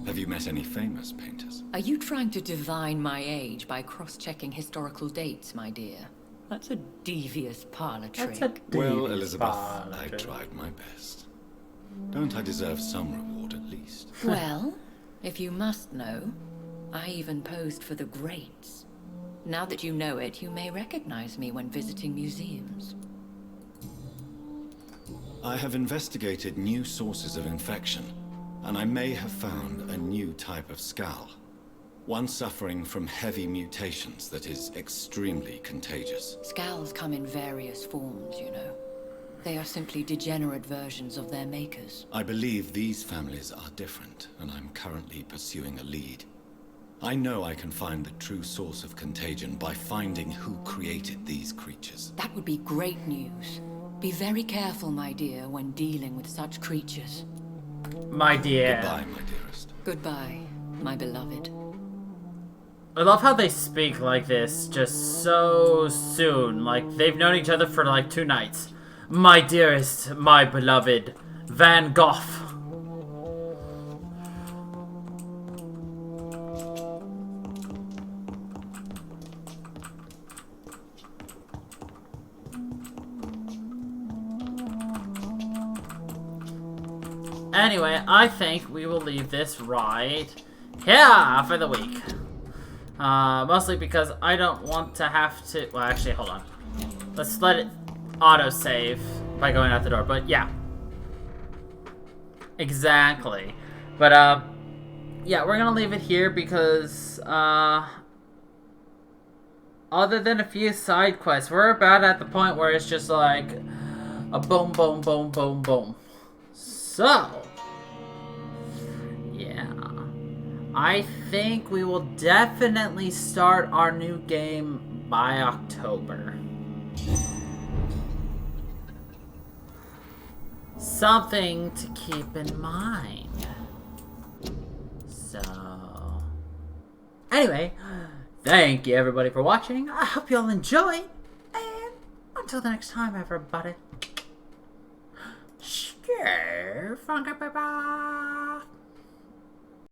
Have you met any famous painters? Are you trying to divine my age by cross-checking historical dates, my dear? That's a devious parlor trick. Well, Elizabeth, I tried my best. Don't I deserve some reward at least? Well, if you must know, I even posed for the greats. Now that you know it, you may recognize me when visiting museums. I have investigated new sources of infection, and I may have found a new type of skull. One suffering from heavy mutations that is extremely contagious. Scowls come in various forms, you know. They are simply degenerate versions of their makers. I believe these families are different, and I'm currently pursuing a lead. I know I can find the true source of contagion by finding who created these creatures. That would be great news. Be very careful, my dear, when dealing with such creatures. My dear. Goodbye, my dearest. Goodbye, my beloved. I love how they speak like this just so soon. Like, they've known each other for like 2 nights. My dearest, my beloved, Van Gogh. Anyway, I think we will leave this right here for the week. Mostly because I don't want to have to... Well, actually, hold on. Let's let it autosave by going out the door. But, yeah. Exactly. But, yeah, we're gonna leave it here because, other than a few side quests, we're about at the point where it's just like a boom, boom, boom, boom, boom. So, yeah. I think we will definitely start our new game by October. Something to keep in mind. So, anyway, thank you everybody for watching. I hope you all enjoyed. And until the next time, everybody. Sure, bye bye.